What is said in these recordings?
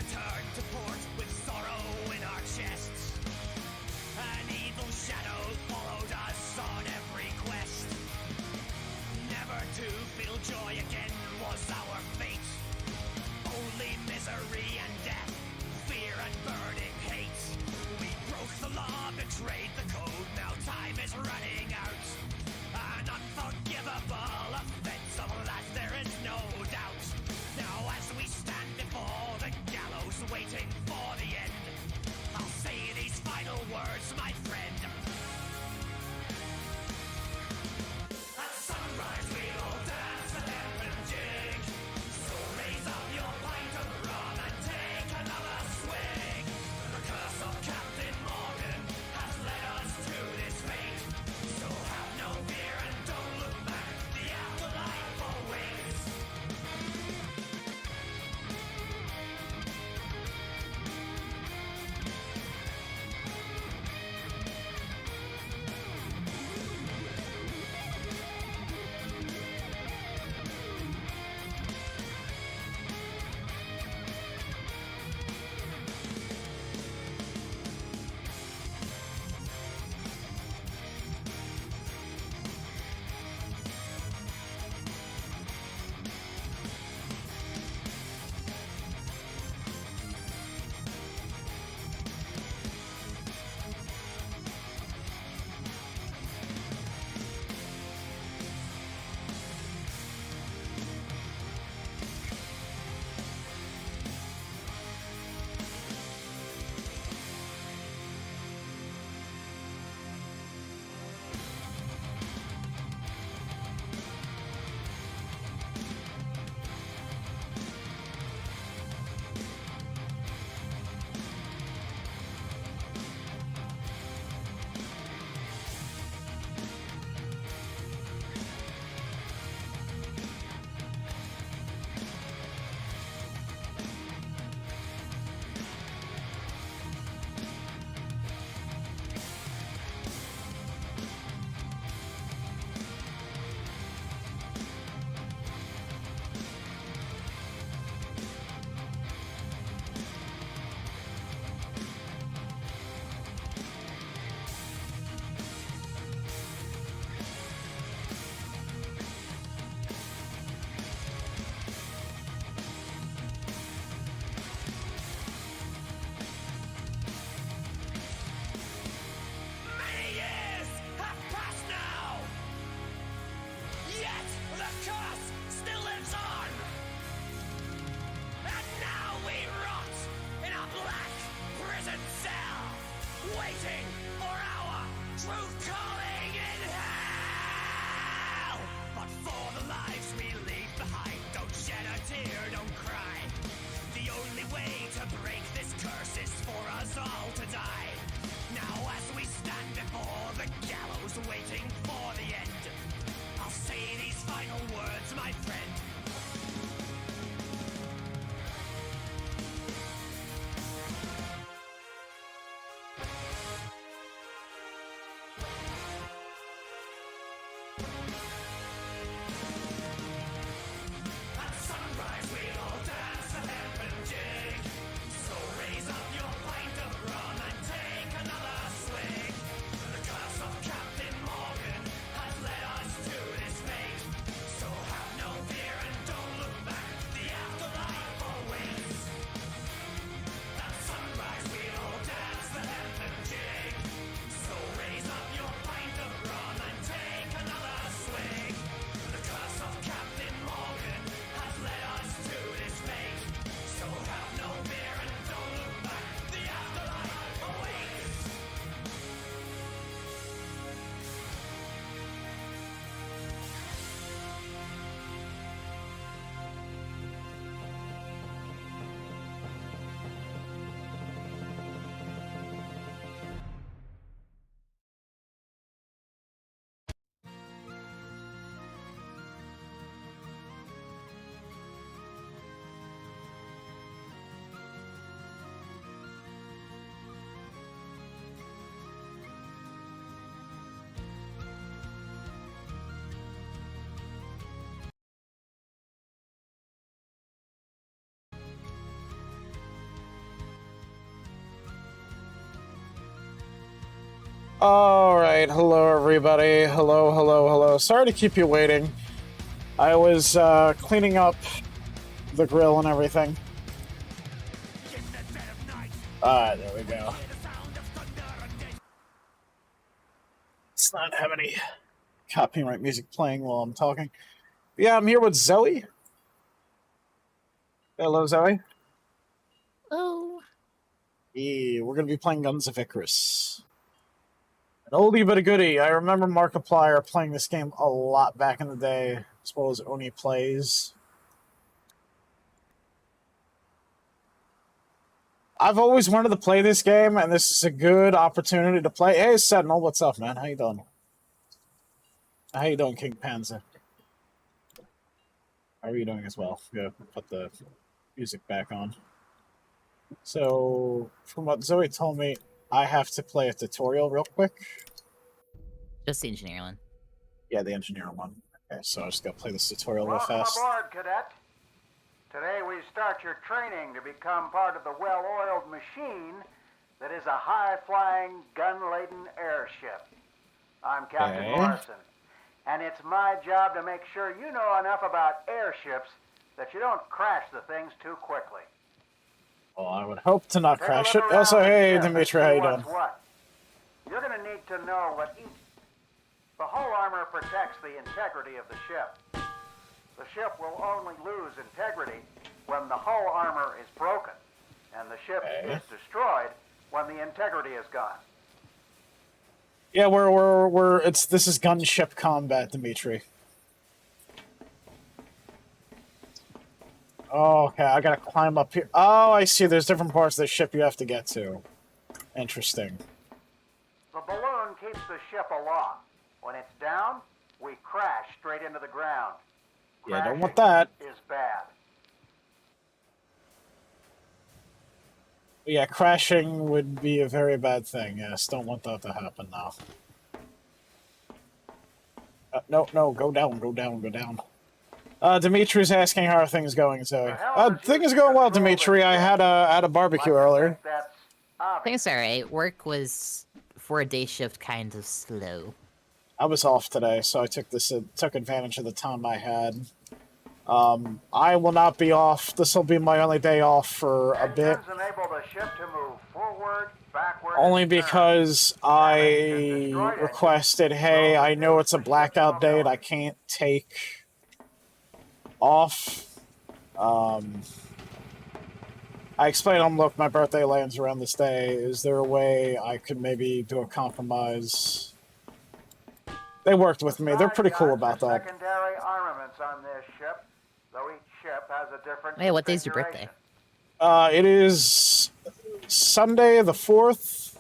returned to port with sorrow in our chests. An evil shadow followed us on every quest. Never to feel joy again was our fate. Only misery and death, fear and burning hate. We broke the law, betrayed the code, now time is running out. An unforgivable offense, of that there is no doubt. Now as we stand before the gallows waiting for the end, I'll say these final words, my friend. At sunrise we'll dance a lemon jig, so raise up your pint of rum and take a Alright, hello everybody. Hello, hello, hello. Sorry to keep you waiting. I was cleaning up the grill and everything. Alright, there we go. Let's not have any copyright music playing while I'm talking. Yeah, I'm here with Zoe. Hello, Zoe. Oh. Yeah, we're gonna be playing Guns of Icarus. An oldie but a goodie. I remember Markiplier playing this game a lot back in the day, as well as Oni Plays. I've always wanted to play this game, and this is a good opportunity to play. Hey, Sentinel, what's up, man? How you doing? How you doing, King Panzer? How are you doing as well? Yeah, put the music back on. So, from what Zoe told me, I have to play a tutorial real quick. Just the engineer one. Yeah, the engineer one. Okay, so I just gotta play this tutorial real Welcome fast. aboard, Cadet. Today we start your training to become part of the well-oiled machine that is a high-flying, gun-laden airship. I'm Captain Morrison, and it's my job to make sure you know enough about airships that you don't crash the things too quickly. Well, I would hope to not Take crash a it. look around Also, the hey, ship Dimitri, and how see you doing? what's what. You're going to need to know what each... The hull armor protects the integrity of the ship. The ship will only lose integrity when the hull armor is broken, and the ship is destroyed when the integrity is gone. Yeah, this is gunship combat, Dimitri. Oh, okay, I gotta climb up here. Oh, I see, there's different parts of the ship you have to get to. Interesting. The balloon keeps the ship aloft. When it's down, we crash straight into the ground. Yeah, don't want that. Is bad. Yeah, crashing would be a very bad thing. Yes, don't want that to happen now. No, go down, go down, go down. Dimitri's asking how are things going, Zoe. Things are going well, Dimitri. I had a barbecue earlier. Things alright. Work was, for a day shift, kind of slow. I was off today, so I took advantage of the time I had. I will not be off. This will be my only day off for a bit. Enable the ship to move forward, backward, only because I requested, hey, I know it's a blackout date. I can't take off. I explained to them, look, my birthday lands around this day. Is there a way I could maybe do a compromise? They worked with me. They're pretty cool about that. Secondary armaments on this ship, though each ship has a different. Hey, what day's your birthday? It is Sunday the 4th.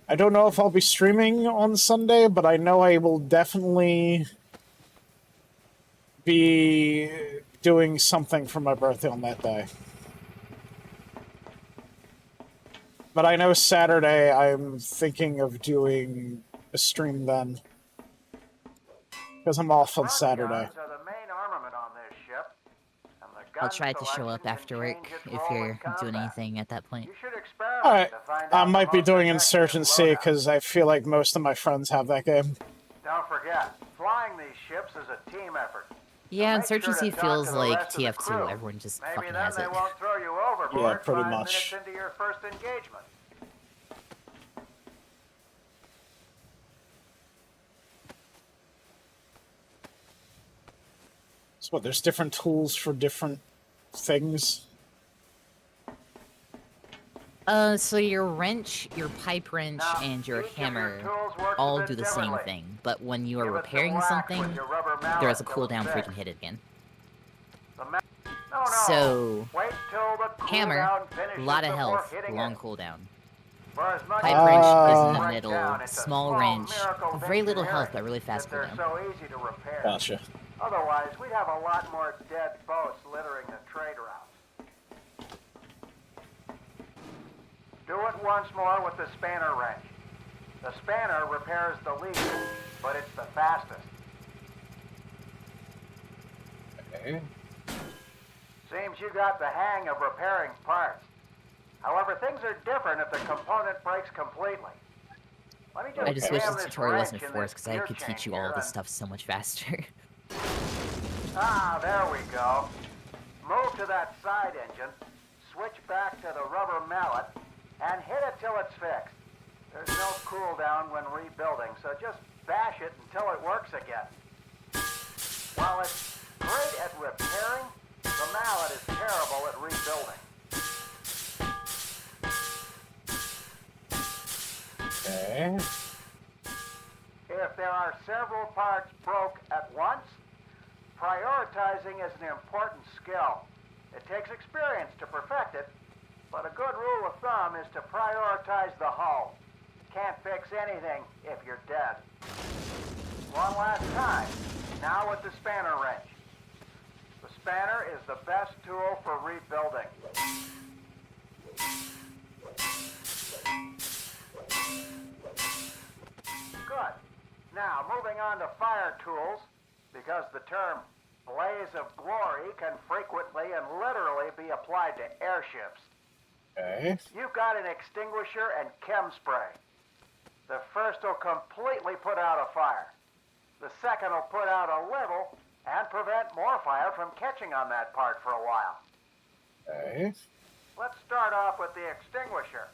I don't know if I'll be streaming on Sunday, but I know I will definitely be doing something for my birthday on that day. But I know Saturday I'm thinking of doing a stream then. Because I'm off on Saturday. I'll try to show up after work if you're doing anything at that point. Alright, I might be doing Insurgency because I feel like most of my friends have that game. Don't forget, flying these ships is a team effort. Yeah, Insurgency feels like TF2. Everyone just fucking has it. Maybe then they won't throw you overboard Yeah, pretty 5 much. minutes into your first engagement. So what, there's different tools for different things? So your wrench, your pipe wrench, and your hammer all do the same thing, but when you are repairing something, there is a cooldown before you can hit it again. So, hammer, a lot of health, long cooldown. Pipe wrench is in the middle, small wrench, very little health, but really fast cooldown. Gotcha. Otherwise, we'd have a lot more dead boats littering the trade routes. Do it once more with the spanner wrench. The spanner repairs the least, but it's the fastest. Okay. Seems you got the hang of repairing parts. However, things are different if the component breaks completely. I just wish this tutorial wasn't forced because I could teach you all this stuff so much faster. Ah, there we go. Move to that side engine, switch back to the rubber mallet, and hit it till it's fixed. There's no cooldown when rebuilding, so just bash it until it works again. While it's great at repairing, the mallet is terrible at rebuilding. Okay. If there are several parts broke at once, prioritizing is an important skill. It takes experience to perfect it, but a good rule of thumb is to prioritize the hull. Can't fix anything if you're dead. One last time, now with the spanner wrench. The spanner is the best tool for rebuilding. Good. Now, moving on to fire tools, because the term blaze of glory can frequently and literally be applied to airships. Okay. You've got an extinguisher and chem spray. The first will completely put out a fire. The second will put out a little and prevent more fire from catching on that part for a while. Okay. Let's start off with the extinguisher.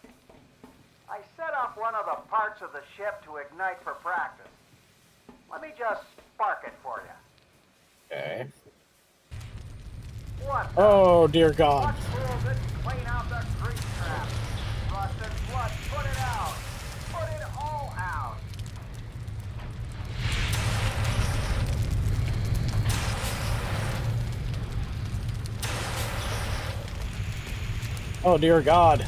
I set up one of the parts of the ship to ignite for practice. Let me just spark it for you. Okay. What? Oh, dear God. What fool didn't clean out the grease trap? Rust and blood, put it out. Put it all out. Oh, dear God.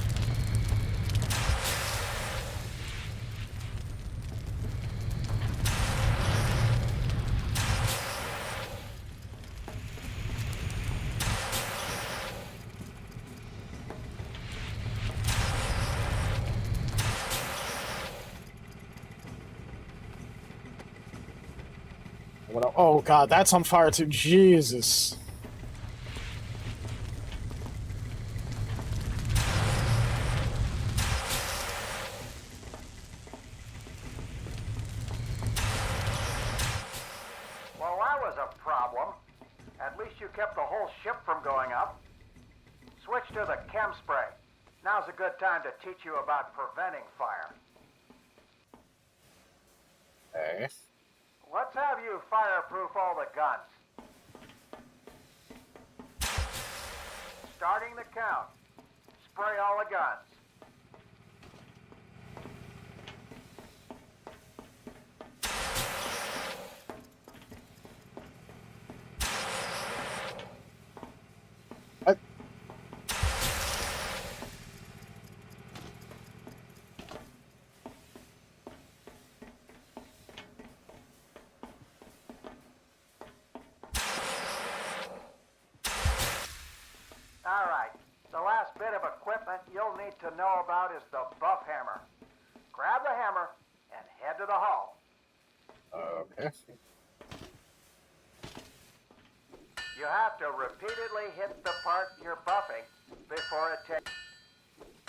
Oh, God, that's on fire, too. Jesus. Well, that was a problem. At least you kept the whole ship from going up. Switch to the chem spray. Now's a good time to teach you about preventing fire. Okay. Let's have you fireproof all the guns. Starting the count. Spray all the guns. All right, the last bit of equipment you'll need to know about is the buff hammer. Grab the hammer and head to the hull. Okay. You have to repeatedly hit the part you're buffing before it takes.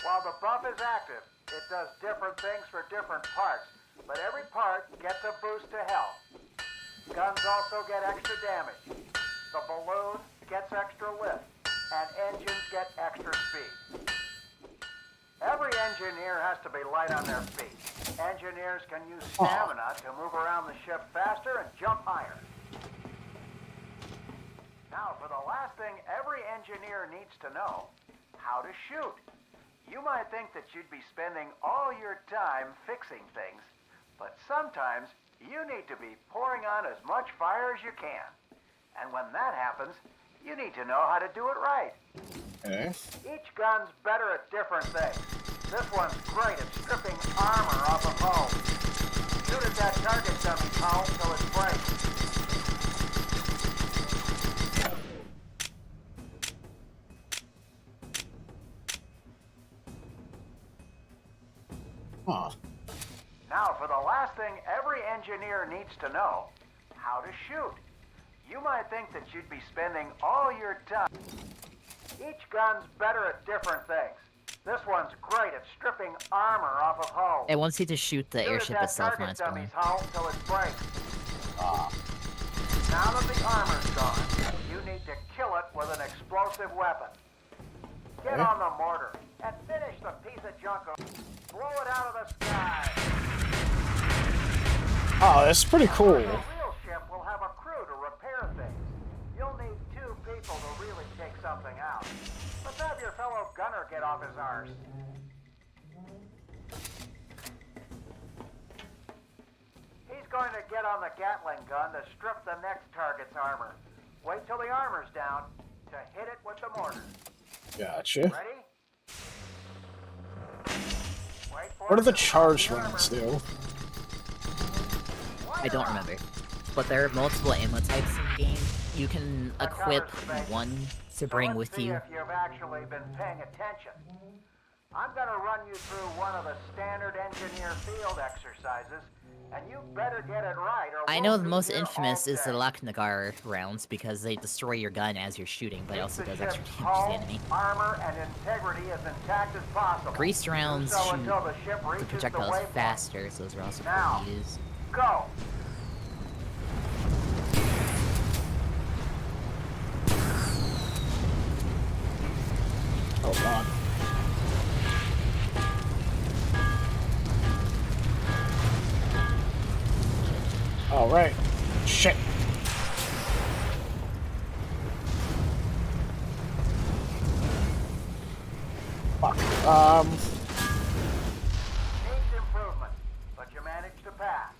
While the buff is active, it does different things for different parts, but every part gets a boost to health. Guns also get extra damage. The balloon gets extra lift, and engines get extra speed. Every engineer has to be light on their feet. Engineers can use stamina to move around the ship faster and jump higher. Now, for the last thing every engineer needs to know, how to shoot. You might think that you'd be spending all your time fixing things, but sometimes you need to be pouring on as much fire as you can. And when that happens, you need to know how to do it right. Okay. Each gun's better at different things. This one's great at stripping armor off of hull. Shoot at that target dummy hull till it breaks. Huh. Now, for the last thing every engineer needs to know, how to shoot. You might think that you'd be spending all your time. Each gun's better at different things. This one's great at stripping armor off of hulls. It wants you to shoot the airship itself when it's dummy's flying. hull till it breaks. Now that the armor's gone, you need to kill it with an explosive weapon. Get on the mortar and finish the piece of junk. Blow it out of the sky. Oh, that's pretty cool. The real ship will have a crew to repair things. You'll need 2 people to really take something out. Let's have your fellow gunner get off his arse. He's going to get on the Gatling gun to strip the next target's armor. Wait till the armor's down to hit it with the mortar. Gotcha. Ready? Wait for What do it the to charged drop the ones armor. do? I don't remember. But there are multiple ammo types in the game. You can equip one to bring So let's with see you. if you've actually been paying attention. I'm going to run you through one of the standard engineer field exercises, and you better get it right or I we'll know the be most here infamous all is the day. Lakhnagar rounds because they destroy your gun as you're shooting, but it also Keep does the extra ship's damage to the hull, enemy. armor, and integrity as intact as possible. Greased rounds Do so shoot until the ship the reaches projectiles waypoint. faster, so those are also Now. cool to use. Go! Oh god. All right. Shit. Fuck. Needs improvement, but you managed to pass.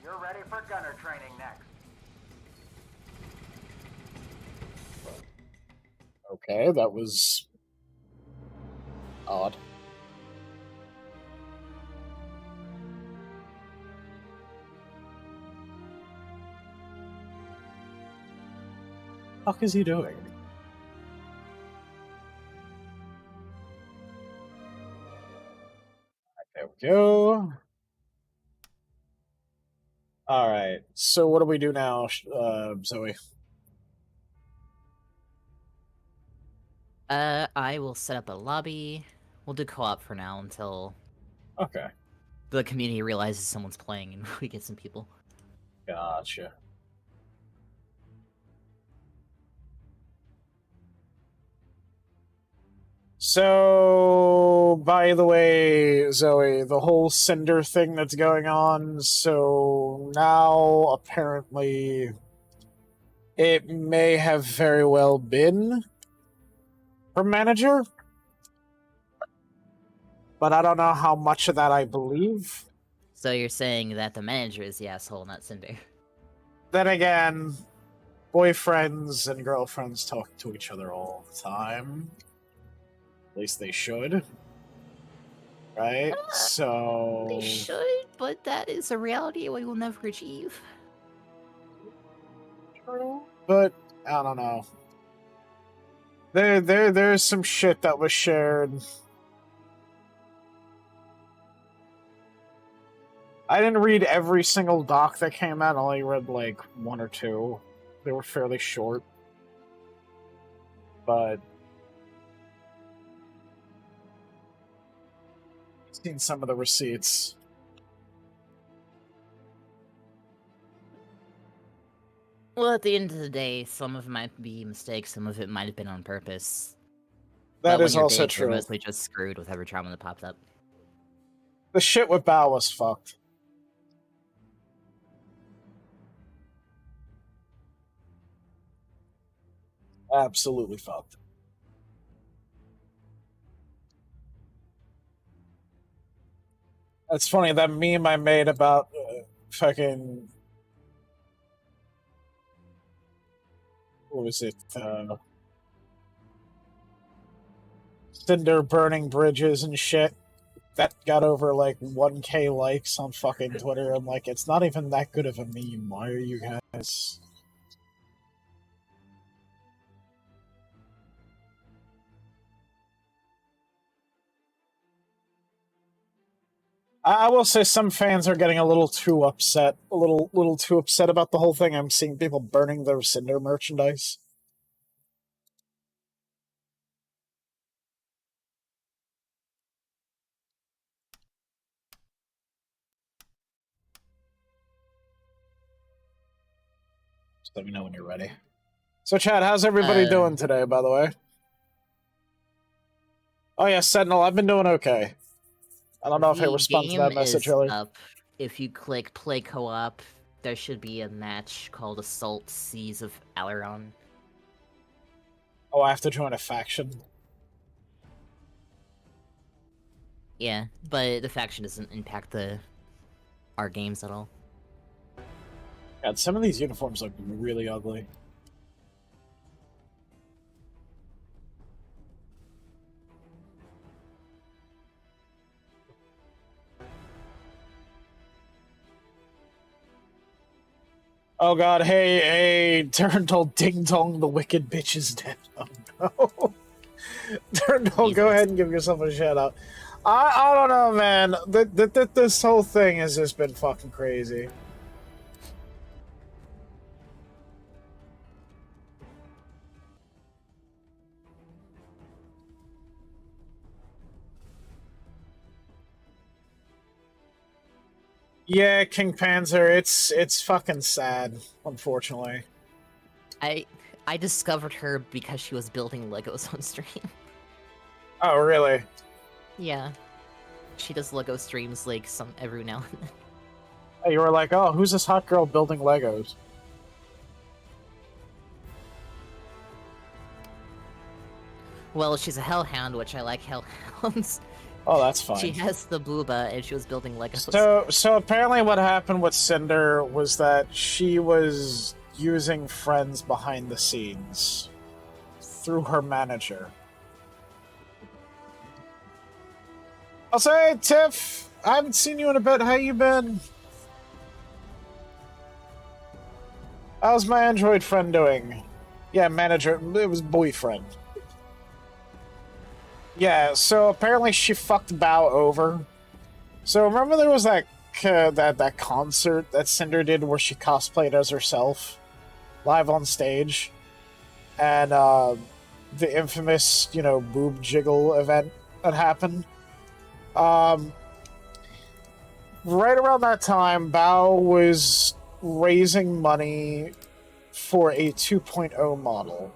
You're ready for gunner training next. Okay, that was odd. What the fuck is he doing? There we go. All right. So what do we do now, Zoe? I will set up a lobby. We'll do co-op for now until Okay. the community realizes someone's playing and we get some people. Gotcha. So, by the way, Zoe, the whole Cinder thing that's going on, so now apparently it may have very well been her manager, but I don't know how much of that I believe. So you're saying that the manager is the asshole, not Cinder. Then again, boyfriends and girlfriends talk to each other all the time. At least they should. Right? So... They should, but that is a reality we will never achieve. True. But, I don't know. There's some shit that was shared. I didn't read every single doc that came out, I only read like 1 or 2. They were fairly short. But I've seen some of the receipts. Well, at the end of the day, some of it might be mistakes, some of it might have been on purpose. That But is when you're also big, you're true. mostly just screwed with every trauma that pops up. The shit with Bao was fucked. Absolutely fucked. That's funny, that meme I made about fucking... What was it? Cinder burning bridges and shit. That got over like 1K likes on fucking Twitter. I'm like, it's not even that good of a meme. Why are you guys... I will say some fans are getting a little too upset. A little too upset about the whole thing. I'm seeing people burning their Cinder merchandise. Just let me know when you're ready. So, Chad, how's everybody doing today, by the way? Oh, yeah, Sentinel, I've been doing okay. I don't know if I respond to that message earlier. Up. If you click play co-op, there should be a match called Assault Seas of Alaron. Oh, I have to join a faction? Yeah, but the faction doesn't impact our games at all. God, some of these uniforms look really ugly. Oh god, hey, Turndall Ding Dong, the wicked bitch is dead. Oh no. Turndall, go ahead and give yourself a shout out. I don't know, man. This whole thing has just been fucking crazy. Yeah, King Panzer, it's fucking sad, unfortunately. I discovered her because she was building Legos on stream. Oh, really? Yeah. She does Lego streams like every now and then. Hey, you were like, oh, who's this hot girl building Legos? Well, she's a hellhound, which I like hellhounds. Oh, that's fine. She has the booba, and she was building Legos. So apparently what happened with Cinder was that she was using friends behind the scenes through her manager. I'll say, Tiff, I haven't seen you in a bit. How you been? How's my android friend doing? Yeah, manager. It was boyfriend. Yeah, so apparently she fucked Bao over. So remember there was that concert that Cinder did where she cosplayed as herself live on stage, and the infamous boob jiggle event that happened. Right around that time, Bao was raising money for a 2.0 model.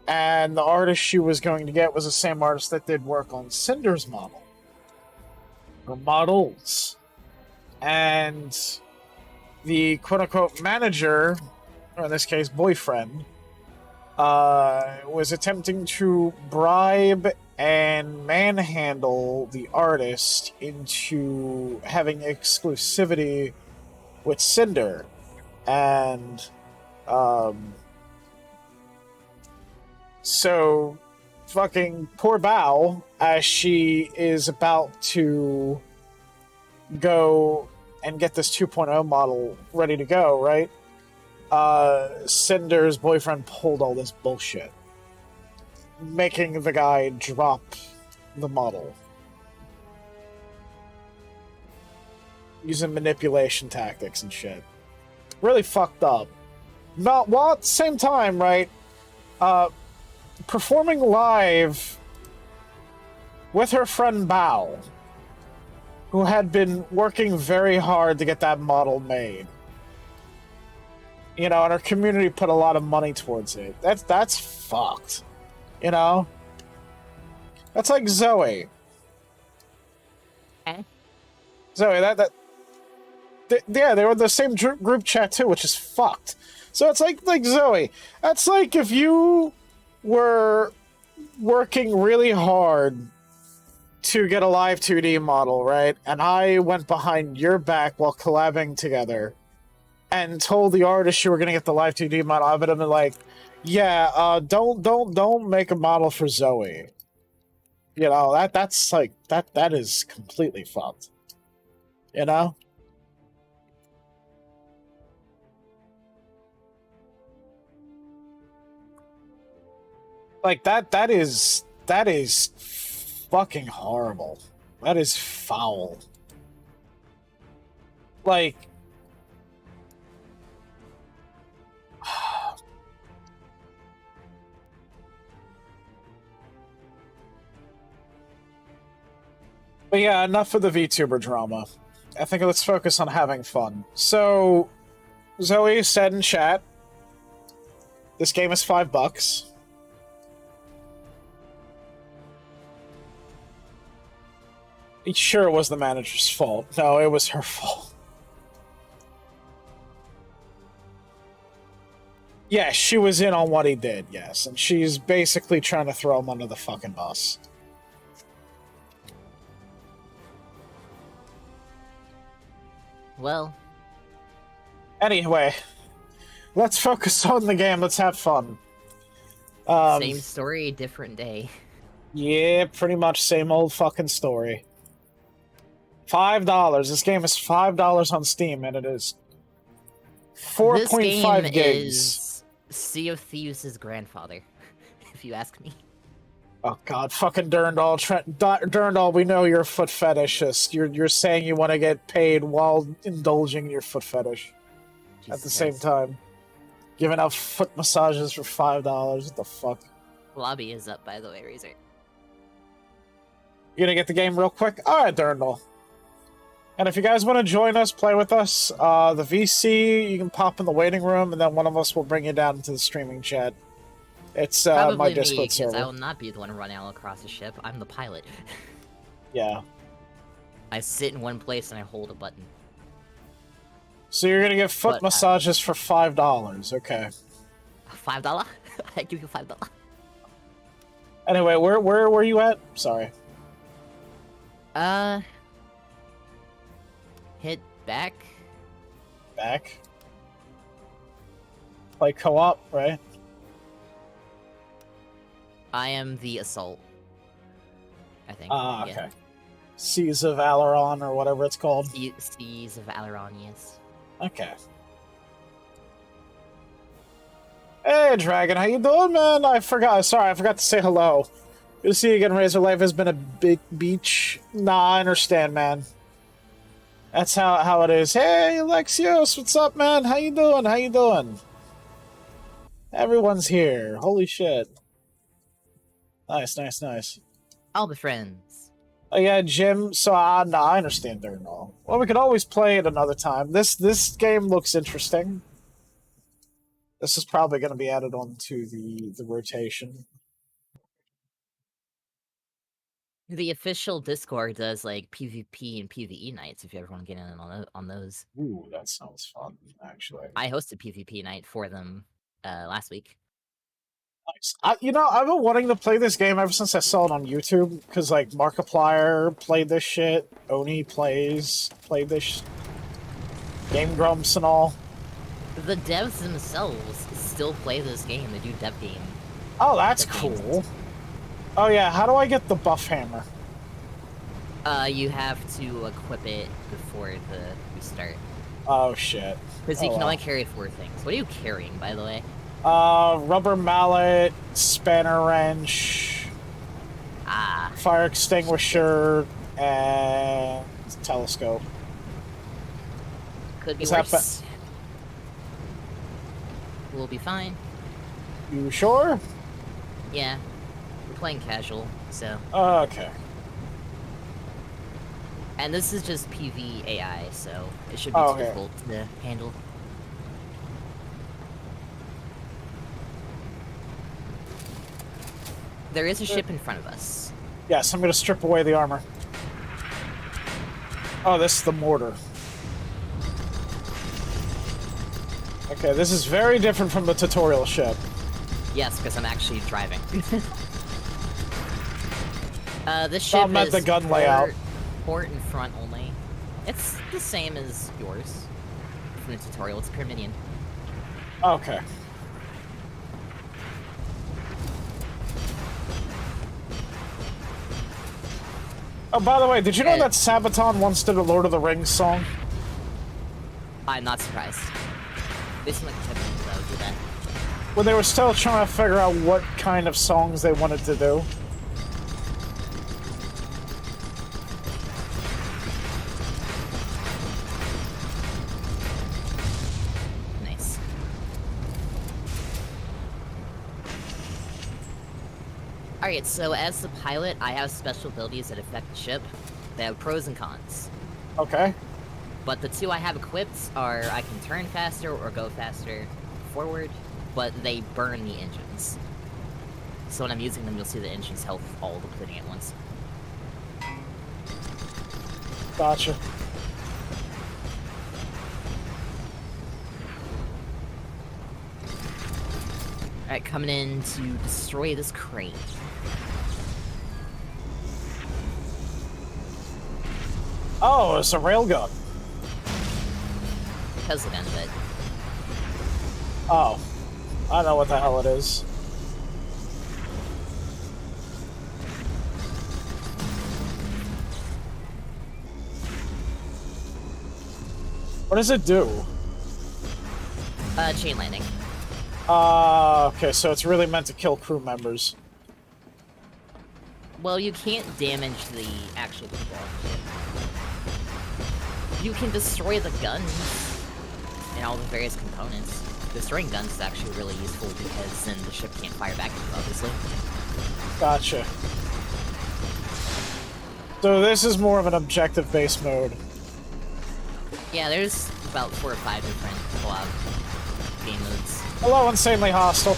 And the artist she was going to get was the same artist that did work on Cinder's model. Or models. And the quote-unquote manager, or in this case, boyfriend, was attempting to bribe and manhandle the artist into having exclusivity with Cinder. And, so, fucking poor Bao, as she is about to go and get this 2.0 model ready to go, right? Cinder's boyfriend pulled all this bullshit, making the guy drop the model. Using manipulation tactics and shit. Really fucked up. While at the same time, right, performing live with her friend Bao, who had been working very hard to get that model made. And our community put a lot of money towards it. That's fucked. That's like Zoe. Okay. Zoe, yeah, they were in the same group chat too, which is fucked. So it's like Zoe. That's like if you were working really hard to get a live 2D model, right? And I went behind your back while collabing together and told the artist you were gonna get the live 2D model. I would have been like, yeah, don't make a model for Zoe. That's like that is completely fucked. Like that is fucking horrible. That is foul. Like but yeah, enough of the VTuber drama. I think let's focus on having fun. So Zoe said in chat, this game is $5. Sure, it was the manager's fault. No, it was her fault. Yeah, she was in on what he did, yes. And she's basically trying to throw him under the fucking bus. Well. Anyway, let's focus on the game. Let's have fun. Same story, different day. Yeah, pretty much same old fucking story. $5. This game is $5 on Steam, and it is 4.5 gigs. Is Sea of Thieves' grandfather, if you ask me. Oh god, fucking Durndal. Durndal, we know you're a foot fetishist. You're saying you want to get paid while indulging in your foot fetish. Jesus at the same Christ. time. Giving out foot massages for $5. What the fuck? Lobby is up, by the way, Razor. You gonna get the game real quick? Alright, Durndal. And if you guys want to join us, play with us, the VC, you can pop in the waiting room, and then one of us will bring you down into the streaming chat. It's Probably my me, Discord because server. I will not be the one running all across the ship. I'm the pilot. Yeah. I sit in one place and I hold a button. So you're gonna get foot massages for $5. Okay. $5? I give you $5. Anyway, where were you at? Sorry. Hit back. Back. Play co-op, right? I am the assault. I think. Ah, okay. Yeah. Seas of Alaron, or whatever it's called. Seas of Alaron, yes. Okay. Hey, Dragon, how you doing, man? I forgot to say hello. Good to see you again, Razor. Life has been a big beach. Nah, I understand, man. That's how it is. Hey, Alexios, what's up, man? How you doing? How you doing? Everyone's here. Holy shit. Nice, nice, nice. All the friends. Oh yeah, Jim. So nah, I understand there and all. Well, we could always play it another time. This game looks interesting. This is probably going to be added onto the rotation. The official Discord does like PvP and PvE nights if you ever want to get in on those. Ooh, that sounds fun, actually. I hosted PvP night for them last week. Nice. I've been wanting to play this game ever since I saw it on YouTube, because like Markiplier played this shit, Oni played this Game Grumps and all. The devs themselves still play this game. They do dev game. Oh, that's cool. Oh yeah, how do I get the buff hammer? You have to equip it before the restart. Oh shit. Because you can only carry 4 things. What are you carrying, by the way? Rubber mallet, spanner wrench, fire extinguisher, and telescope. Could be worse. We'll be fine. You sure? Yeah. We're playing casual, so... Okay. And this is just PvAI, so it should be difficult to handle. There is a ship in front of us. Yes, I'm gonna strip away the armor. Oh, this is the mortar. Okay, this is very different from the tutorial ship. Yes, because I'm actually driving. This ship is the gun layout. Port in front only. It's the same as yours from the tutorial. It's Pyramidian. Okay. Oh, by the way, did you know that Sabaton once did a Lord of the Rings song? I'm not surprised. They seem like the type of people that would do that. Well, they were still trying to figure out what kind of songs they wanted to do. Nice. Alright, so as the pilot, I have special abilities that affect the ship. They have pros and cons. Okay. But the two I have equipped are I can turn faster or go faster forward, but they burn the engines. So when I'm using them, you'll see the engine's health all depleting at once. Gotcha. Alright, coming in to destroy this crane. Oh, it's a railgun. Puzzle gun, but... Oh. I don't know what the hell it is. What does it do? Chain landing. Okay, so it's really meant to kill crew members. Well, you can't damage the actual people. You can destroy the guns and all the various components. Destroying guns is actually really useful because then the ship can't fire back at you, obviously. Gotcha. So this is more of an objective-based mode. Yeah, there's about 4 or 5 different co-op game modes. Hello, insanely hostile.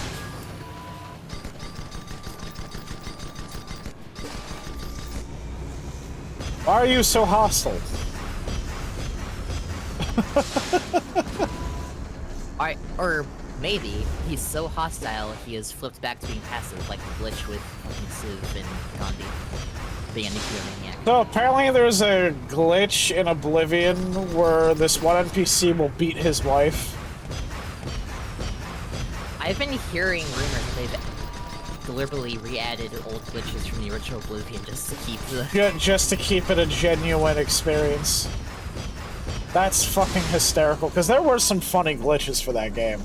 Why are you so hostile? Alright, or maybe he's so hostile he has flipped back to being passive, like the glitch with Civ and Gandhi being a nuclear maniac. So apparently there's a glitch in Oblivion where this one NPC will beat his wife. I've been hearing rumors that they've deliberately re-added old glitches from the original Oblivion just to keep the... Just to keep it a genuine experience. That's fucking hysterical, because there were some funny glitches for that game.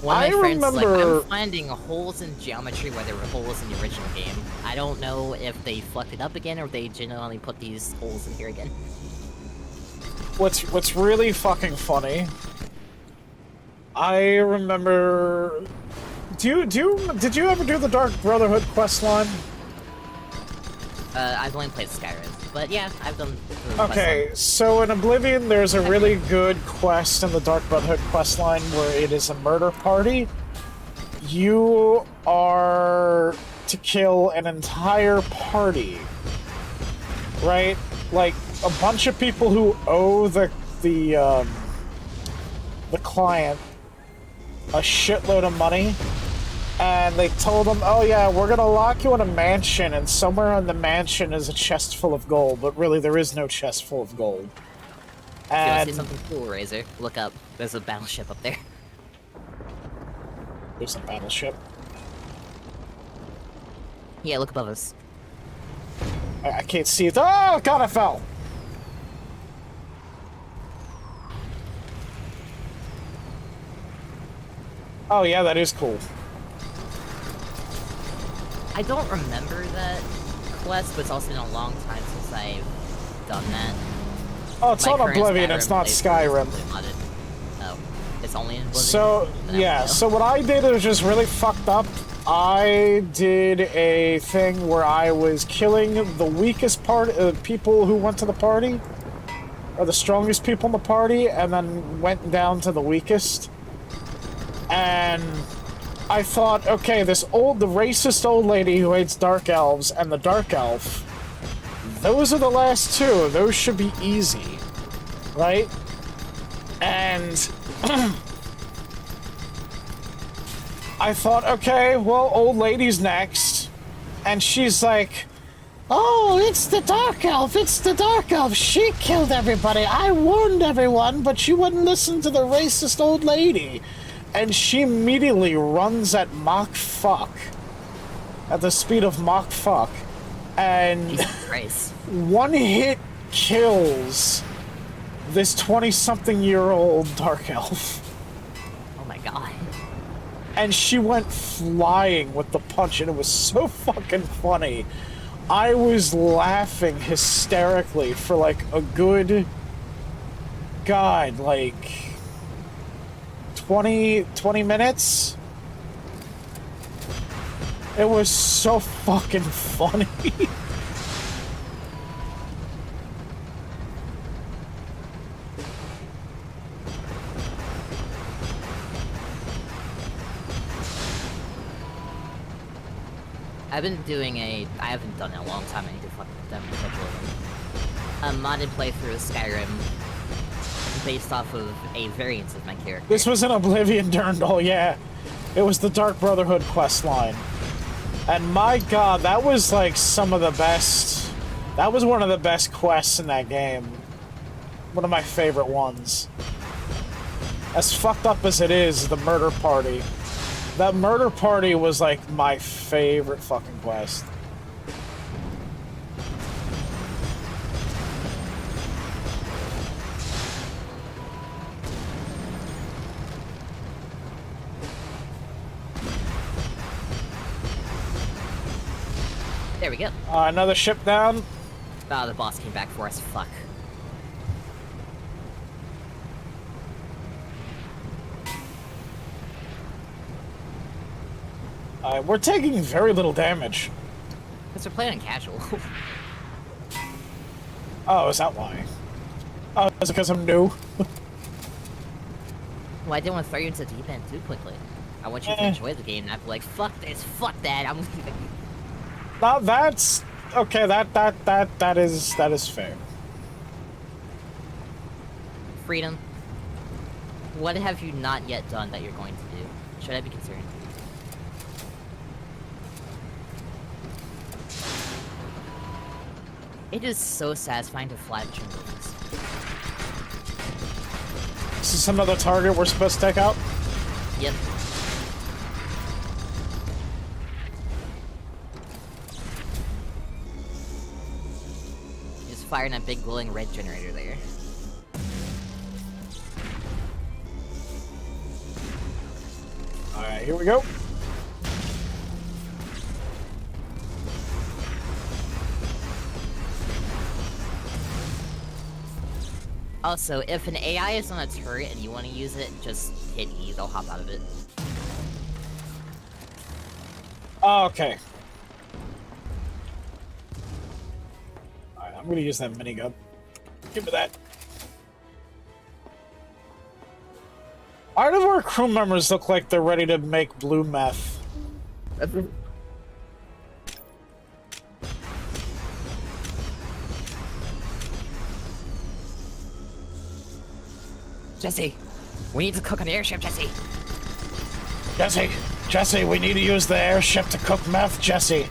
One of my friends was like, I'm finding holes in geometry where there were holes in the original game. I don't know if they fucked it up again or if they genuinely put these holes in here again. What's really fucking funny, I remember... Did you ever do the Dark Brotherhood quest line? I've only played Skyrim, but yeah, I've done the Okay, so in Oblivion, there's a really good quest in the Dark Brotherhood quest line where it is a murder party. You are to kill an entire party, right? Like, a bunch of people who owe the client a shitload of money, and they told him, oh yeah, we're gonna lock you in a mansion, and somewhere in the mansion is a chest full of gold, but really there is no chest full of gold. If you want to see something cool, Razor, look up. There's a battleship up there. There's a battleship? Yeah, look above us. I can't see it. Oh god, I fell! Oh yeah, that is cool. I don't remember that quest, but it's also been a long time since I've done that. Oh, it's on Oblivion, it's not Skyrim. Oh, it's only in Oblivion? So, yeah, so what I did was just really fucked up. I did a thing where I was killing the weakest people who went to the party, or the strongest people in the party, and then went down to the weakest. And I thought, okay, the racist old lady who hates dark elves and the dark elf, those are the last two. Those should be easy, right? And I thought, okay, well, old lady's next. And she's like, oh, it's the dark elf, it's the dark elf. She killed everybody. I warned everyone, but she wouldn't listen to the racist old lady. And she immediately runs at Mach fuck. At the speed of Mach fuck. And one hit kills this 20-something-year-old dark elf. Oh my god. And she went flying with the punch, and it was so fucking funny. I was laughing hysterically for like a good... God, like... 20 minutes? It was so fucking funny. I've been doing I haven't done it in a long time, I need to fucking definitely schedule it. A modded playthrough of Skyrim based off of a variance of my character. This was an Oblivion Dirndl, yeah. It was the Dark Brotherhood quest line. And my god, that was like some of the best... That was one of the best quests in that game. One of my favorite ones. As fucked up as it is, the murder party. That murder party was like my favorite fucking quest. There we go. Another ship down. Oh, the boss came back for us. Fuck. We're taking very little damage. Because we're playing on casual. Oh, is that why? Oh, is it because I'm new? Well, I didn't want to throw you into the deep end too quickly. I want you to enjoy the game, not be like, fuck this, fuck that, I'm leaving. Now that's... Okay, that is fair. Freedom. What have you not yet done that you're going to do? Should I be concerned? It is so satisfying to fly between buildings. Is this another target we're supposed to take out? Yep. Just firing that big glowing red generator there. Alright, here we go. Also, if an AI is on a turret and you want to use it, just hit E, they'll hop out of it. Oh, okay. Alright, I'm gonna use that minigun. Give me that. Why do our crew members look like they're ready to make blue meth? Jesse, we need to cook on the airship, Jesse. Jesse, we need to use the airship to cook meth, Jesse.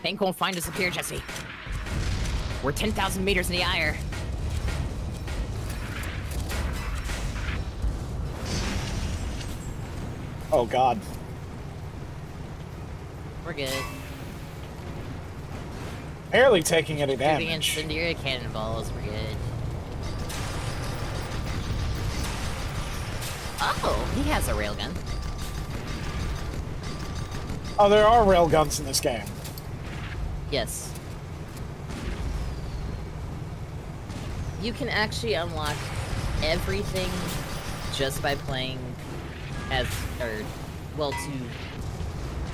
Hank won't find us up here, Jesse. We're 10,000 meters in the air. Oh god. We're good. Barely taking any Shooting damage. incendiary cannonballs, we're good. Oh, he has a railgun. Oh, there are railguns in this game. Yes. You can actually unlock everything just by playing as, or, well,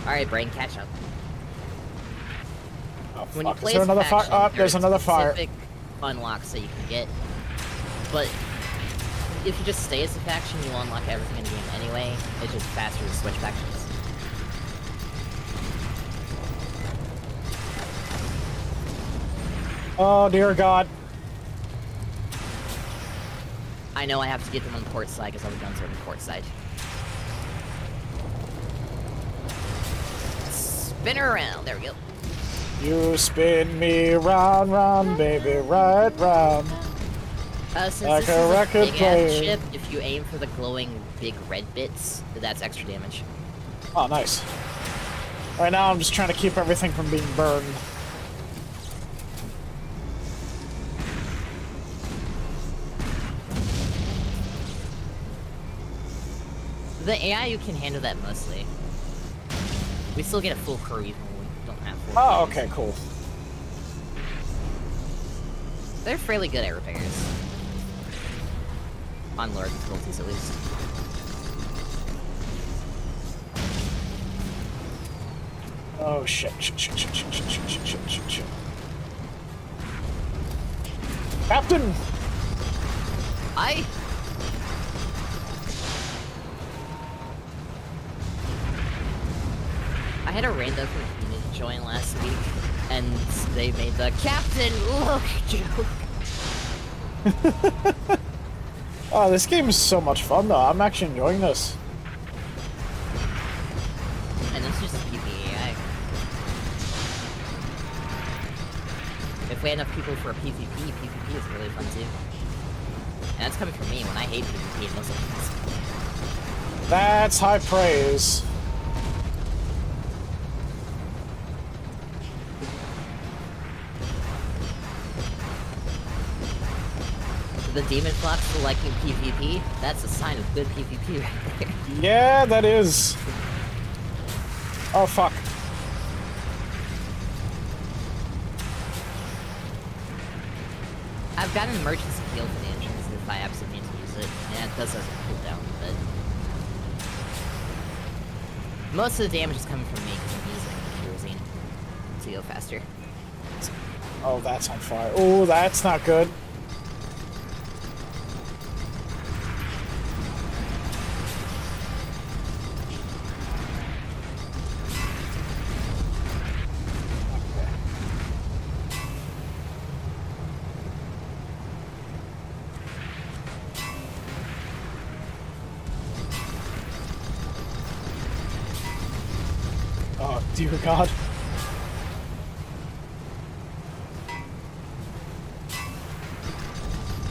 Alright, brain, catch up. Oh, When you fuck. play Is there as another fire? faction, Oh, there's there are another fire. specific unlocks that you can get, but if you just stay as a faction, you will unlock everything in the game anyway. It's just faster to switch factions. Oh, dear god. I know I have to get them on the port side because all the guns are on the port side. Spin her around. There we go. You spin me round, round, baby, right round. Since Like this a is a record big-ass player. ship, if you aim for the glowing big red bits, that's extra damage. Oh, nice. Right now, I'm just trying to keep everything from being burned. The AI, you can handle that mostly. We still get a full crew even when we don't have full Oh, crews. okay, cool. They're fairly good at repairs. On lower difficulties, at least. Oh, shit, shit. Captain! I had a random community join last week, and they made the Captain Look joke. Oh, this game is so much fun, though. I'm actually enjoying this. And it's just PvE. If we had enough people for a PvP, PvP is really fun too. And that's coming from me when I hate PvP in most of things. That's high praise. The demon flocks liking PvP, that's a sign of good PvP right there. Yeah, that is. Oh, fuck. I've got an emergency heal for the entrance if I absolutely need to use it. Yeah, it does have a cooldown, but... most of the damage is coming from me because I'm using kerosene to go faster. Oh, that's on fire. Oh, that's not good. Oh, dear God.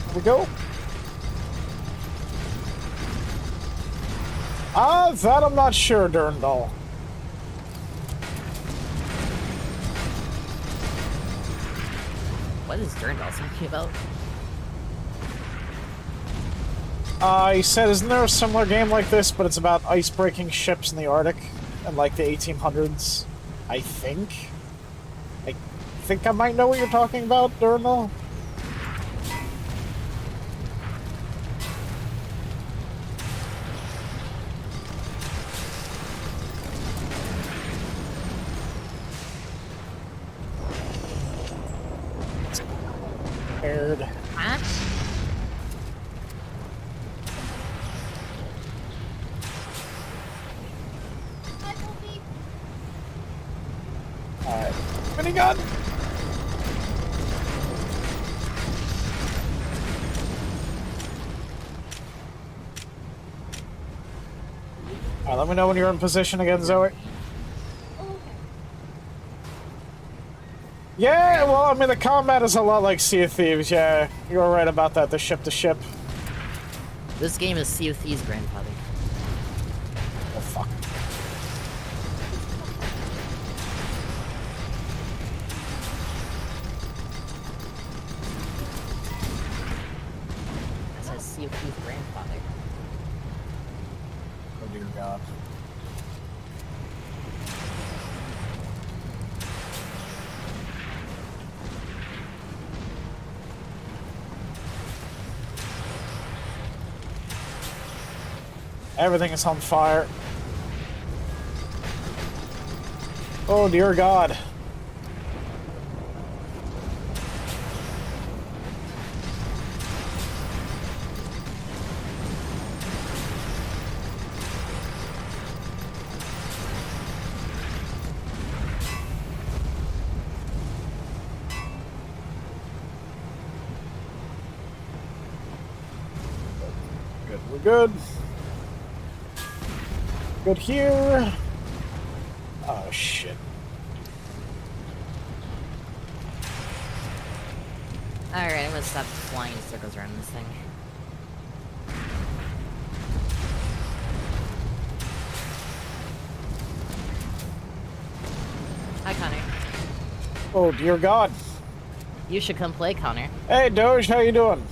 Here we go. That I'm not sure, Durndal. What is Durndal talking about? He said, isn't there a similar game like this, but it's about ice-breaking ships in the Arctic in, like, the 1800s? I think I might know what you're talking about, Durndal. Aired. Huh? Alright. Minigun! Alright, let me know when you're in position again, Zoe. Yeah, well, I mean, the combat is a lot like Sea of Thieves, yeah. You were right about that, the ship-to-ship. This game is Sea of Thieves' grandfather. Oh, fuck. It says Sea of Thieves' grandfather. Oh, dear God. Everything is on fire. Oh, dear God. Good, we're good. Good here. Oh, shit. Alright, I'm gonna stop flying in circles around this thing. Hi, Connor. Oh, dear God. You should come play, Connor. Hey, Doge, how you doing?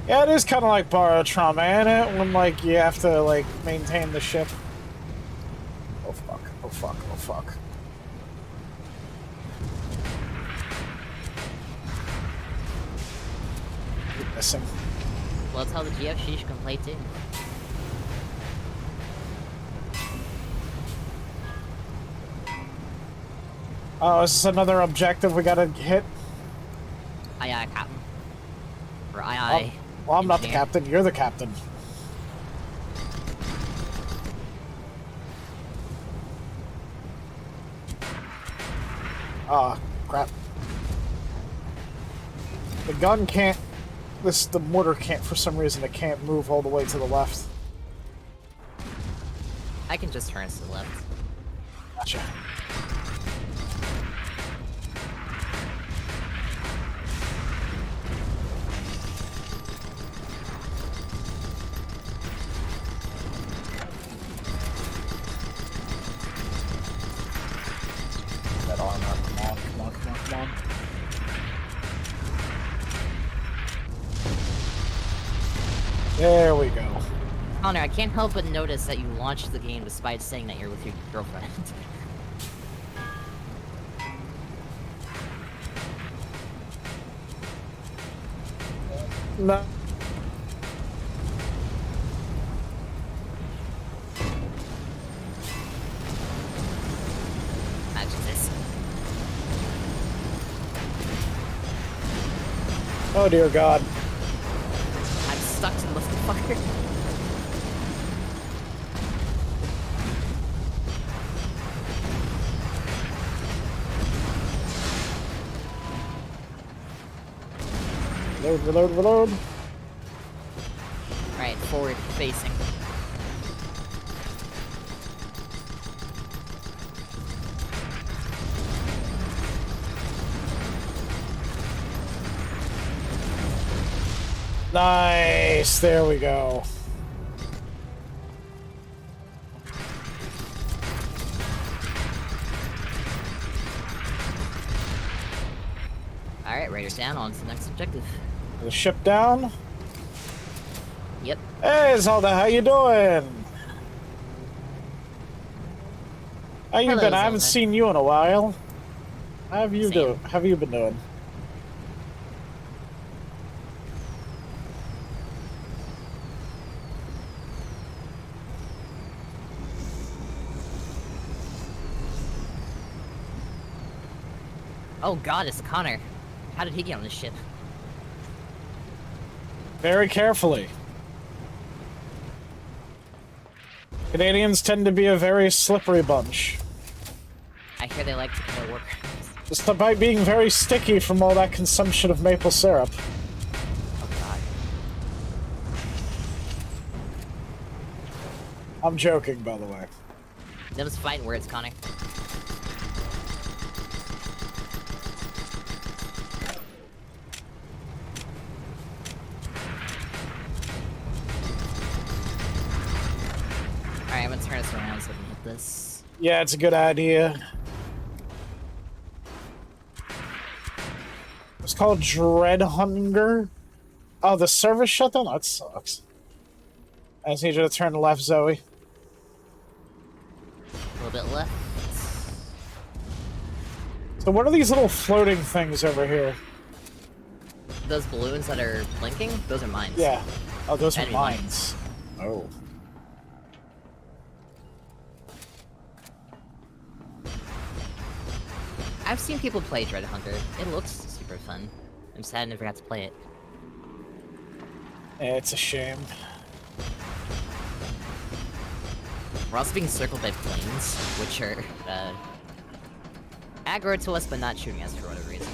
Yeah, it is kind of like borrowed trauma, ain't it? When, like, you have to, like, maintain the ship. Oh, fuck. Oh, fuck. Oh, fuck. Keep missing. Well, tell the GF she should come play, too. Oh, is this another objective we gotta hit? Aye, aye, Captain. Or aye, aye. Well, I'm not the Engineer. captain. You're the captain. Ah, crap. The gun can't... The mortar can't, for some reason, it can't move all the way to the left. I can just turn us to the left. Gotcha. That armor, come on, come on, come on, come on. There we go. Connor, I can't help but notice that you launched the game despite saying that you're with your girlfriend. No. Imagine this. Oh dear God. I'm stuck to the motherfucker. Reload, reload, reload. Alright, forward facing. Nice, there we go. Alright, Raiders down, on to the next objective. The ship down. Yep. Hey, Zelda, how you doing? How you Hello, been? I haven't Zelda. seen you in a while. How have you Same. How have you been doing? Oh god, it's Connor. How did he get on the ship? Very carefully. Canadians tend to be a very slippery bunch. I hear they like to kill workers. Despite being very sticky from all that consumption of maple syrup. Oh god. I'm joking, by the way. Them's fighting words, Connor. Alright, I'm gonna turn us around so we can hit this. Yeah, it's a good idea. It's called Dread Hunger. Oh, the service shut down? That sucks. I just need you to turn left, Zoe. A little bit left. So what are these little floating things over here? Those balloons that are blinking, those are mines. Yeah. Oh, those are Enemy mines. Oh. I've seen people play Dread Hunter. It looks super fun. I'm sad I never got to play it. Yeah, it's a shame. We're also being circled by planes, which are, aggro to us but not shooting us for whatever reason.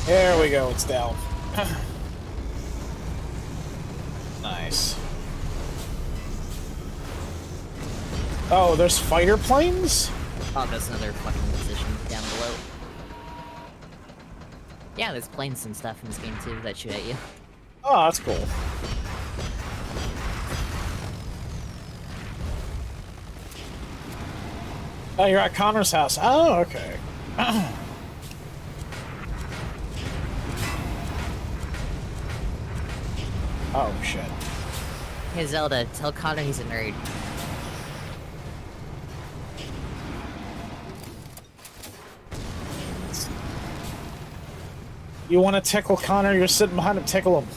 There we go, it's down. Nice. Oh, there's fighter planes? Oh, there's another fucking position down below. Yeah, there's planes and stuff in this game too that shoot at you. Oh, that's cool. Oh, you're at Connor's house. Oh, okay. Oh, shit. Hey Zelda, tell Connor he's a nerd. You want to tickle Connor? You're sitting behind him. Tickle him.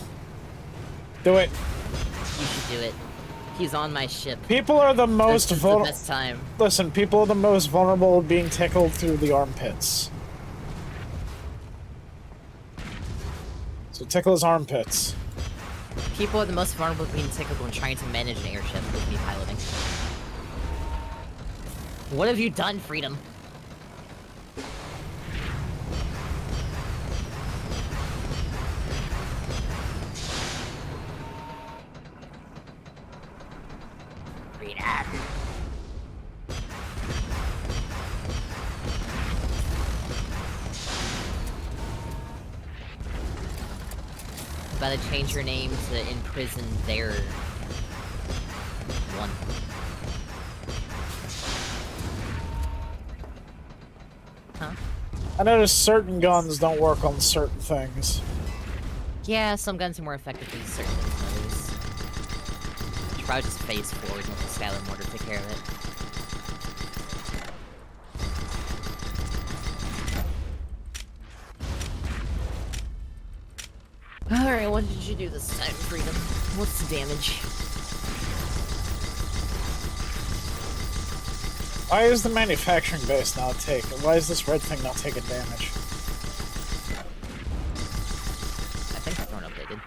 Do it. You should do it. He's on my ship. People are the most This is the vulnerable. best time. Listen, people are the most vulnerable being tickled through the armpits. So tickle his armpits. People are the most vulnerable to being tickled when trying to manage an airship with me piloting. What have you done, Freedom? About to change your name to imprison their one. Huh? I noticed certain guns don't work on certain things. Yeah, some guns are more effective than certain things than others. Should probably just phase forward and let the Skylar mortar take care of it. Alright, what did you do this time, Freedom? What's the damage? Why is the manufacturing base not taking? Why is this red thing not taking damage? I think it's not updated.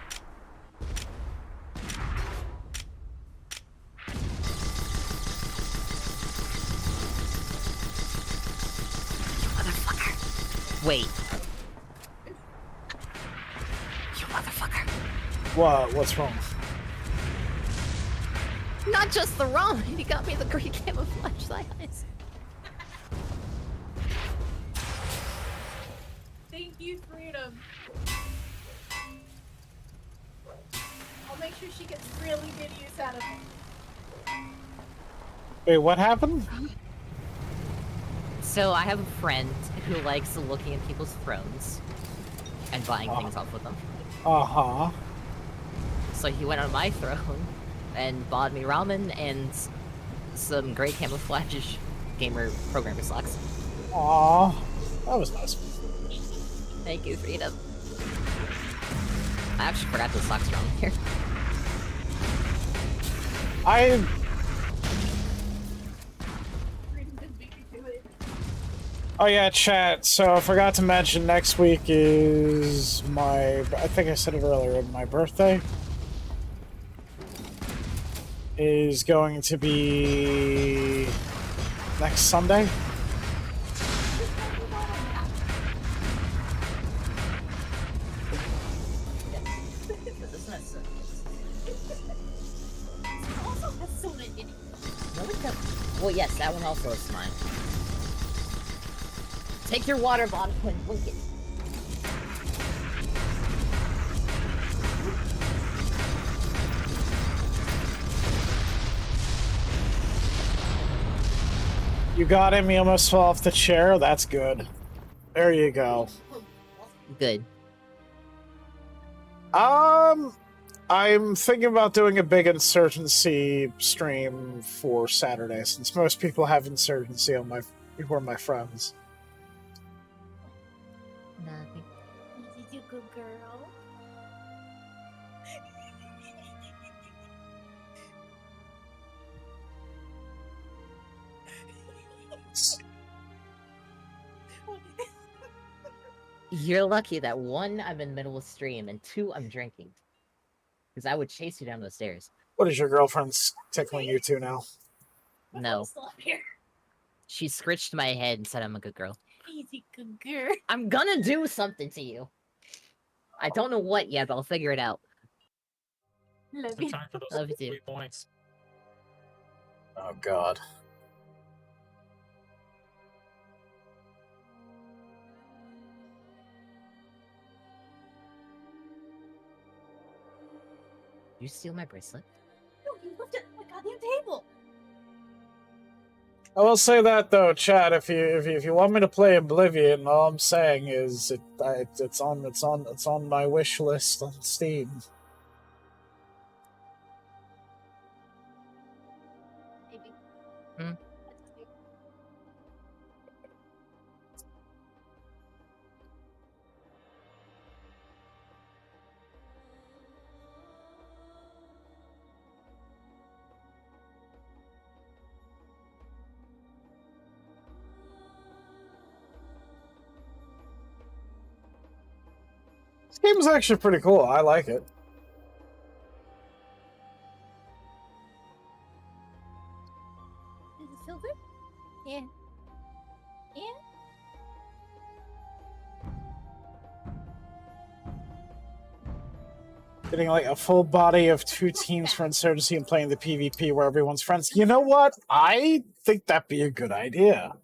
Motherfucker. Wait. You motherfucker. What? What's wrong? Not just the rum, he got me the green camouflage eyes. Thank you, Freedom. I'll make sure she gets really good use out of it. Wait, what happened? So I have a friend who likes looking at people's thrones and buying things off with them. Uh-huh. So he went on my throne and bought me ramen and some great camouflage gamer programmer socks. Aw, that was nice. Thank you, Freedom. I actually forgot those socks around here. Freedom didn't beat me to it. Oh yeah, chat. So I forgot to mention next week is I think I said it earlier, my birthday is going to be next Sunday. Also has soda in it. No, it doesn't. Well, yes, that one also is mine. Take your water bottle and blink it. You got him. He almost fell off the chair. That's good. There you go. Good. I'm thinking about doing a big Insurgency stream for Saturday, since most people have Insurgency on who are my friends. Nothing. Is you good girl? You're lucky that one, I'm in the middle of stream, and two, I'm drinking. Because I would chase you down the stairs. What is your girlfriend's tickling you to now? No. Still up here. She scritched my head and said I'm a good girl. Easy good girl. I'm gonna do something to you. I don't know what yet, but I'll figure it out. Love I'm you. trying for those Love you too. 3 points. Oh God. You steal my bracelet? No, you left it on the goddamn table. I will say that though, Chad. If you want me to play Oblivion, all I'm saying is it's on my wish list on Steam. Maybe. Hmm. This game is actually pretty cool. I like it. Is it silver? Yeah. Yeah. Getting like a full body of 2 teams for Insurgency and playing the PvP where everyone's friends. You know what? I think that'd be a good idea.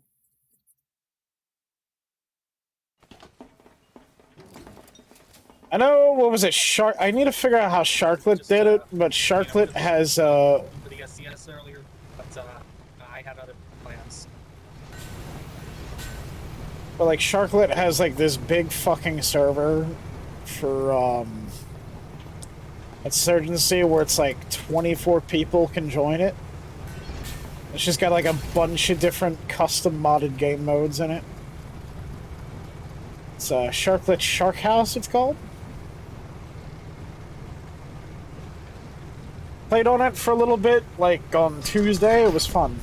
I know, what was it? I need to figure out how Sharklet did it, but Sharklet has, The SCS earlier, but I had other plans. But like Sharklet has like this big fucking server for Insurgency where it's like 24 people can join it. It's just got like a bunch of different custom modded game modes in it. It's Sharklet Shark House, it's called. Played on it for a little bit, like on Tuesday. It was fun.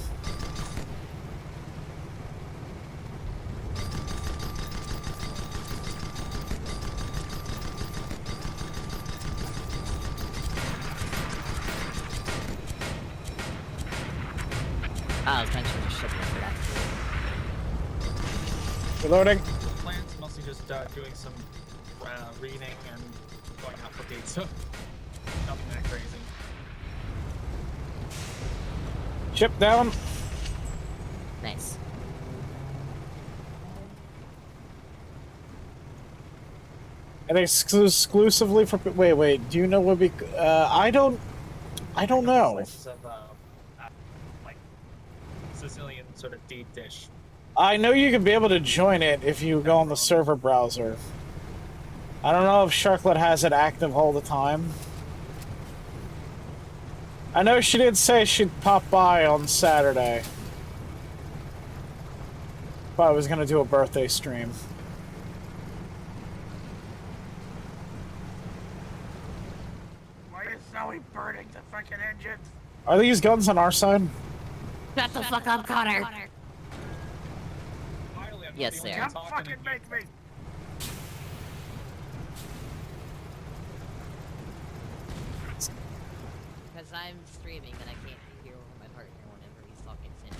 I was trying to ship for that. Reloading. Plans mostly just doing some reading and going out for gates, so nothing that crazy. Ship down. Nice. And exclusively for... Wait. Do you know what we... I don't know. Slices of, like, Sicilian sort of deep dish. I know you can be able to join it if you go on the server browser. I don't know if Sharklet has it active all the time. I know she did say she'd pop by on Saturday. But I was gonna do a birthday stream. Why is Zoe burning the freaking engine? Are these guns on our side? Shut the fuck up, Connor! Finally, I'm Yes, not the only sir. one Don't talking fucking in make me. Because I'm streaming and I can't hear over my partner whenever he's talking to him.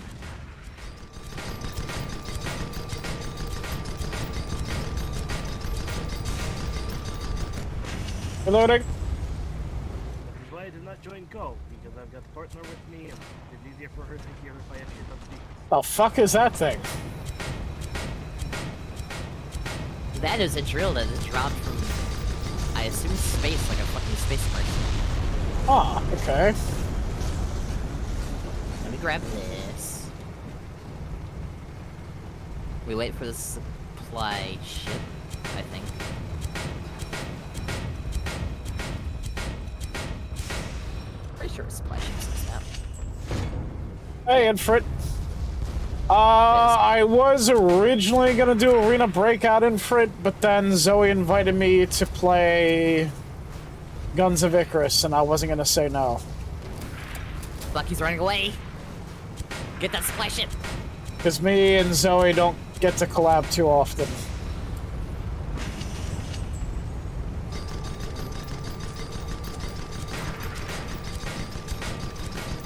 Reloading. Which is why I did not join Go, because I've got a partner with me, and it's easier for her to hear if I actually don't speak. The fuck is that thing? That is a drill that is dropped from, I assume, space, like a fucking space person. Ah, okay. Let me grab this. We wait for the supply ship, I think. Pretty sure it's supply ship says that. Hey, Infrit. I was originally gonna do Arena Breakout Infrit, but then Zoe invited me to play Guns of Icarus, and I wasn't gonna say no. Fuck, he's running away! Get that supply ship! Because me and Zoe don't get to collab too often.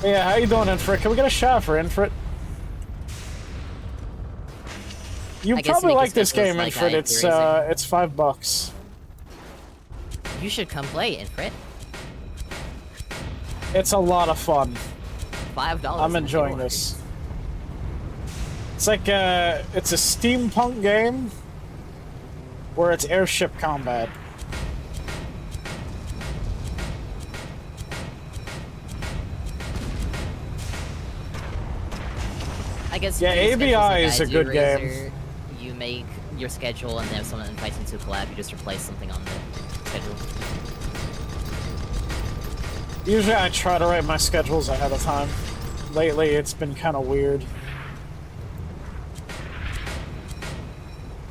Yeah, how you doing, Infrit? Can we get a shot for Infrit? You I guess probably make like it this special game, like Infrit. It's $5. You should come play, Infrit. It's a lot of fun. $5. I'm enjoying this. It's like it's a steampunk game where it's airship combat. I guess Yeah, your schedule's ABI like is I a do, good Razor. game. You make your schedule, and then if someone invites you to a collab, you just replace something on the schedule. Usually I try to write my schedules ahead of time. Lately it's been kind of weird.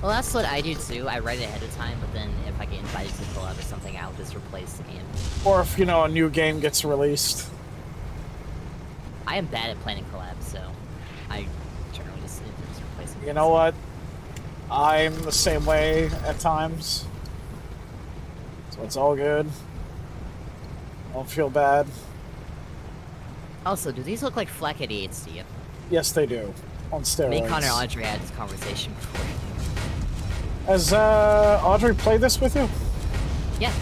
Well, that's what I do too. I write it ahead of time, but then if I get invited to a collab or something, I'll just replace the game. Or if, you know, a new game gets released. I am bad at planning collabs, so I generally just replace it. You know what? I'm the same way at times. So it's all good. Don't feel bad. Also, do these look like Flak 88s to you? Yes, they do. On steroids. Me, Connor, Audrey had this conversation before. Has Audrey played this with you? Yeah.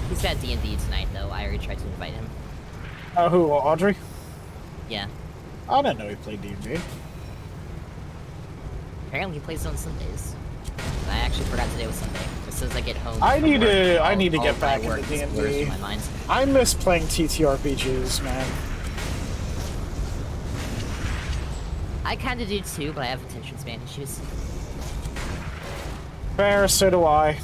He's at D&D tonight, though. I already tried to invite him. Who, Audrey? Yeah. I didn't know he played D&D. Apparently he plays on Sundays. I actually forgot today was Sunday. As soon as I get home... I need to get back into D&D. I miss playing TTRPGs, man. I kinda do too, but I have attention span issues. Fair, so do I.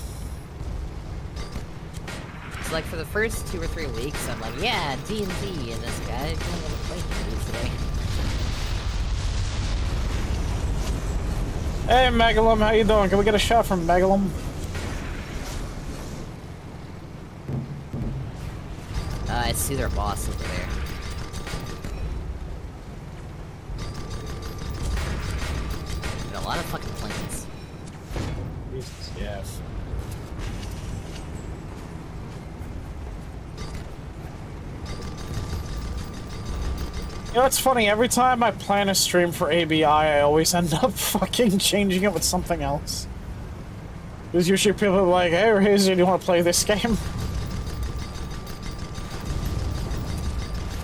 So like for the first 2 or 3 weeks, I'm like, yeah, D&D, and this guy, I'm gonna play D&D today. Hey, Megalum, how you doing? Can we get a shot from Megalum? I see their boss over there. Got a lot of fucking planes. Jesus, yeah. You know, it's funny, every time I plan a stream for ABI, I always end up fucking changing it with something else. Because usually people are like, hey, Razor, do you want to play this game?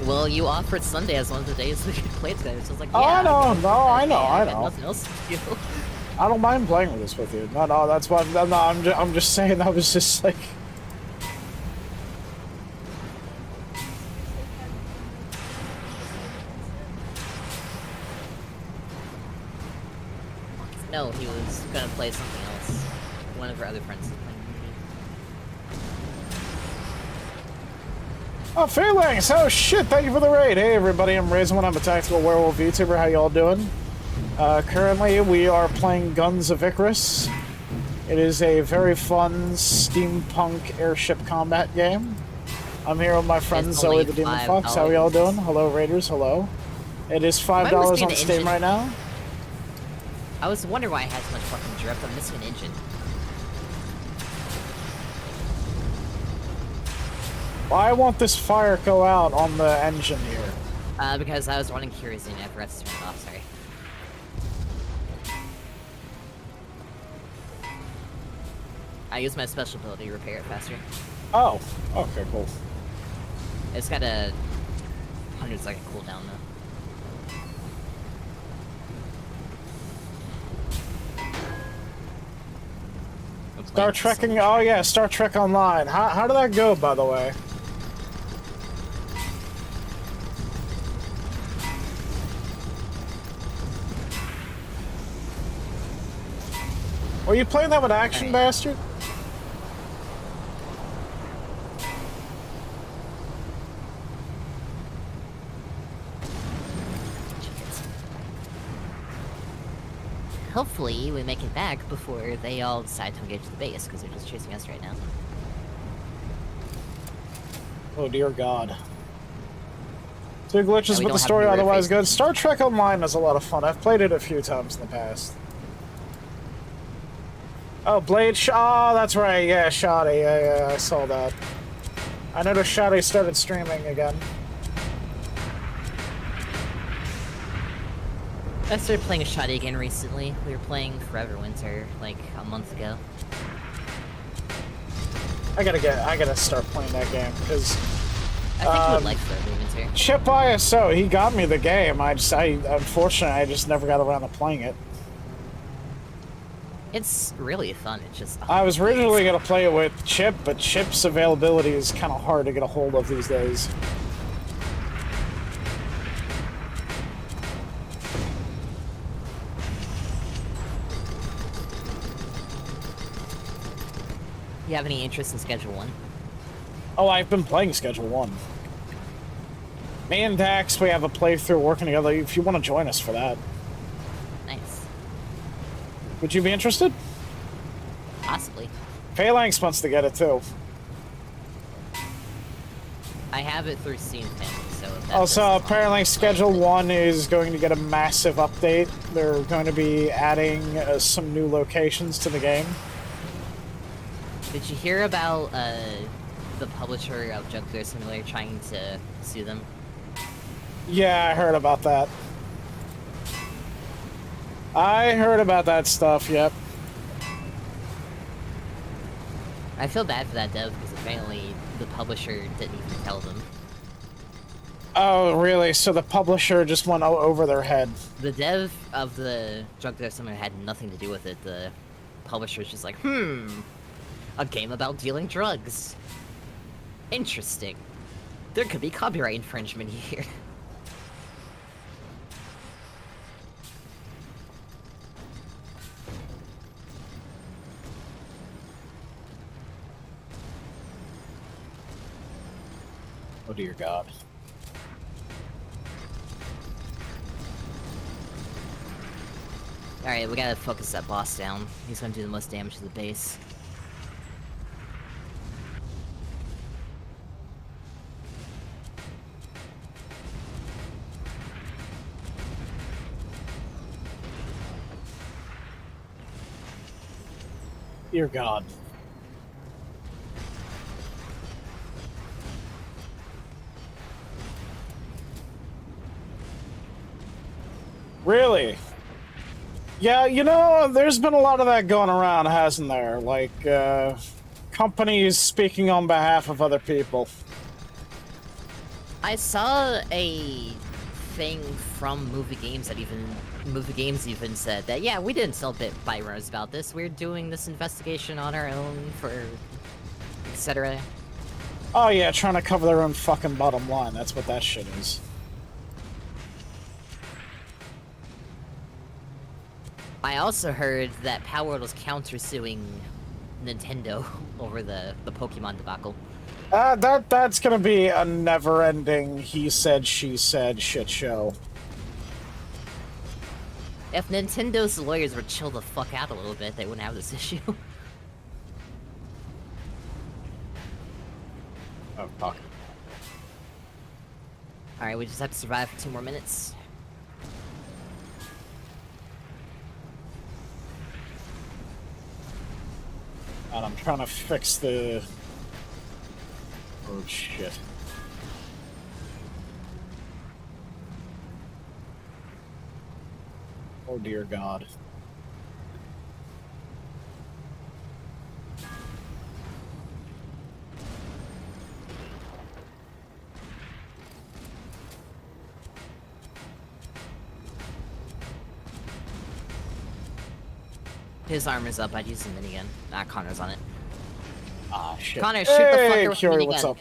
Well, you offered Sunday as one of the days we could play together, so I was like, yeah. Oh, I know, I got know. Nothing else to do. I don't mind playing with this with you. No, that's why. No, I'm just saying that was just like. No, he was gonna play something else. One of our other friends is playing movie. Oh, Phalanx! Oh shit! Thank you for the raid. Hey everybody, I'm Razorwind. I'm a Tactical Wolf Vtuber. How y'all doing? Currently, we are playing Guns of Icarus. It is a very fun steampunk airship combat game. I'm here with my friend Zoe the Demon Fox. How y'all doing? Hello, Raiders. Hello. It is $5 on Steam right now. I was wondering why I had so much fucking drift. I'm missing an engine. Why won't this fire go out on the engine here? Because I was running curiously and I forgot to turn it off, sorry. I used my special ability to repair it faster. Oh, okay, cool. It's got a 100-second cooldown though. Star Trekking, oh yeah, Star Trek Online. How did that go, by the way? Were you playing that with Action Bastard? Hopefully, we make it back before they all decide to engage the base, because they're just chasing us right now. Oh dear God. Two glitches, but the story otherwise good. Star Trek Online is a lot of fun. I've played it a few times in the past. Oh, Blade oh, that's right, yeah, Shoddy, yeah, I saw that. I noticed Shoddy started streaming again. I started playing Shoddy again recently. We were playing Forever Winter, like, a month ago. I gotta start playing that game, because... I think you would like Forever Winter. Chip ISO, he got me the game, unfortunately, I just never got around to playing it. It's really fun, it's just... I was originally gonna play it with Chip, but Chip's availability is kind of hard to get a hold of these days. You have any interest in Schedule 1? Oh, I've been playing Schedule 1. Me and Dax, we have a playthrough working together, if you want to join us for that. Nice. Would you be interested? Possibly. Phalanx wants to get it too. I have it through Steam Family, so... If that Also, apparently Schedule 1 is going to get a massive update. They're going to be adding some new locations to the game. Did you hear about the publisher of Juggler Simulator trying to sue them? Yeah, I heard about that. I heard about that stuff, yep. I feel bad for that dev, because apparently the publisher didn't even tell them. Oh, really? So the publisher just went over their head. The dev of the Juggler Simulator had nothing to do with it. The publisher's just like, a game about dealing drugs. Interesting. There could be copyright infringement here. Oh dear God. Alright, we gotta focus that boss down. He's gonna do the most damage to the base. Dear God. Really? Yeah, you know, there's been a lot of that going around, hasn't there? Like, companies speaking on behalf of other people. I saw a thing from Movie Games that even said that, yeah, we didn't tell Byros about this. We're doing this investigation on our own for etc. Oh yeah, trying to cover their own fucking bottom line. That's what that shit is. I also heard that Power was countersuing Nintendo over the Pokemon debacle. That's gonna be a never-ending he said, she said shit show. If Nintendo's lawyers would chill the fuck out a little bit, they wouldn't have this issue. Oh, fuck. Alright, we just have to survive for 2 more minutes. And I'm trying to fix the... Oh, shit. Oh, dear God. His armor's up, I'd use the minigun. Nah, Connor's on it. Ah, shit. Connor, shoot the fucker with the Curie, minigun. what's up?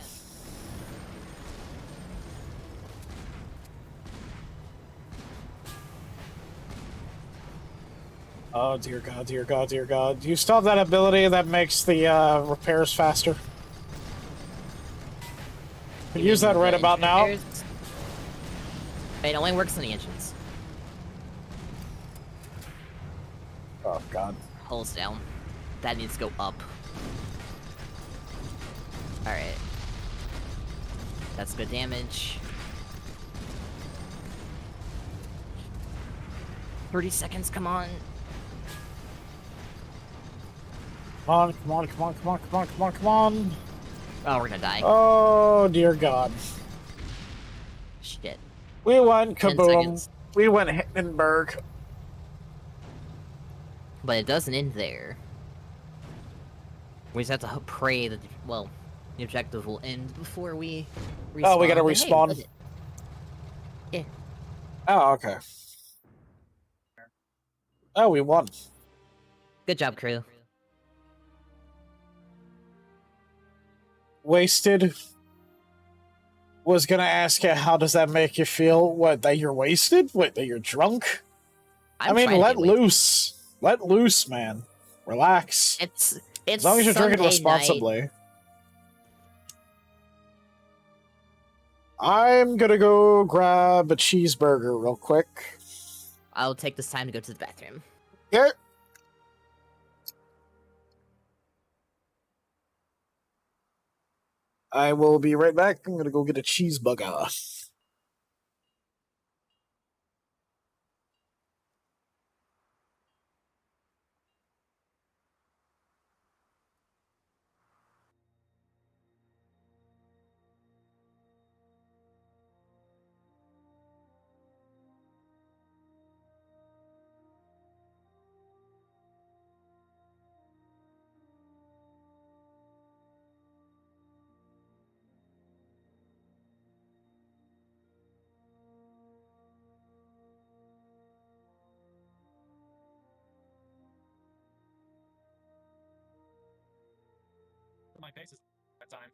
Oh, dear God, dear God, dear God. Do you still have that ability that makes the, repairs faster? Can use that right about now. It only works on the engines. Oh, God. Hulls down. That needs to go up. Alright. That's good damage. 30 seconds, come on. Come on, come on, come on, come on, come on, come on, come on. Oh, we're gonna die. Oh, dear God. Shit. We went 10 kaboom. seconds. We went Hindenburg. But it doesn't end there. We just have to pray that, well, the objective will end before we respawn. Oh, we gotta But hey, respawn. yeah. Oh, okay. Oh, we won. Good job, crew. Wasted. Was gonna ask you, how does that make you feel? What, that you're wasted? What, that you're drunk? I mean, let loose. Let loose, man. Relax. It's as long as you're drinking Sunday responsibly. night. I'm gonna go grab a cheeseburger real quick. I'll take this time to go to the bathroom. Yeah. I will be right back. I'm gonna go get a cheeseburger. faces that time.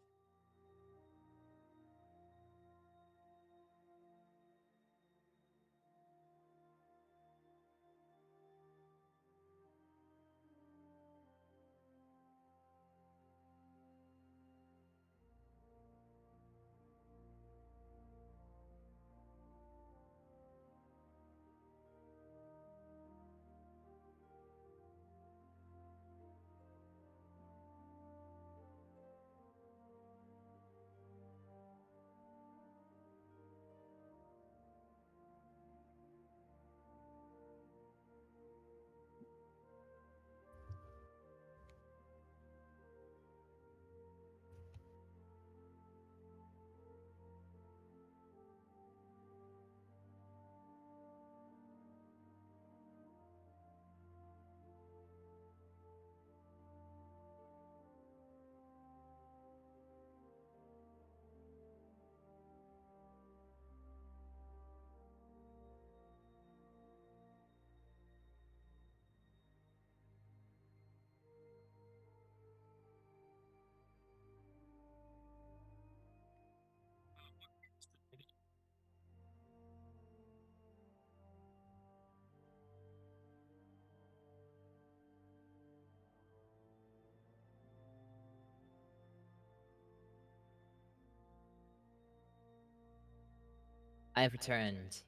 I have returned.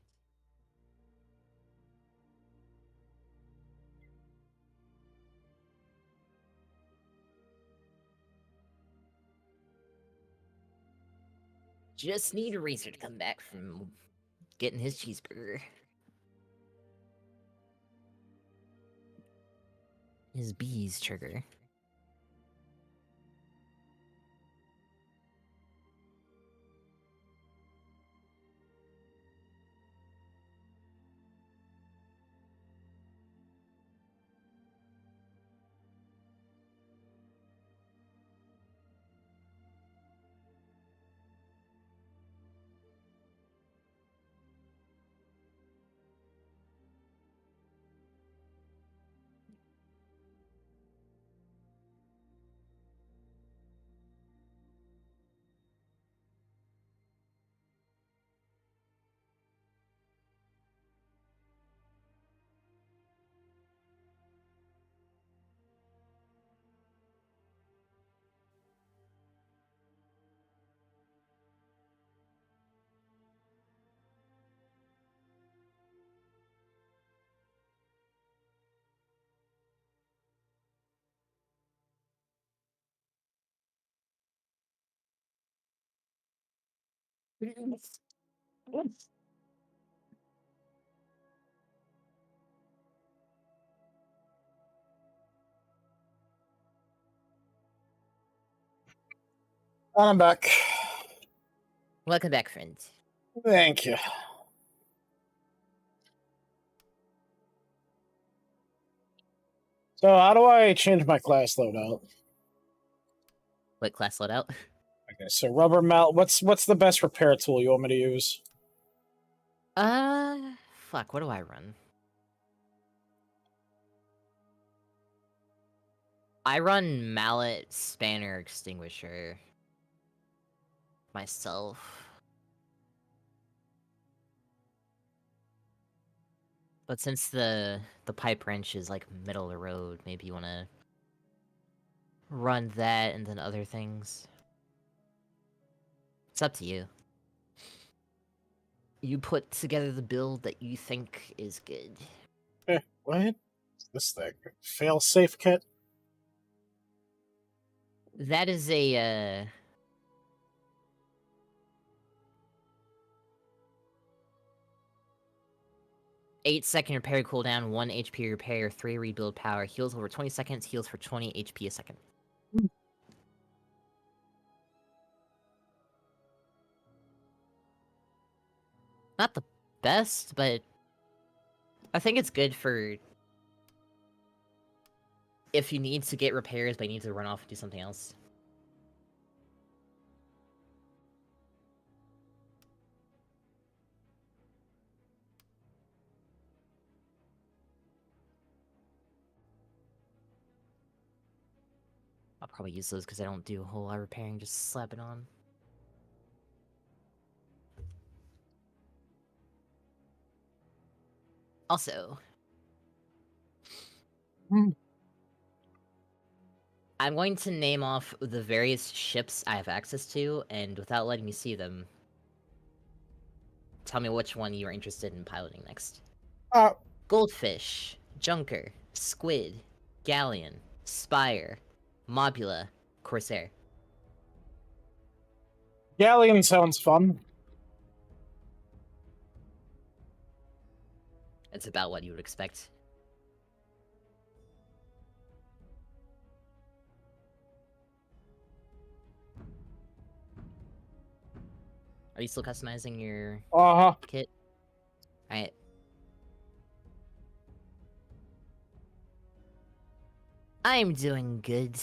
Just need Razor to come back from getting his cheeseburger. His bees trigger. I'm back. Welcome back, friend. Thank you. So how do I change my class loadout? What class loadout? Okay, so rubber melt. What's the best repair tool you want me to use? Fuck, what do I run? I run mallet, spanner, extinguisher. Myself. But since the pipe wrench is like middle of the road, maybe you wanna run that and then other things. It's up to you. You put together the build that you think is good. What? This thing? Fail safe kit? That is a 8-second repair cooldown, 1 HP repair, 3 rebuild power, heals over 20 seconds, heals for 20 HP a second. Not the best, but I think it's good for if you need to get repairs but you need to run off and do something else. probably use those because I don't do a whole lot of repairing, just slap it on. Also, I'm going to name off the various ships I have access to, and without letting you see them, tell me which one you are interested in piloting next. Goldfish, Junker, Squid, Galleon, Spire, Mobula, Corsair. Galleon sounds fun. It's about what you would expect. Are you still customizing your kit? Alright. I'm doing good.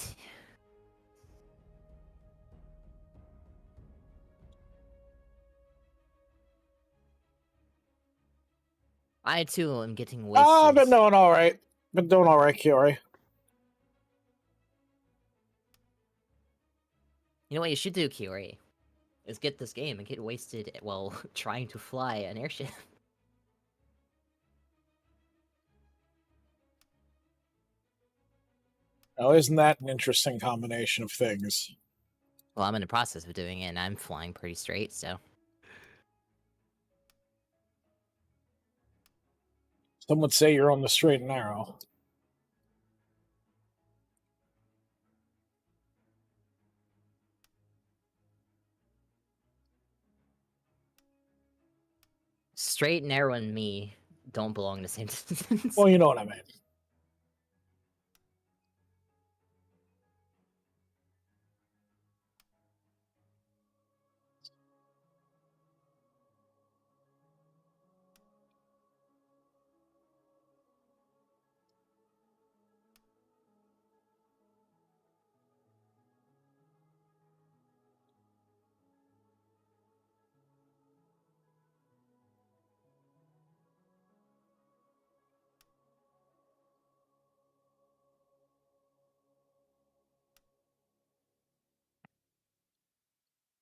I too am getting wasted. I've been doing alright. Been doing alright, Kiori. You know what you should do, Kiori? Is get this game and get wasted while trying to fly an airship. Oh, isn't that an interesting combination of things? Well, I'm in the process of doing it, and I'm flying pretty straight, so... Some would say you're on the straight and narrow. Straight, narrow, and me don't belong in the same distance. Well, you know what I mean.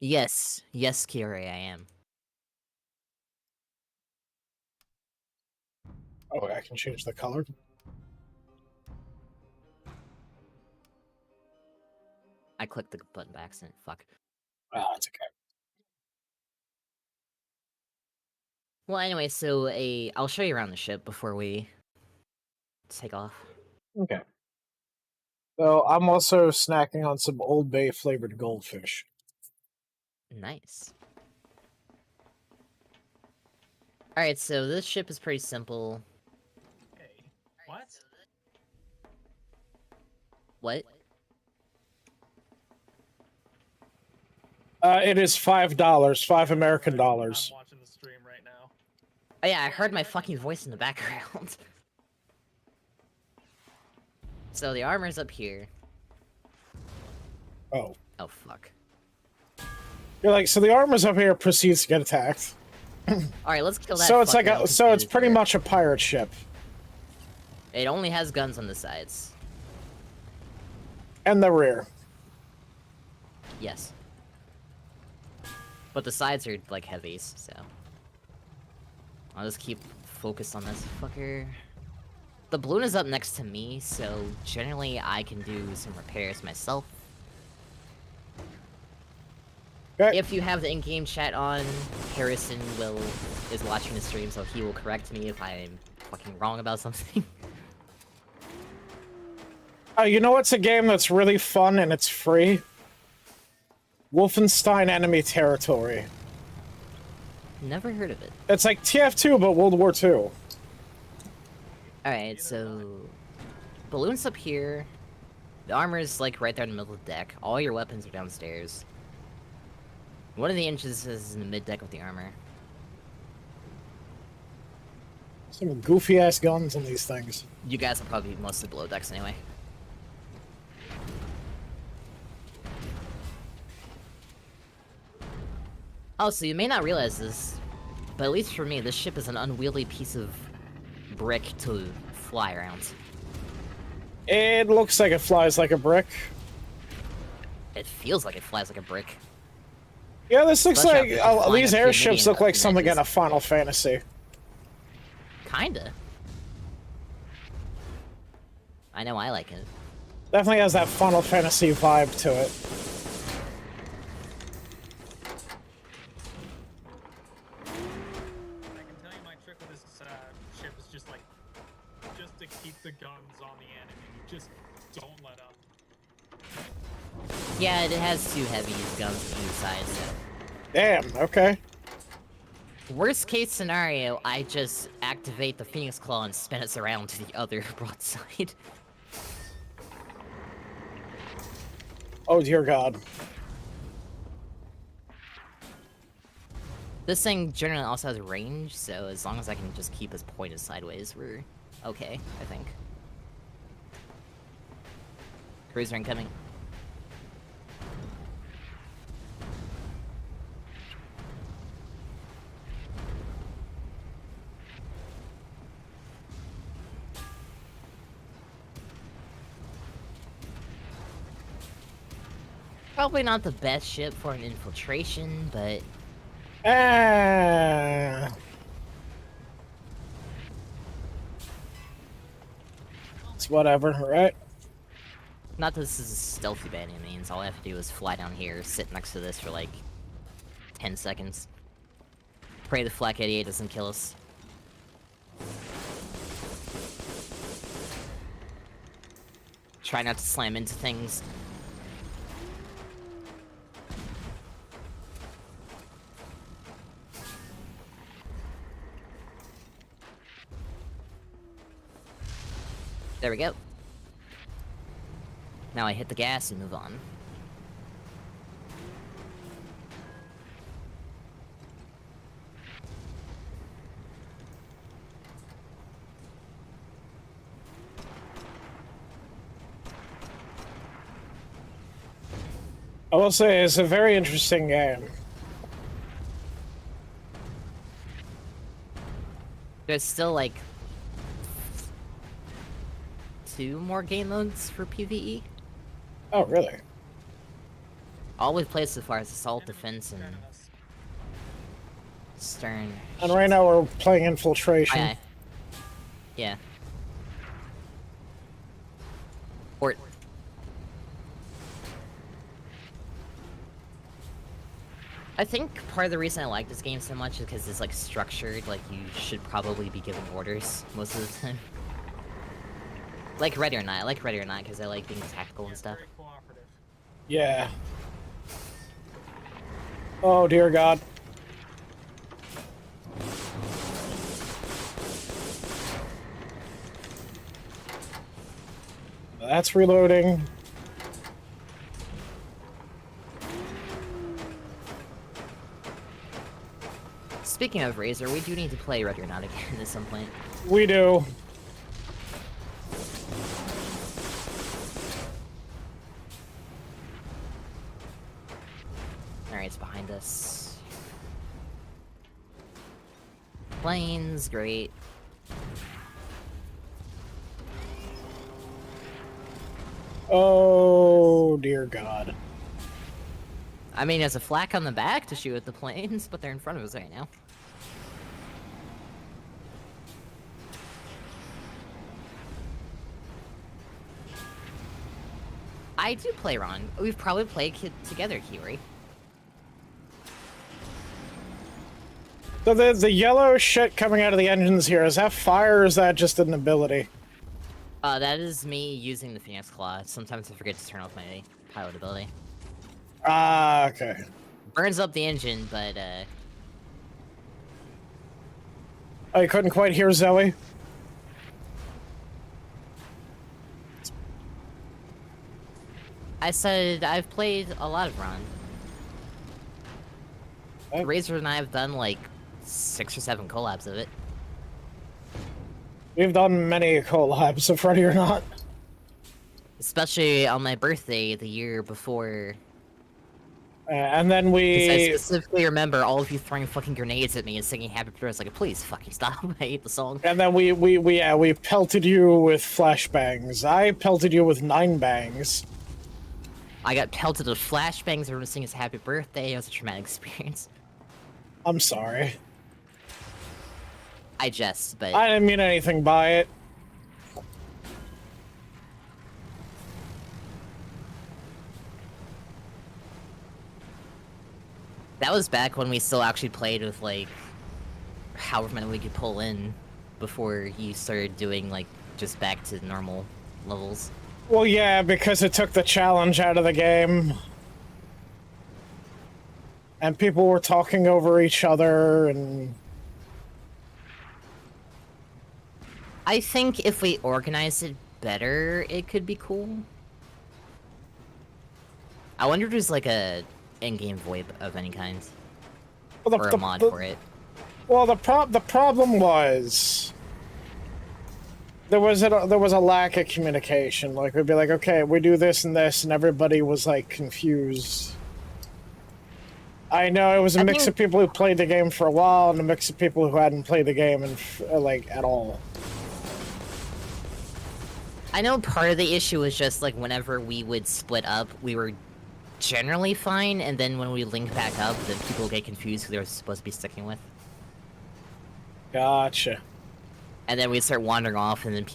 Yes, Kiori, I am. Oh, I can change the color? I clicked the button by accident, fuck. Ah, it's okay. Well, anyway, so I'll show you around the ship before we take off. Okay. So I'm also snacking on some Old Bay flavored goldfish. Nice. Alright, so this ship is pretty simple. Hey, what? What? It is $5, $5 American dollars. I'm watching the stream right now. Oh yeah, I heard my fucking voice in the background. So the armor's up here. Oh. Oh fuck. You're like, so the armor's up here, proceeds to get attacked. Alright, let's kill that. So it's like fucker. so it's pretty much a pirate ship. It only has guns on the sides. And the rear. Yes. But the sides are like heavies, so I'll just keep focused on this fucker. The balloon is up next to me, so generally I can do some repairs myself. Okay. If you have the in-game chat on, Harrison is watching the stream, so he will correct me if I'm fucking wrong about something. You know what's a game that's really fun and it's free? Wolfenstein Enemy Territory. Never heard of it. It's like TF2, but World War II. Alright, so... balloon's up here. The armor's like right there in the middle of the deck. All your weapons are downstairs. One of the inches is in the mid-deck of the armor. Some goofy-ass guns on these things. You guys will probably be mostly below decks anyway. Oh, so you may not realize this, but at least for me, this ship is an unwieldy piece of brick to fly around. It looks like it flies like a brick. It feels like it flies like a brick. Yeah, this looks Especially like after flying these a few airships medium look like something in edges. a Final Fantasy. Kinda. I know I like it. Definitely has that Final Fantasy vibe to it. I can tell you my trick with this ship is just to keep the guns on the enemy. Just don't let up. Yeah, it has 2 heavy guns on each side, so. Damn, okay. Worst case scenario, I just activate the Phoenix Claw and spin us around to the other broadside. Oh dear god. This thing generally also has range, so as long as I can just keep us pointed sideways, we're okay, I think. Cruiser incoming. Probably not the best ship for an infiltration, but it's whatever, right? not that this is stealthy by any means. All I have to do is fly down here, sit next to this for like 10 seconds. Pray the Flak 88 doesn't kill us. Try not to slam into things. There we go. Now I hit the gas and move on. I will say it's a very interesting game. There's still like 2 more game modes for PvE. Oh, really? All we've played so far is Assault, Defense, and Stern. And right now we're playing Infiltration. Aye, aye. Yeah. Port. I think part of the reason I like this game so much is because it's like structured, like you should probably be giving orders most of the time. Like Ready or Not, I like Ready or Not because I like being tactical and stuff. Very cooperative. Yeah. Oh, dear God. That's reloading. Speaking of Razor, we do need to play Ready or Not again at some point. We do. Alright, it's behind us. Planes, great. Oh, dear God. I mean, there's a flak on the back to shoot at the planes, but they're in front of us right now. I do play Ron. We've probably played together, Kiwi. So the yellow shit coming out of the engines here, is that fire or is that just an ability? That is me using the Phoenix Claw. Sometimes I forget to turn off my pilot ability. Ah, okay. Burns up the engine, but, Oh, you couldn't quite hear Zoe? I said I've played a lot of Ron. Oh. Razor and I have done, like, 6 or 7 collabs of it. We've done many collabs of Ready or Not. Especially on my birthday the year before. And then 'Cause I we... specifically remember all of you throwing fucking grenades at me and singing Happy Birthday. I was like, please fucking stop. I hate the song. And then we pelted you with flashbangs. I pelted you with 9 bangs. I got pelted with flashbangs. Everyone was singing his happy birthday. It was a traumatic experience. I'm sorry. I jest, but I didn't mean anything by it. that was back when we still actually played with, like, however many we could pull in before you started doing, like, just back to normal levels. Well, yeah, because it took the challenge out of the game. And people were talking over each other, and... I think if we organized it better, it could be cool. I wonder if there's, like, a in-game VoIP of any kind. Well, or a mod for it. Well, the problem was... There was a lack of communication. Like, we'd be like, okay, we do this, and everybody was, like, confused. I know it was a mix of people who played the game for a while, and a mix of people who hadn't played the game, like, at all. I know part of the issue was just, like, whenever we would split up, we were generally fine, and then when we link back up, then people get confused who they were supposed to be sticking with. Gotcha. And then we'd start wandering off, and then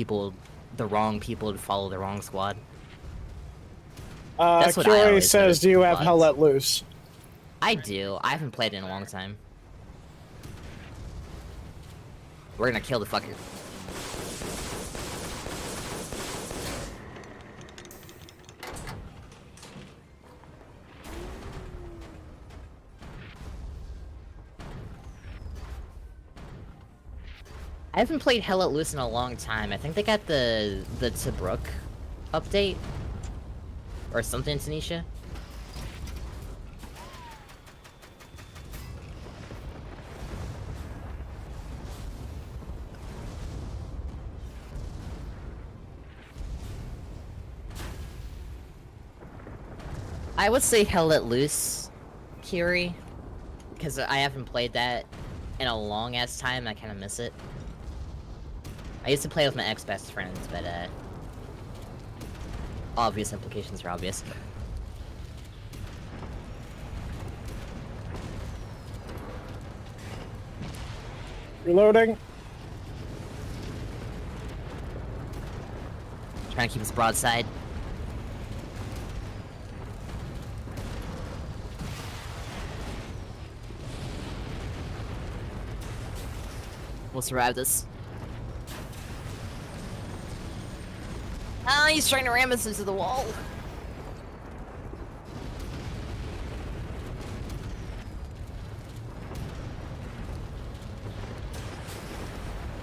the wrong people would follow the wrong squad. That's what Curie says, do you have Hell Let Loose? I do. I haven't played it in a long time. We're gonna kill the fucker. I haven't played Hell Let Loose in a long time. I think they got the Tobruk update or something, Tanisha. I would say Hell Let Loose, Kiri, because I haven't played that in a long ass time. I kind of miss it. I used to play with my ex-best friends, but, obvious implications are obvious. Reloading. Trying to keep us broadside. We'll survive this. Ah, he's trying to ram us into the wall.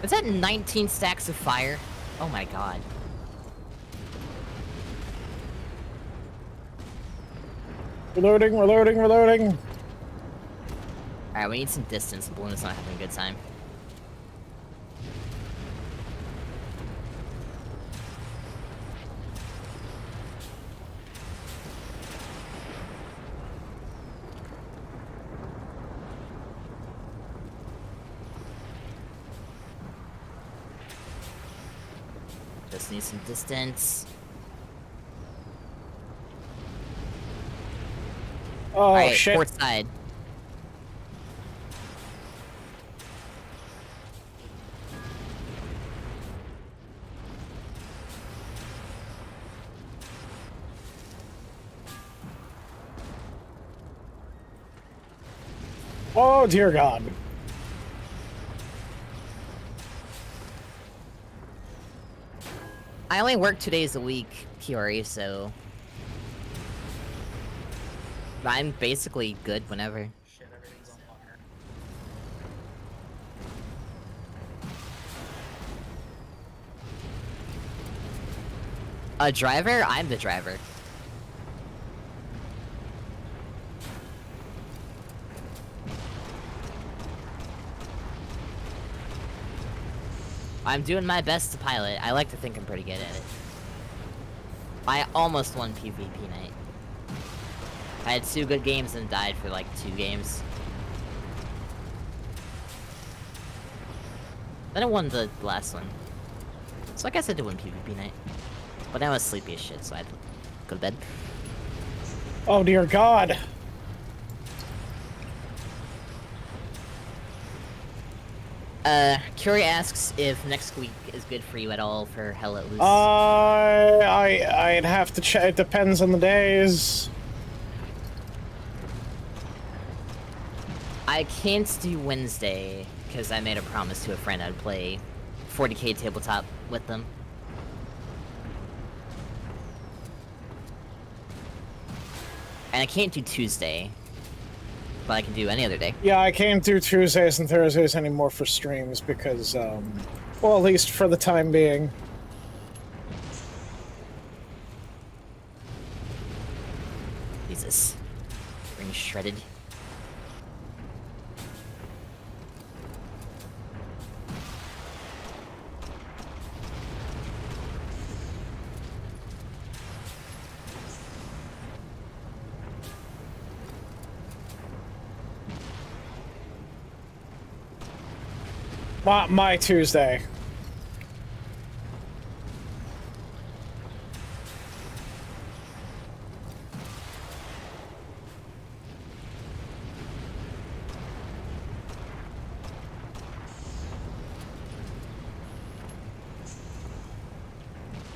Is that 19 stacks of fire? Oh my god. Reloading, reloading, reloading. Alright, we need some distance. Balloon is not having a good time. Just need some distance. Oh, Alright, shit. port side. Oh, dear God. I only work 2 days a week, Kiori, so... I'm basically good whenever. Shit, everything's on fire. A driver? I'm the driver. I'm doing my best to pilot. I like to think I'm pretty good at it. I almost won PvP night. I had 2 good games and died for like 2 games. Then I won the last one. So I guess I did win PvP night. But I was sleepy as shit, so I had to go to bed. Oh dear God. Curie asks if next week is good for you at all for Hell Let Loose. I'd have to check. It depends on the days. I can't do Wednesday, because I made a promise to a friend I'd play 40k tabletop with them. And I can't do Tuesday, but I can do any other day. Yeah, I can't do Tuesdays and Thursdays anymore for streams because, well, at least for the time being. Jesus. Ring shredded. My Tuesday.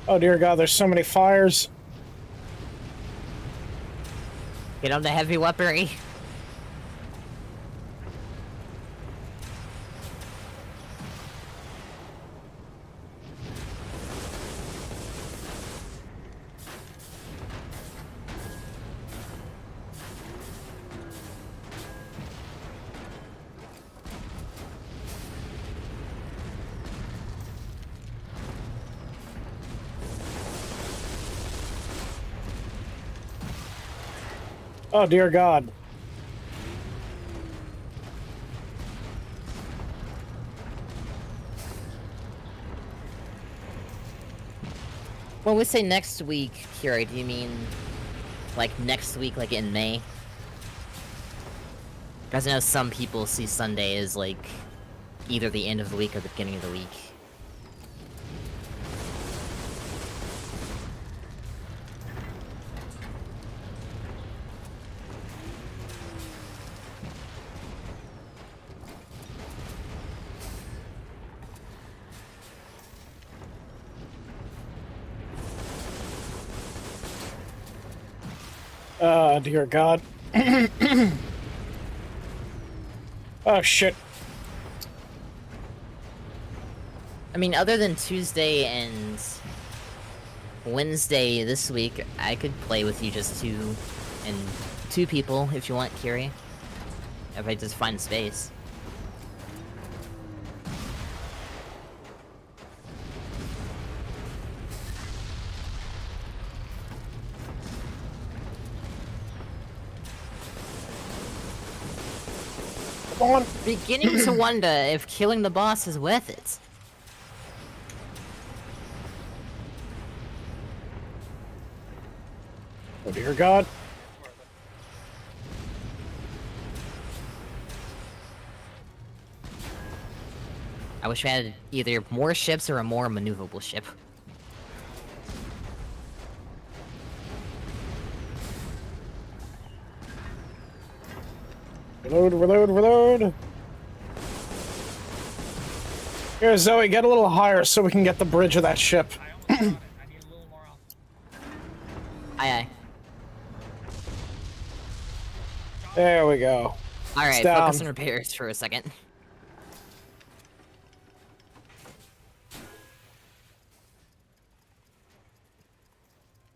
Oh dear God, there's so many fires. Get on the heavy weaponry. Oh dear God. When we say next week, Kira, do you mean like next week, like in May? Because I know some people see Sunday as like either the end of the week or the beginning of the week. Dear God. Oh, shit. I mean, other than Tuesday and Wednesday this week, I could play with you just two people if you want, Kiri. If I just find space. On. Beginning to wonder if killing the boss is worth it. Oh dear God. I wish we had either more ships or a more maneuverable ship. Reload, reload, reload. Here, Zoe, get a little higher so we can get the bridge of that ship. I almost got it. I need a little more off. Aye, aye. There we go. Alright, down. focus on repairs for a second.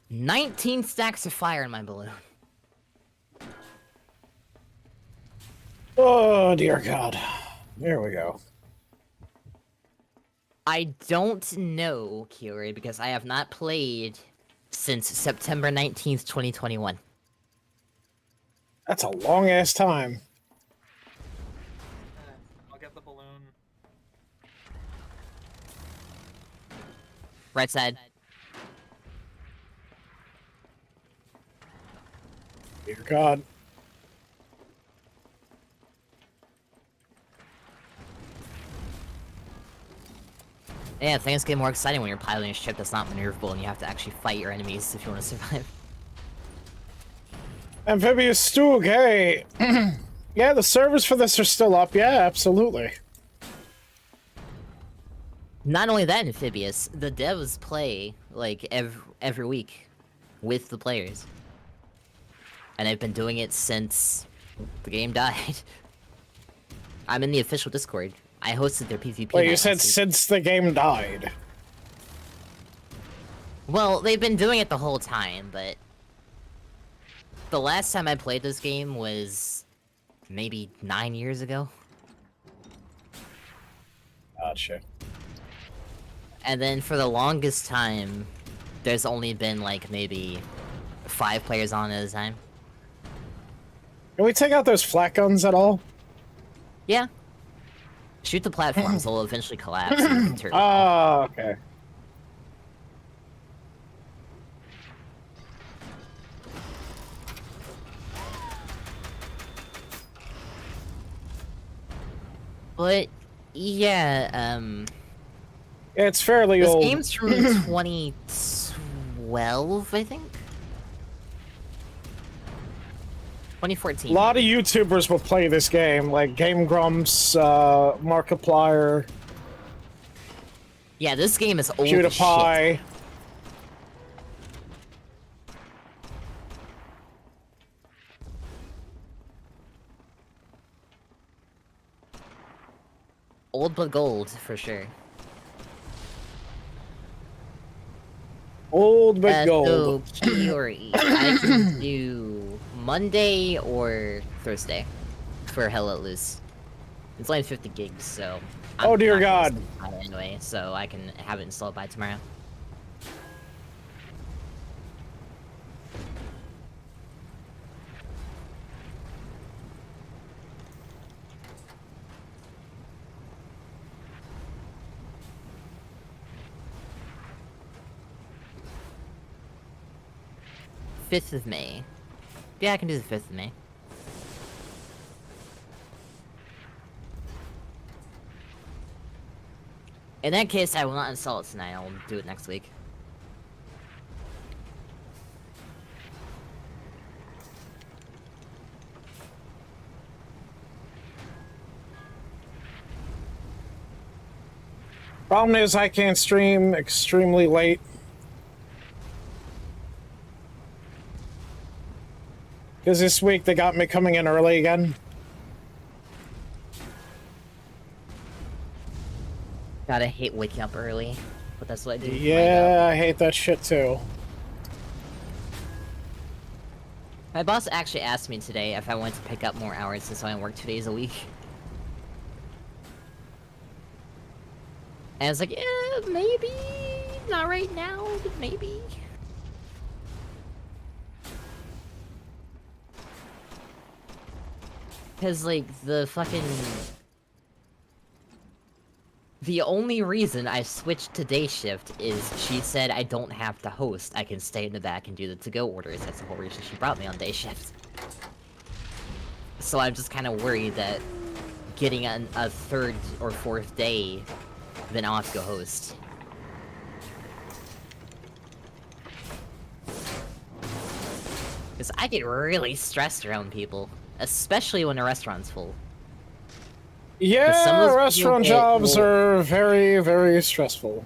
"19 stacks of fire in my balloon." Oh, dear God. There we go. I don't know, Kiri, because I have not played since September 19th, 2021. That's a long-ass time. I'll get the balloon. Right side. Dear God. Yeah, things get more exciting when you're piloting a ship that's not maneuverable and you have to actually fight your enemies if you want to survive. Amphibious Stug, hey. Yeah, the servers for this are still up. Yeah, absolutely. Not only that, Amphibious, the devs play, like, every week with the players. And I've been doing it since the game died. I'm in the official Discord. I hosted their PvP Wait, night you said last week. since the game died. Well, they've been doing it the whole time, but... The last time I played this game was... maybe 9 years ago? Gotcha. And then for the longest time, there's only been, like, maybe 5 players on at a time. Can we take out those flat guns at all? Yeah. Shoot the platforms, they'll eventually collapse and you can turn. Oh, okay. But, yeah, Yeah, it's fairly this old. game's from 2012, I think? 2014. A lot of YouTubers will play this game, like Game Grumps, Markiplier, Yeah, this game is old as shit. PewDiePie. Old but gold, for sure. Old but gold. So, Key or E. I can do Monday or Thursday for Hell Let Loose. It's only 50 gigs, so... Oh, dear not gonna God. install it anyway, so I can have it installed by tomorrow. Fifth of May. Yeah, I can do the 5th of May. In that case, I will not install it tonight. I'll do it next week. Problem is, I can't stream extremely late. Because this week they got me coming in early again. God, I hate waking up early, but that's what I do. Yeah, I hate that shit too. My boss actually asked me today if I wanted to pick up more hours since I only work 2 days a week. And I was like, yeah, maybe. Not right now, but maybe. Because, like, the only reason I switched to day shift is she said I don't have to host. I can stay in the back and do the to-go orders. That's the whole reason she brought me on day shift. So I'm just kind of worried that getting a 3rd or 4th day, then I'll have to go host. Because I get really stressed around people. Especially when a restaurant's full. Yeah, restaurant jobs are very, very stressful.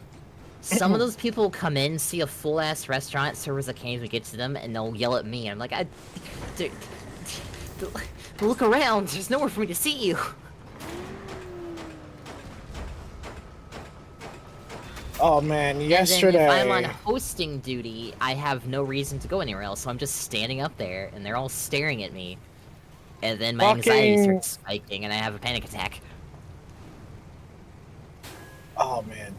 Some of those people come in, see a full-ass restaurant, servers that can't even get to them, and they'll yell at me. I'm like, dude, look around, there's nowhere for me to see you. Oh man, yesterday... And then if I'm on hosting duty, I have no reason to go anywhere else, so I'm just standing up there, and they're all staring at me. And then my anxiety starts spiking, and I have a panic attack. Oh man.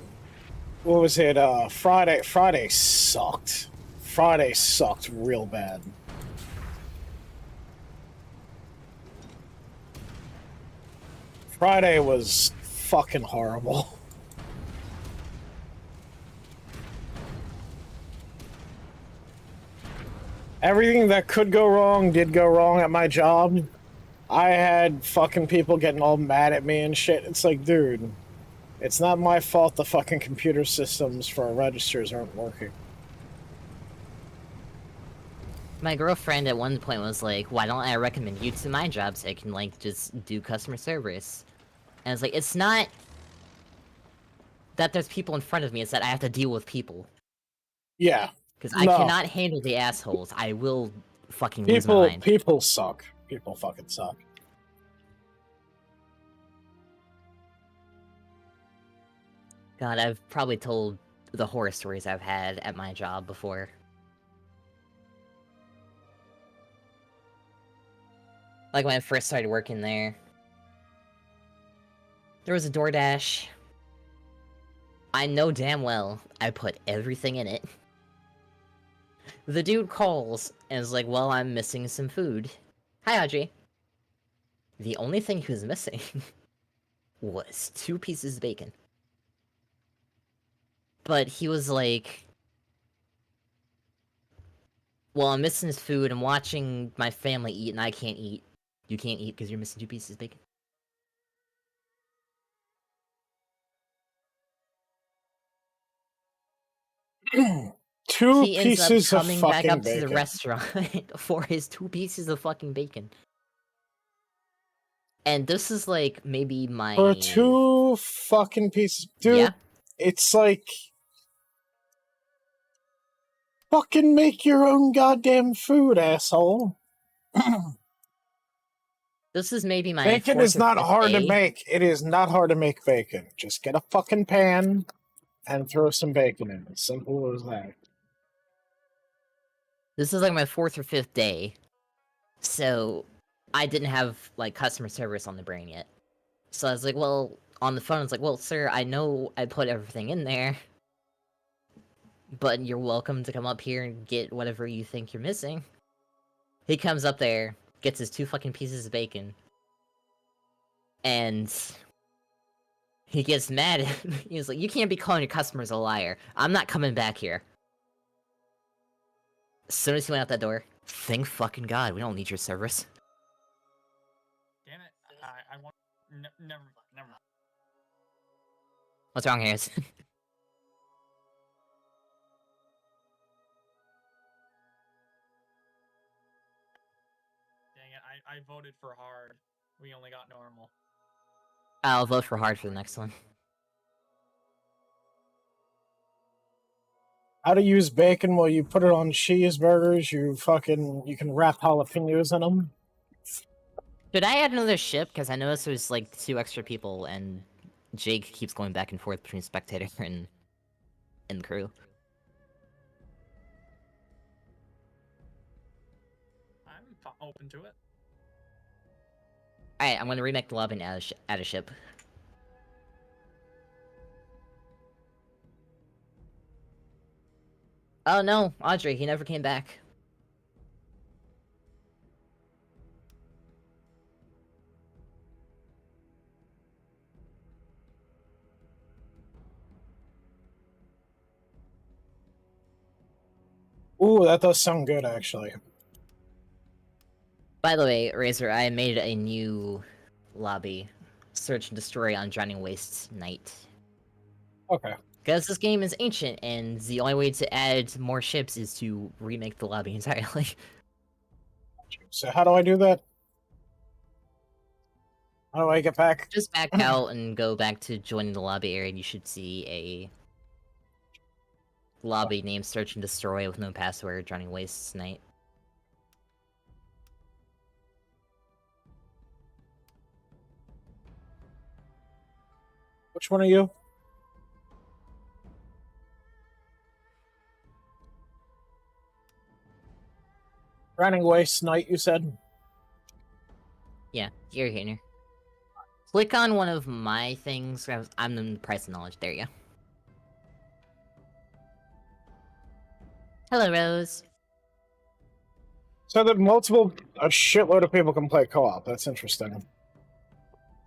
What was it? Friday sucked. Friday sucked real bad. Friday was fucking horrible. Everything that could go wrong did go wrong at my job. I had fucking people getting all mad at me and shit. It's like, dude, it's not my fault the fucking computer systems for our registers aren't working. My girlfriend at one point was like, why don't I recommend you to my job so I can, like, just do customer service? And it's like, it's not that there's people in front of me, it's that I have to deal with people. Yeah. Because I No. cannot handle the assholes. I will fucking lose my mind. People suck. People fucking suck. God, I've probably told the horror stories I've had at my job before. Like when I first started working there. There was a DoorDash. I know damn well I put everything in it. The dude calls and is like, well, I'm missing some food. Hi, Audrey. The only thing he was missing was 2 pieces of bacon. But he was like, well, I'm missing his food, I'm watching my family eat and I can't eat. You can't eat because you're missing 2 pieces of bacon. Two He ends up pieces of coming back fucking up to bacon. the restaurant for his 2 pieces of fucking bacon. And this is like maybe my... For 2 fucking pieces. Dude, Yeah. it's like... Fucking make your own goddamn food, asshole. This is maybe my Bacon 4th is or not 5th hard to day. make. It is not hard to make bacon. Just get a fucking pan and throw some bacon in. As simple as that. This is like my 4th or 5th day. So, I didn't have, like, customer service on the brain yet. So I was like, well, on the phone, I was like, well, sir, I know I put everything in there. But you're welcome to come up here and get whatever you think you're missing. He comes up there, gets his 2 fucking pieces of bacon. And... he gets mad at me. He's like, you can't be calling your customers a liar. I'm not coming back here. As soon as he went out that door, thank fucking God, we don't need your service. Damn it! I want. Never mind. What's wrong, Harris? Dang it! I voted for hard. We only got normal. I'll vote for hard for the next one. How to use bacon? Well, you put it on cheeseburgers. You can wrap jalapenos in them. Should I add another ship? Because I noticed there's like 2 extra people, and Jake keeps going back and forth between spectator and crew. I'm open to it. Alright, I'm gonna remake the lobby and add a ship. Oh no, Audrey, he never came back. Ooh, that does sound good, actually. By the way, Razor, I made a new lobby. Search and Destroy on Drowning Wastes Night. Okay. Because this game is ancient, and the only way to add more ships is to remake the lobby entirely. So how do I do that? How do I get back? Just back out and go back to joining the lobby area, and you should see a lobby named Search and Destroy with no password, Drowning Wastes Night. Which one are you? Running Waste Night, you said? Yeah, you're here. Click on one of my things. I'm in the price of knowledge. There you go. Hello, Rose. So that a shitload of people can play co-op. That's interesting.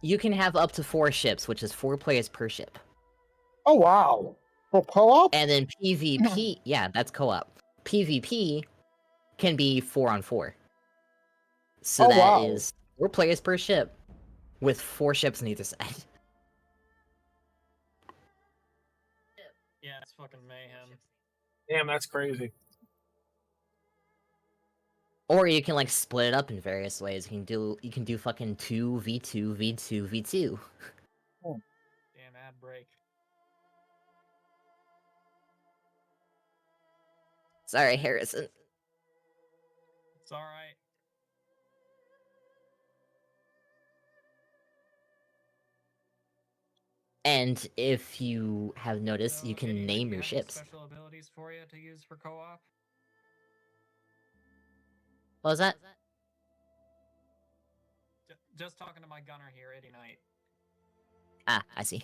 You can have up to 4 ships, which is 4 players per ship. Oh, wow. For co-op? And then PvP, yeah, that's co-op. PvP can be 4 on 4. So Oh, that wow. is 4 players per ship, with 4 ships on either side. Yeah, it's fucking mayhem. Damn, that's crazy. Or you can like split it up in various ways. You can do fucking 2v2 v2 v2. Damn ad break. Sorry, Harrison. It's alright. And if you have noticed, So, you can any name your handy ships. Special abilities for you to use for co-op? What was that? Just talking to my gunner here, Eddie Knight. Ah, I see.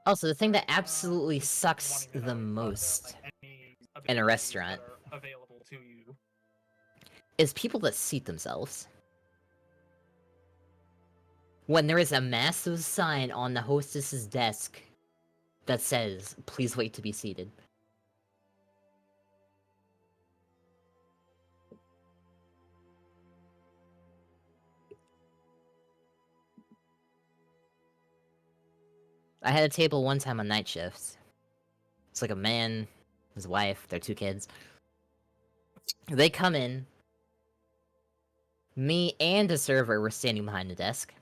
Also, the thing that absolutely Just sucks wanting to the know about most any in a abilities restaurant that are available to you. is people that seat themselves. When there is a massive sign on the hostess's desk that says, "Please wait to be seated." I had a table one time on night shifts. It's like a man, his wife, their 2 kids. They come in. Me and a server were standing behind the desk.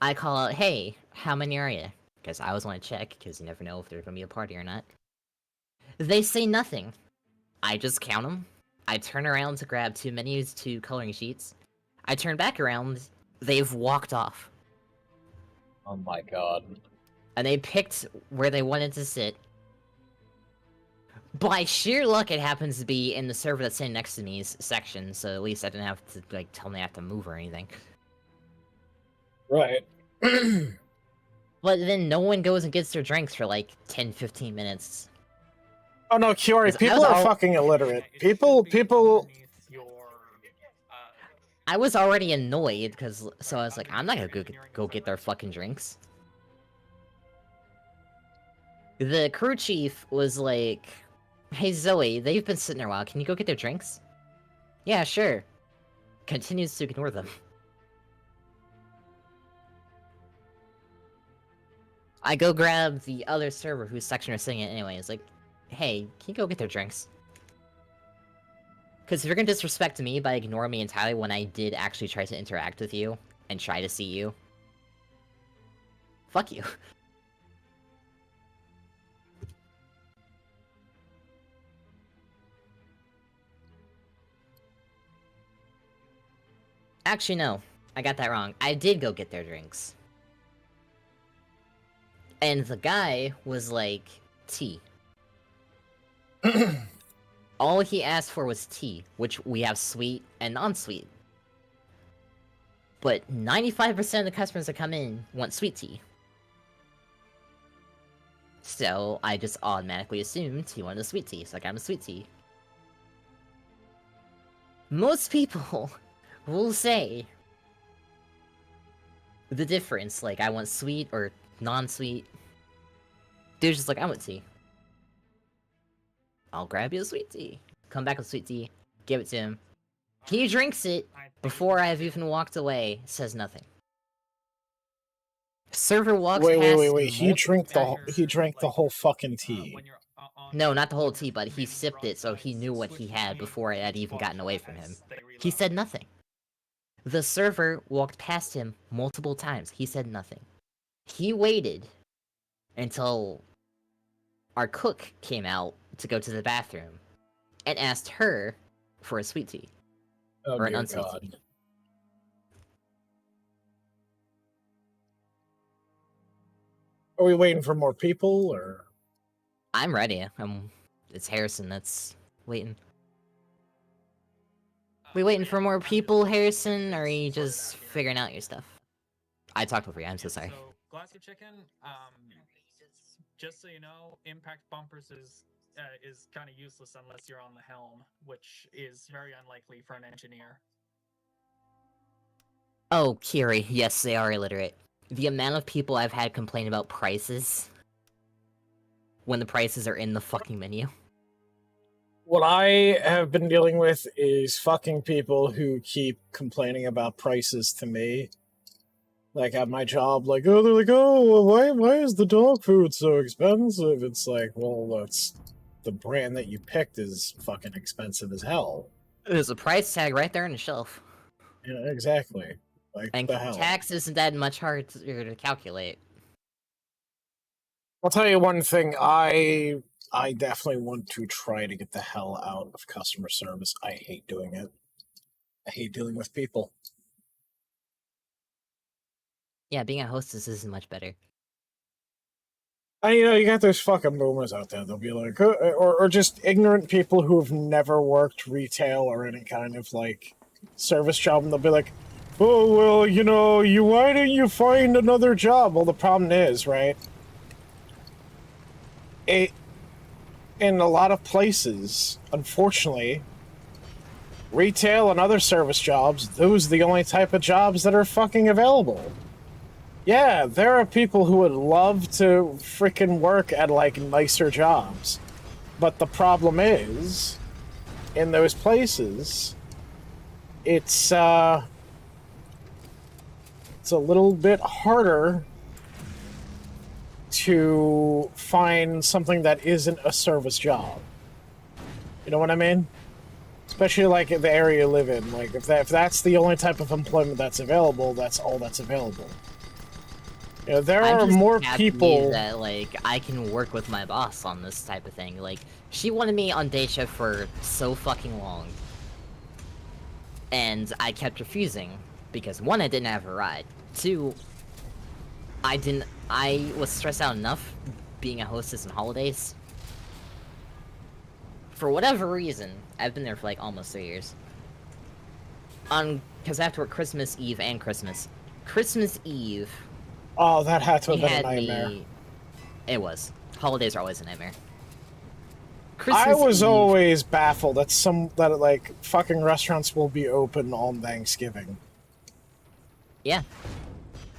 I call out, "Hey, how many are you?" Because I always want to check, because you never know if there's going to be a party or not. They say nothing. I just count them. I turn around to grab 2 menus, 2 coloring sheets. I turn back around. They've walked off. Oh my god. And they picked where they wanted to sit. By sheer luck, it happens to be in the server that's sitting next to me's section, so at least I didn't have to, like, tell me I have to move or anything. Right. But then no one goes and gets their drinks for, like, 10-15 minutes. Oh no, Kiori, 'Cause I people was are all- fucking illiterate. Yeah, it should People, be people... underneath your, I was already annoyed, so I was like, I'm not gonna go get their fucking drinks. The crew chief was like, "Hey Zoe, they've been sitting there a while, can you go get their drinks?" "Yeah, sure." Continues to ignore them. I go grab the other server whose section are sitting in anyway. It's like, "Hey, can you go get their drinks?" Because if you're gonna disrespect me by ignoring me entirely when I did actually try to interact with you and try to see you, fuck you. Actually, no. I got that wrong. I did go get their drinks. And the guy was like, "Tea." All he asked for was tea, which we have sweet and non-sweet. But 95% of the customers that come in want sweet tea. So I just automatically assumed he wanted a sweet tea, so I got him a sweet tea. Most people will say the difference, like, I want sweet or non-sweet. Dude's just like, "I want tea." "I'll grab you a sweet tea." Come back with sweet tea, give it to him. He drinks it before I've even walked away, says nothing. Server walks past. Wait. He drank the whole fucking tea. No, not the whole tea, but he sipped it, so he knew what he had before it had even gotten away from him. He said nothing. The server walked past him multiple times. He said nothing. He waited until our cook came out to go to the bathroom and asked her for a sweet tea. Oh Or an dear unsweet god. tea. Are we waiting for more people, or...? I'm ready. It's Harrison that's waiting. We waiting for more people, Harrison, or are you just figuring out your stuff? I talked over you, I'm so sorry. So, Glassy Chicken, just so you know, impact bumpers is kind of useless unless you're on the helm, which is very unlikely for an engineer. Oh, Kiri, yes, they are illiterate. The amount of people I've had complain about prices when the prices are in the fucking menu. What I have been dealing with is fucking people who keep complaining about prices to me. Like at my job, like, oh, they're like, oh, well, why is the dog food so expensive? It's like, well, that's the brand that you picked is fucking expensive as hell. There's a price tag right there on the shelf. Yeah, exactly. Like, And the hell. tax isn't that much harder to calculate. I'll tell you one thing. I definitely want to try to get the hell out of customer service. I hate doing it. I hate dealing with people. Yeah, being a hostess isn't much better. And you got those fucking boomers out there. They'll be like, or just ignorant people who have never worked retail or any kind of like service job, and they'll be like, oh well, why didn't you find another job? Well, the problem is, right? In a lot of places, unfortunately, retail and other service jobs, those are the only type of jobs that are fucking available. Yeah, there are people who would love to freaking work at, like, nicer jobs. But the problem is, in those places, it's a little bit harder to find something that isn't a service job. You know what I mean? Especially, like, in the area you live in. Like, if that's the only type of employment that's available, that's all that's available. There are more people that like I can work with my boss on this type of thing. Like she wanted me on day shift for so fucking long, and I kept refusing because one, I didn't have a ride. Two, I was stressed out enough being a hostess on holidays. For whatever reason, I've been there for like almost 3 years. Because I have to work Christmas Eve and Christmas. Christmas Eve. Oh, that had to have been a nightmare. It was. Holidays are always a nightmare. I was always baffled that like fucking restaurants will be open on Thanksgiving. Yeah.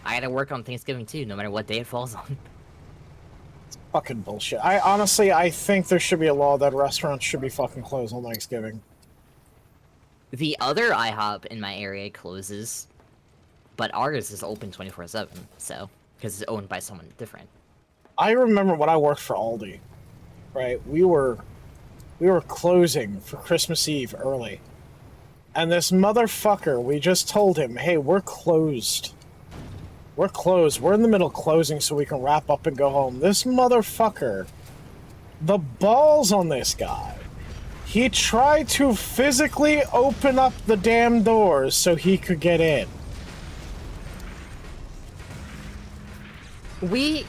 I gotta work on Thanksgiving too, no matter what day it falls on. It's fucking bullshit. I think there should be a law that restaurants should be fucking closed on Thanksgiving. The other IHOP in my area closes. But ours is open 24/7, so because it's owned by someone different. I remember when I worked for Aldi, right? We were closing for Christmas Eve early, and this motherfucker, we just told him, "Hey, we're closed. We're closed. We're in the middle of closing, so we can wrap up and go home." This motherfucker, the balls on this guy. He tried to physically open up the damn doors so he could get in. We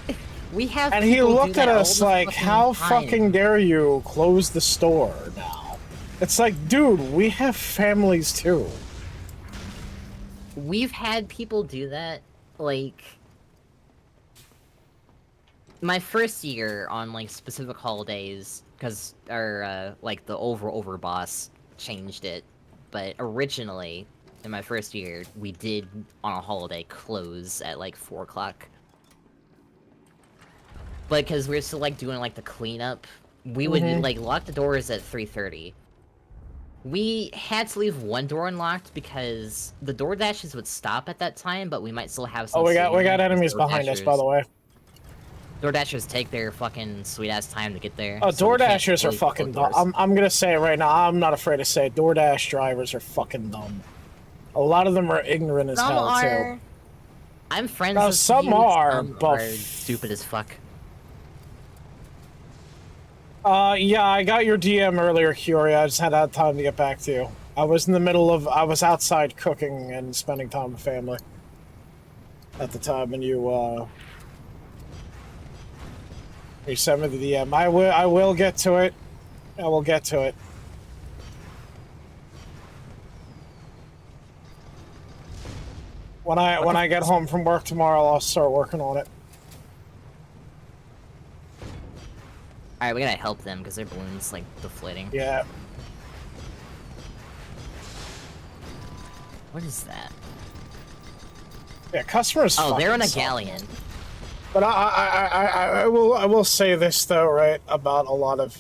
have. And he looked at us like, how fucking dare you close the store now? It's like, dude, we have families too. We've had people do that, like... My first year on, like, specific holidays, because our, like, the over boss changed it, but originally, in my first year, we did, on a holiday, close at, like, 4 o'clock. But because we were still, like, doing, like, the cleanup, we would, like, lock the doors at 3:30. We had to leave one door unlocked because the door dashes would stop at that time, but we might still have some... Oh, we got enemies behind us, by the way. Door dashers take their fucking sweet-ass time to get there. Oh, door dashers are fucking dumb. I'm gonna say it right now, I'm not afraid to say it. DoorDash drivers are fucking dumb. A lot of them are ignorant as hell, too. I'm friends with some are, but... stupid as fuck. Yeah, I got your DM earlier, Curie. I just hadn't had time to get back to you. I was I was outside cooking and spending time with family at the time, and you sent me the DM. I will get to it. I will get to it. When I get home from work tomorrow, I'll start working on it. Alright, we gotta help them because their balloon's like deflating. Yeah. What is that? Yeah, customers. Oh, they're on a galleon. But I will say this though, right, about a lot of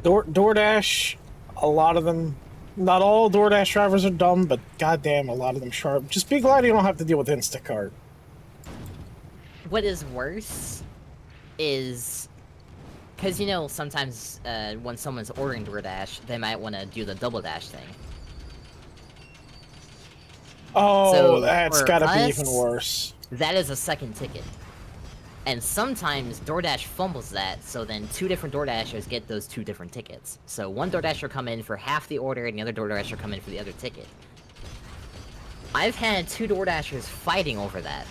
DoorDash, a lot of them not all DoorDash drivers are dumb, but goddamn, a lot of them sharp. Just be glad you don't have to deal with Instacart. What is worse is because you know sometimes when someone's ordering DoorDash, they might want to do the double dash thing. Oh, So, that's for gotta be us, even worse. That is a second ticket. And sometimes DoorDash fumbles that, so then two different DoorDashers get those two different tickets. So one DoorDasher come in for half the order, and the other DoorDasher come in for the other ticket. I've had two DoorDashers fighting over that.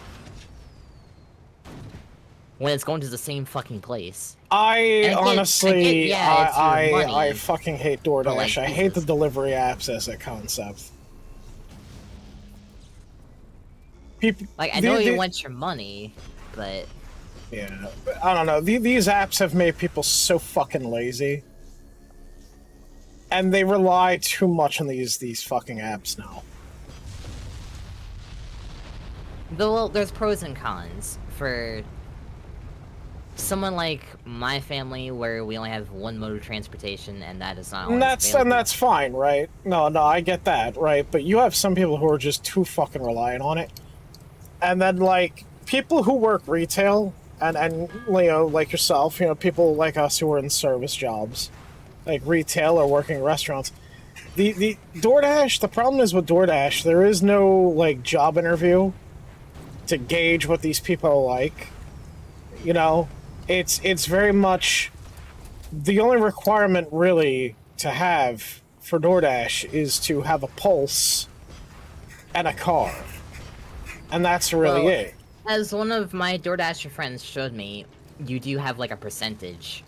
When it's going to the same fucking place. I honestly, I money, fucking hate DoorDash. like, I hate the delivery apps as a concept. People, like, I know you want your money, but... Yeah, I don't know. These apps have made people so fucking lazy. And they rely too much on these fucking apps now. Though, there's pros and cons. For someone like my family, where we only have one mode of transportation, and that is not always available. And that's fine, right? No, I get that, right? But you have some people who are just too fucking reliant on it. And then, like, people who work retail, and you know, like yourself, you know, people like us who are in service jobs, like retail or working restaurants. The DoorDash, the problem is with DoorDash, there is no, like, job interview to gauge what these people are like. You know, it's very much the only requirement really to have for DoorDash is to have a pulse and a car. And that's really it. As one of my DoorDasher friends showed me, you do have like a percentage.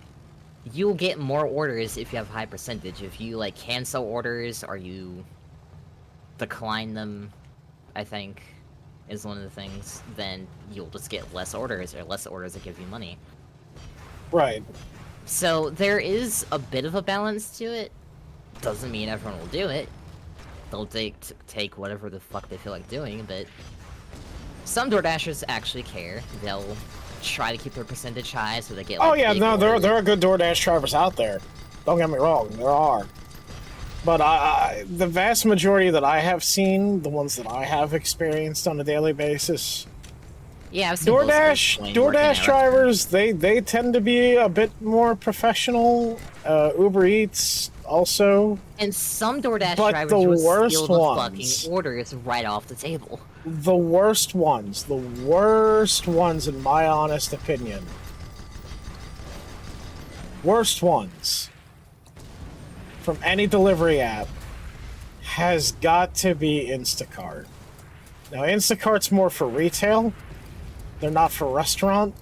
You'll get more orders if you have a high percentage. If you like cancel orders or you decline them, I think, is one of the things, then you'll just get less orders, or less orders that give you money. Right. So there is a bit of a balance to it. Doesn't mean everyone will do it. They'll take whatever the fuck they feel like doing, but some DoorDashers actually care. They'll try to keep their percentage high so they get like, oh yeah, no, there are good DoorDash drivers out there. Don't get me wrong, there are. But the vast majority that I have seen, the ones that I have experienced on a daily basis, yeah, I've seen DoorDash drivers, they tend to be a bit more professional. Uber Eats also. And some DoorDash but drivers the will worst steal the ones, fucking orders right off the table. The worst ones, in my honest opinion. Worst ones from any delivery app has got to be Instacart. Now, Instacart's more for retail. They're not for restaurant.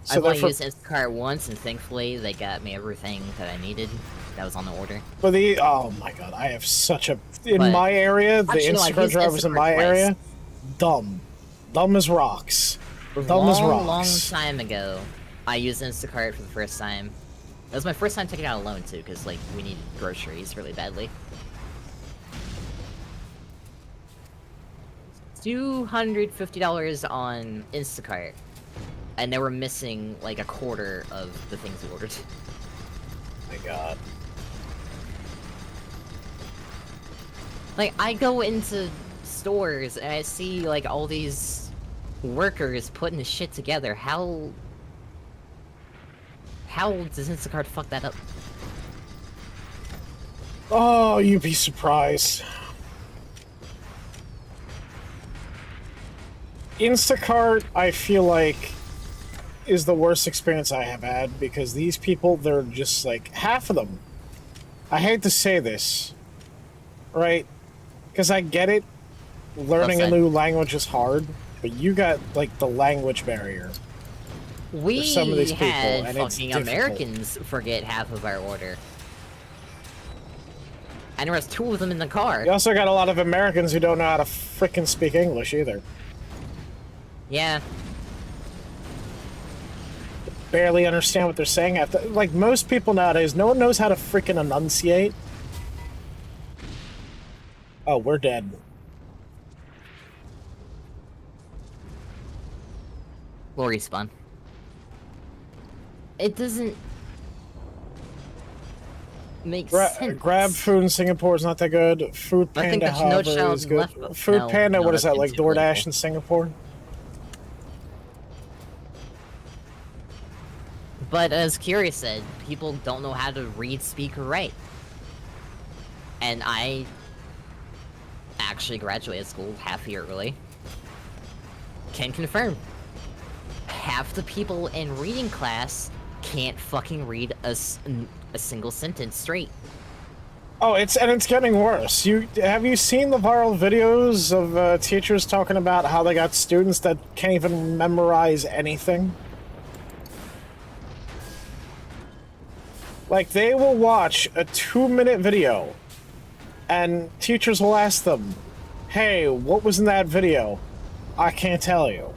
So I've only used Instacart once, and thankfully they got me everything that I needed that was on the order. But oh my god, I have such a... my area, the Instacart drivers in my area, dumb. Dumb as rocks. Dumb as rocks. Long time ago, I used Instacart for the first time. It was my first time taking out a loan, too, because, like, we needed groceries really badly. $250 on Instacart. And they were missing, like, a quarter of the things we ordered. My god. Like, I go into stores and I see, like, all these workers putting this shit together. How does Instacart fuck that up? Oh, you'd be surprised. Instacart, I feel like, is the worst experience I have had, because these people, they're just like, half of them. I hate to say this, right? Because I get it, learning a new language is hard, but you got, like, the language barrier. We some of these people, had and it's fucking difficult. Americans forget half of our order. And there was two of them in the car. You also got a lot of Americans who don't know how to frickin' speak English either. Yeah. Barely understand what they're saying. Like, most people nowadays, no one knows how to frickin' enunciate. Oh, we're dead. We'll respawn. It doesn't... makes sense. Grab food in Singapore is not that good. Food I think Panda, that no however, child is good. left- Food no, Panda, no, what is that's that, like too DoorDash political. in Singapore? But as Curious said, people don't know how to read, speak, or write. And I actually graduated school half a year early. Can confirm. Half the people in reading class can't fucking read a single sentence straight. Oh, it's getting worse. Have you seen the viral videos of teachers talking about how they got students that can't even memorize anything? Like, they will watch a 2-minute video, and teachers will ask them, "Hey, what was in that video?" "I can't tell you."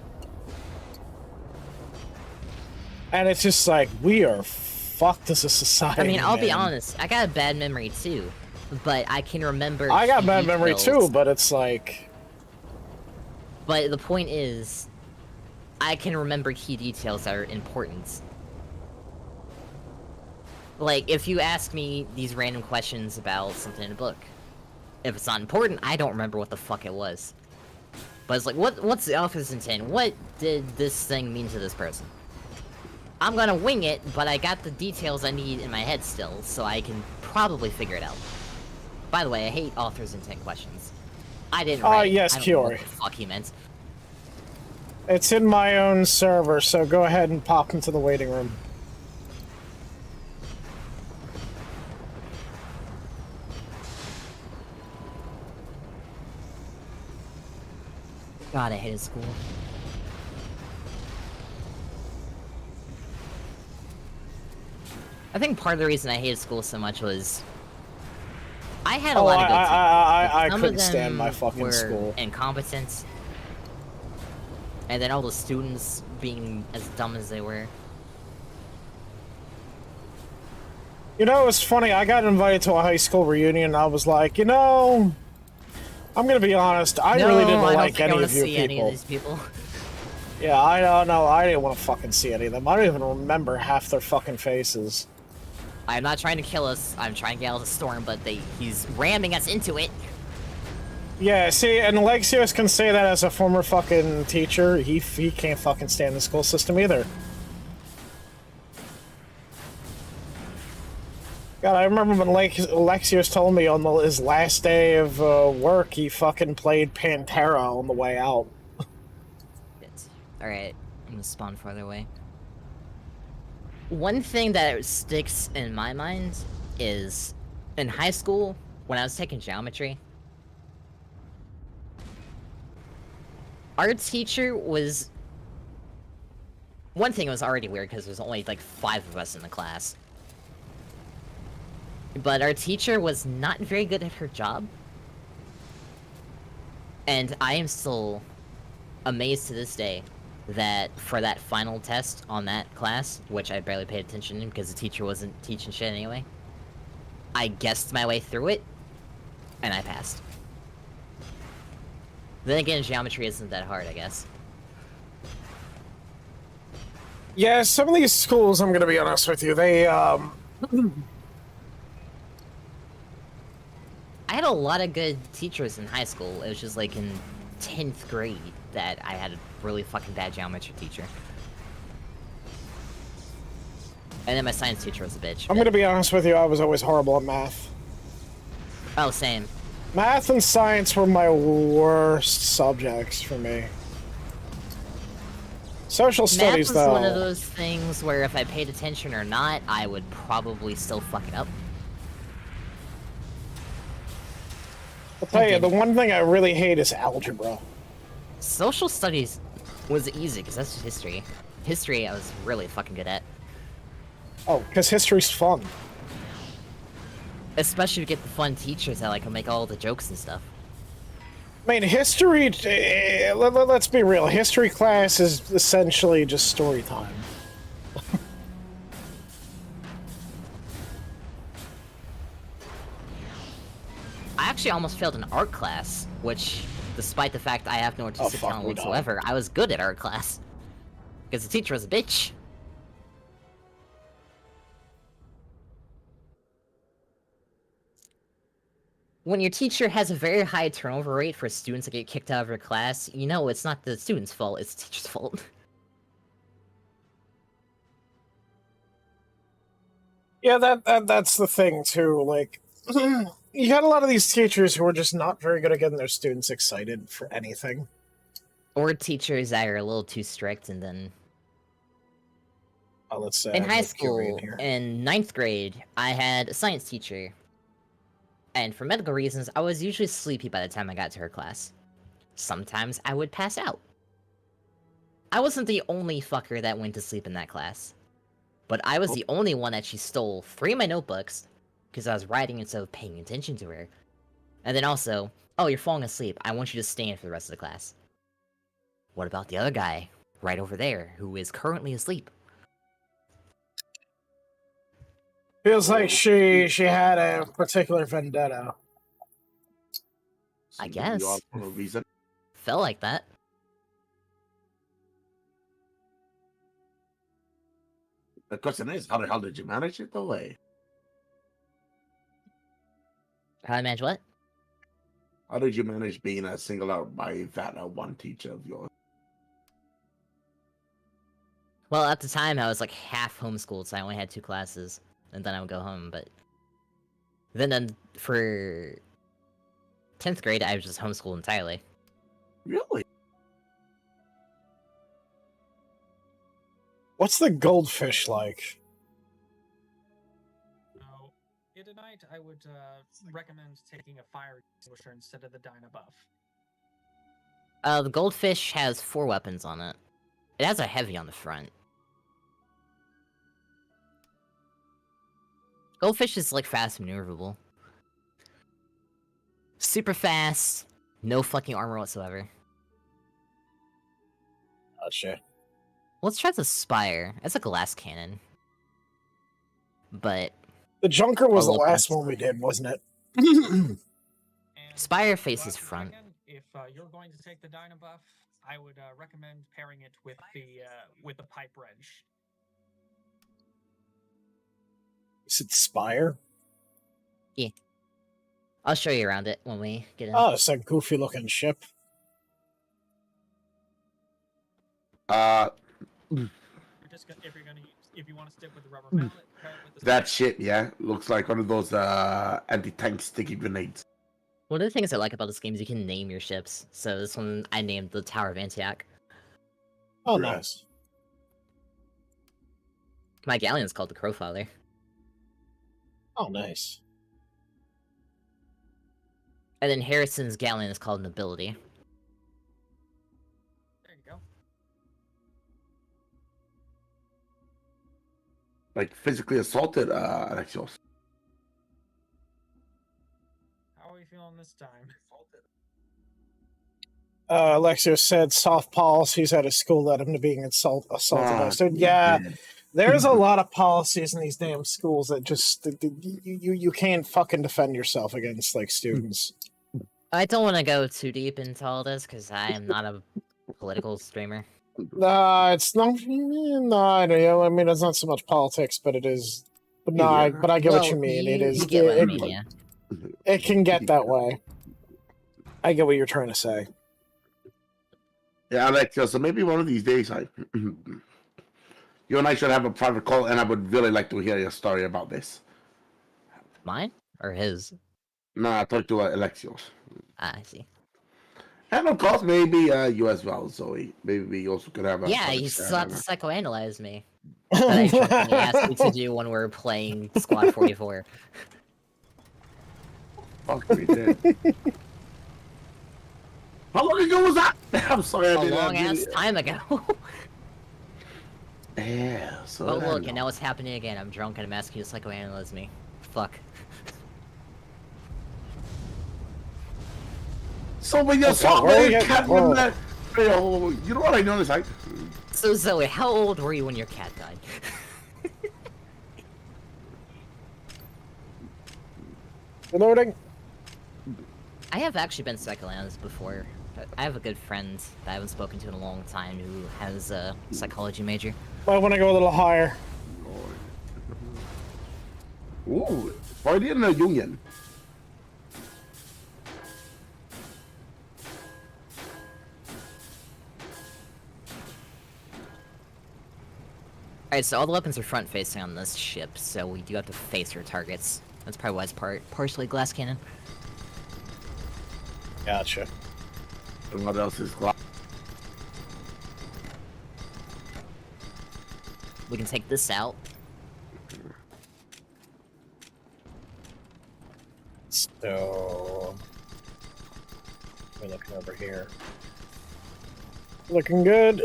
And it's just like, we are fucked as a society. I mean, I'll be man. honest, I got a bad memory too, but I can remember. I got key bad memory details. too, but it's like... But the point is, I can remember key details that are important. Like, if you ask me these random questions about something in a book, if it's not important, I don't remember what the fuck it was. But it's like, what's the author's intent? What did this thing mean to this person? I'm gonna wing it, but I got the details I need in my head still, so I can probably figure it out. By the way, I hate author's intent questions. I didn't write it. Yes, I don't know what Kiori. the fuck he meant. It's in my own server, so go ahead and pop into the waiting room. God, I hated school. I think part of the reason I hated school so much was I had a lot of good teachers. I Some of couldn't stand them my fucking were school. incompetent, and then all the students being as dumb as they were. You know, it's funny, I got invited to a high school reunion, and I was like, you know, I'm gonna be honest, I really didn't like any of you see any of people. these people. Yeah, I don't know, I didn't want to fucking see any of them. I don't even remember half their fucking faces. I'm not trying to kill us. I'm trying to get out of the storm, but he's ramming us into it. Yeah, see, and Alexios can say that as a former fucking teacher. He can't fucking stand the school system either. God, I remember when Alexios told me on his last day of work, he fucking played Pantera on the way out. Alright, I'm gonna spawn farther away. One thing that sticks in my mind is, in high school, when I was taking geometry, our teacher was... One thing was already weird, because there's only, like, 5 of us in the class. But our teacher was not very good at her job. And I am still amazed to this day that for that final test on that class, which I barely paid attention to because the teacher wasn't teaching shit anyway, I guessed my way through it, and I passed. Then again, geometry isn't that hard, I guess. Yeah, some of these schools, I'm gonna be honest with you, they, I had a lot of good teachers in high school. It was just like in 10th grade that I had a really fucking bad geometry teacher. And then my science teacher was a bitch. I'm gonna be honest with you, I was always horrible at math. Oh, same. Math and science were my worst subjects for me. Social studies, Math was though. one of those things where if I paid attention or not, I would probably still fuck it up. I'll tell you, the one thing I really hate is algebra. Social studies was easy, because that's just history. History I was really fucking good at. Oh, because history's fun. Especially to get the fun teachers that like make all the jokes and stuff. I mean, history, let's be real, history class is essentially just story time. I actually almost failed an art class, which, despite the fact I have no artistic talent whatsoever, I was good at art class. Because the teacher was a bitch. When your teacher has a very high turnover rate for students that get kicked out of your class, you know it's not the student's fault, it's the teacher's fault. Yeah, that's the thing too. Like, you got a lot of these teachers who are just not very good at getting their students excited for anything. Or teachers that are a little too strict, and then... Let's say in high school, in 9th grade, I had a science teacher. And for medical reasons, I was usually sleepy by the time I got to her class. Sometimes I would pass out. I wasn't the only fucker that went to sleep in that class. But I was the only one that she stole 3 of my notebooks, because I was writing instead of paying attention to her. And then also, oh, you're falling asleep, I want you to stand for the rest of the class. What about the other guy, right over there, who is currently asleep? Feels like she had a particular vendetta. I guess. You all for a reason. Felt like that. The question is, how the hell did you manage it though? How I manage what? How did you manage being singled out by that one teacher of yours? Well, at the time, I was like half homeschooled, so I only had 2 classes, and then I would go home, but... Then for 10th grade, I was just homeschooled entirely. Really? What's the goldfish like? So, tonight I would recommend taking a fire extinguisher instead of the Dynabuff. The goldfish has 4 weapons on it. It has a heavy on the front. Goldfish is like fast maneuverable. Super fast, no fucking armor whatsoever. Gotcha. Let's try the Spire. It's a glass cannon. But... The Junker was the I'll look last at- one we did, wasn't it? And Spire faces last front. second, if you're going to take the Dynabuff, I would recommend pairing it with the pipe wrench. Is it Spire? I'll show you around it when we get in. Oh, it's a goofy looking ship. You're just gonna, if you want to stick with the rubber mallet, pair it with the That shit, yeah, looks like one of those anti-tank sticky grenades. One of the things I like about this game is you can name your ships. So this one I named the Tower of Antioch. Oh, Right. nice. My galleon's called the Crowfather. Oh, nice. And then Harrison's galleon is called Nobility. There you go. Like physically assaulted, Alexios. How are we feeling this time? Alexio said soft policies at his school led him to being assaulted by Ah, students. Yeah, there's a lot of policies in these damn schools that just you can't fucking defend yourself against, like, students. I don't want to go too deep into all this because I am not a political streamer. It's not. No, I don't know. I mean, it's not so much politics, but it is. But no, Yeah. but I get what Well, you mean. It you is. get what I It, mean, yeah. it can get that way. I get what you're trying to say. Yeah, Alexios, so maybe one of these days, you and I should have a private call, and I would really like to hear your story about this. Mine? Or his? Nah, talk to Alexios. Ah, I see. And of course, maybe you as well, Zoe. Maybe we also could have a... Yeah, private you chat. still have to psychoanalyze me. That I jokingly asked you to do when we're playing Squad 44. Fuck, we did. How long ago was that? I'm sorry, I A didn't long ass time ago. Yeah, so... Oh I look, know. and now it's happening again. I'm drunk and I'm asking you to psychoanalyze me. Fuck. So when you Okay, saw where me, we get- cat whoa. that... You know what I noticed? So Zoe, how old were you when your cat died? Reloading. I have actually been psychoanalyzed before. I have a good friend that I haven't spoken to in a long time who has a psychology major. I want to go a little higher. Ooh, Freudian Union. Alright, so all the weapons are front-facing on this ship, so we do have to face your targets. That's probably why it's partially glass cannon. Gotcha. And what else is glass? We can take this out. So... we're looking over here. Looking good.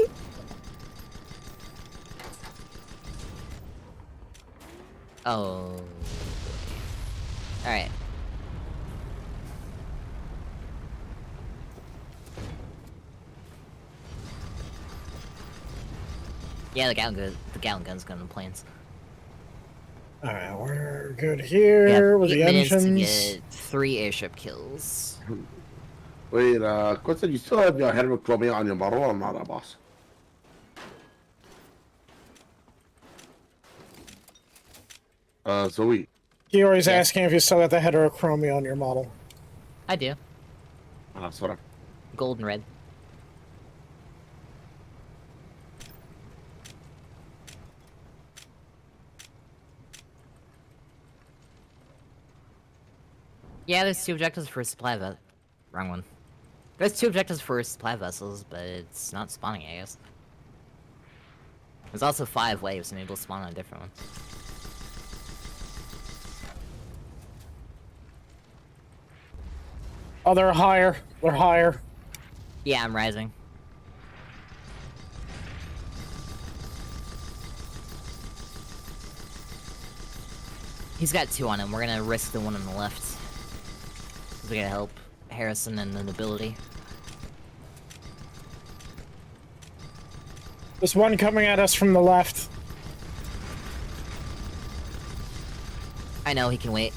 Oh. Alright. Yeah, the gallon gun's going to the planes. Alright, we're good We here have with 8 the minutes engines. to get 3 airship kills. Wait, question, you still have your heterochromia on your model or not, boss? Zoe. Kiori's Yes. asking if you still got the heterochromia on your model. I do. Sort of. Gold and red. Yeah, there's 2 objectives for supply vessels. Wrong one. There's 2 objectives for supply vessels, but it's not spawning, I guess. There's also 5 waves, and maybe we'll spawn on a different one. Oh, they're higher. They're higher. Yeah, I'm rising. He's got 2 on him. We're gonna risk the one on the left. We gotta help Harrison and the nobility. There's one coming at us from the left. I know, he can wait.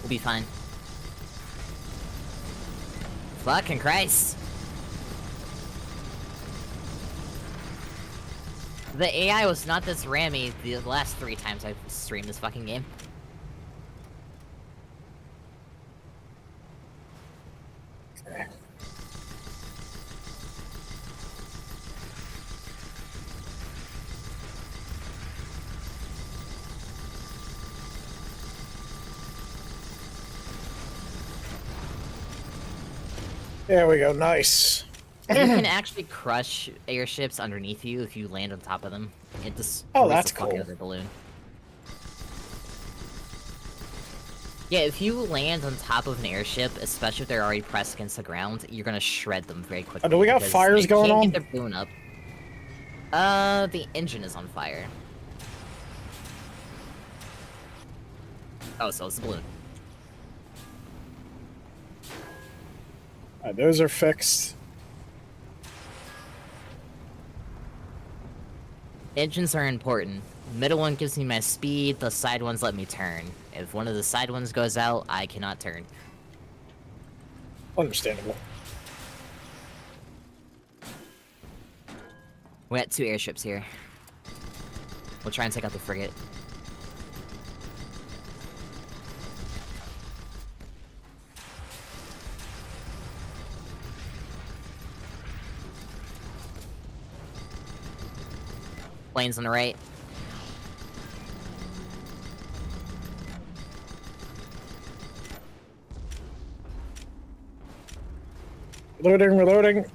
We'll be fine. Fucking Christ! The AI was not this rammy the last 3 times I've streamed this fucking game. There we go, nice. You can actually crush airships underneath you if you land on top of them. It just Oh, destroys that's the fuck cool. out of their balloon. Yeah, if you land on top of an airship, especially if they're already pressed against the ground, you're gonna shred them very quickly. Oh, do we got because fires they going can't on? Get their balloon up. The engine is on fire. Oh, so it's the balloon. Those are fixed. Engines are important. The middle one gives me my speed, the side ones let me turn. If one of the side ones goes out, I cannot turn. Understandable. We got 2 airships here. We'll try and take out the frigate. Planes on the right. Loading, reloading.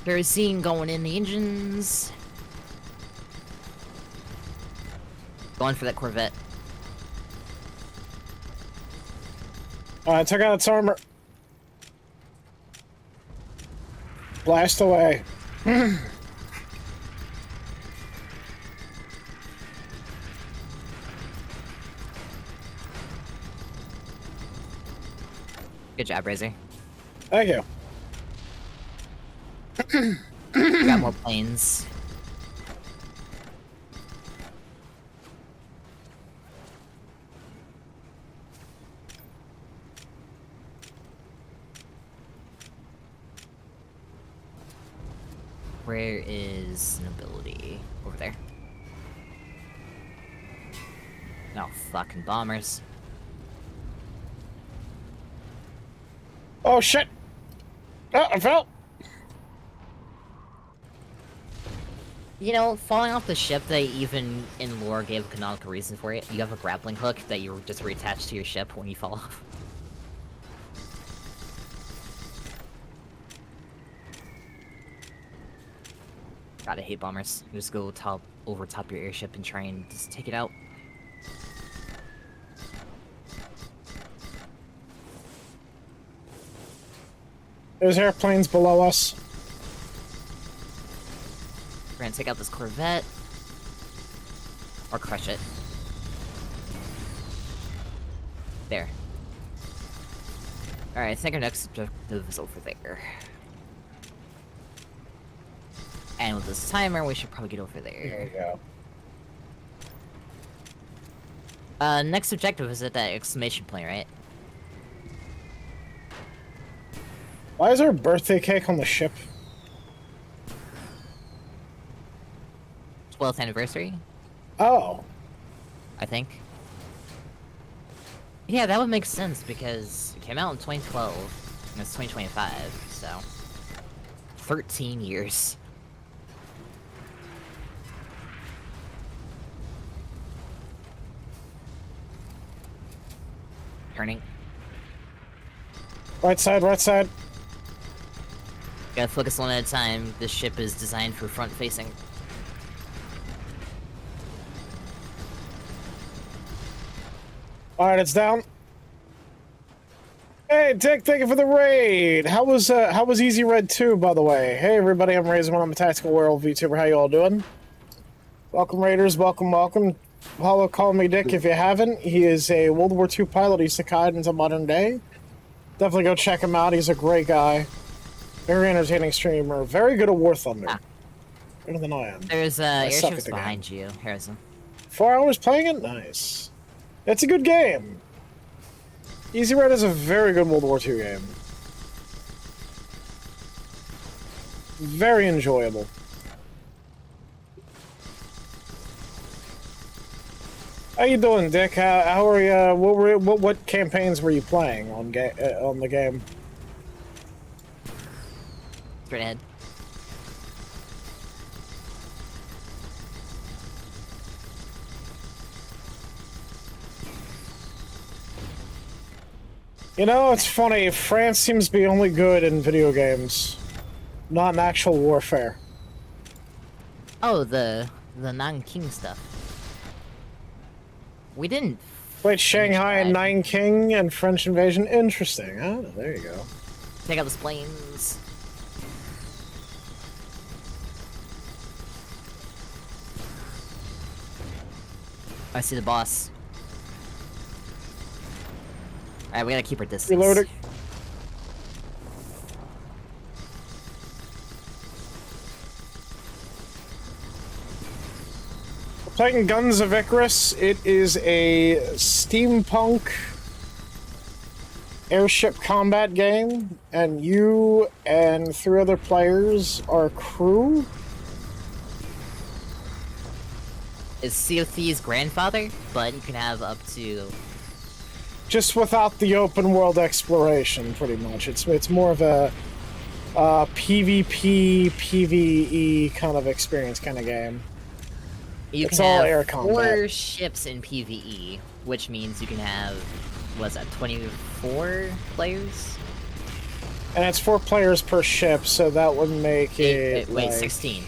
Kerosene going in the engines. Going for that Corvette. I took out its armor. Blast away. Good job, Razor. Thank you. Got more planes. Where is nobility? Over there. No fucking bombers. Oh shit! Oh, I fell! You know, falling off the ship, they even in lore gave a canonical reason for it. You have a grappling hook that you just reattach to your ship when you fall off. God, I hate bombers. You just go over top your airship and try and just take it out. There's airplanes below us. We're gonna take out this Corvette. Or crush it. There. Alright, I think our next objective is over there. And with this timer, we should probably get over there. There you go. Next objective is at that exclamation point, right? Why is there a birthday cake on the ship? 12th anniversary, Oh. I think. Yeah, that would make sense because it came out in 2012, and it's 2025, so... 13 years. Turning. Right side, right side. Gotta focus one at a time. This ship is designed for front-facing. Alright, it's down. Hey, Dick, thank you for the raid. How was Easy Red 2, by the way? Hey, everybody, I'm Razorwind. I'm a Tactical Wolf Vtuber. How you all doing? Welcome, Raiders. Welcome, welcome. Follow Call Me Dick if you haven't. He is a World War II pilot. He's Isekai into modern day. Definitely go check him out. He's a great guy. Very entertaining streamer. Very good at War Thunder. Ah. Better than I am. There's I suck airships at the behind you, Harrison. 4 hours playing it? Nice. It's a good game. Easy Red is a very good World War II game. Very enjoyable. How you doing, Dick? How are you? What campaigns were you playing on the game? Straight ahead. You know, it's funny. France seems to be only good in video games, not in actual warfare. Oh, the Nanking stuff. We didn't. Wait, Shanghai and that. Nanking and French invasion. Interesting. Oh, there you go. Take out the planes. I see the boss. Alright, we gotta keep our distance. Reloading. We're playing Guns of Icarus. It is a steampunk airship combat game, and you and 3 other players are crew. Is Sea of Thieves' grandfather, but you can have up to... Just without the open world exploration, pretty much. It's more of a PvP, PvE kind of experience kind of game. You It's can all have air 4 combat. ships in PvE, which means you can have, what's that, 24 players? And it's 4 players per ship, so that would make it Wait, like... 16.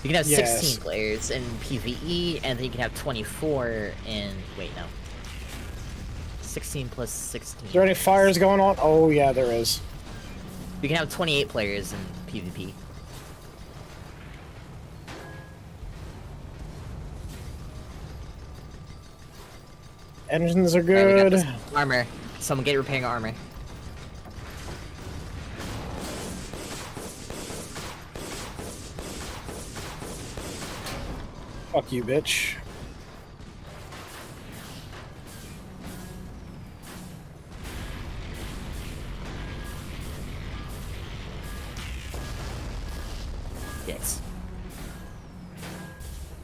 You can have Yes. 16 players in PvE, and then you can have 24 in... Wait, no. 16 plus 16. Is there any fires going on? Oh, yeah, there is. You can have 28 players in PvP. Engines are Alright, we got good. this armor. Someone get repairing armor. Fuck you, bitch. Yes.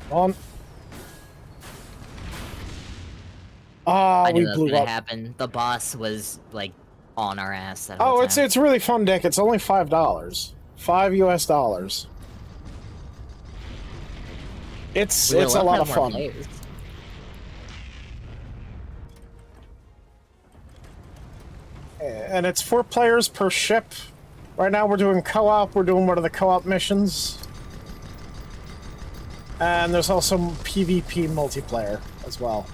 On. Ah, I knew we that was blew gonna up. happen. The boss was, like, on our ass that Oh, whole it's time. really fun, Dick. It's only $5. $5 US. It's We would a love to lot have of more fun. players. And it's 4 players per ship. Right now we're doing co-op. We're doing one of the co-op missions. And there's also PvP multiplayer as well.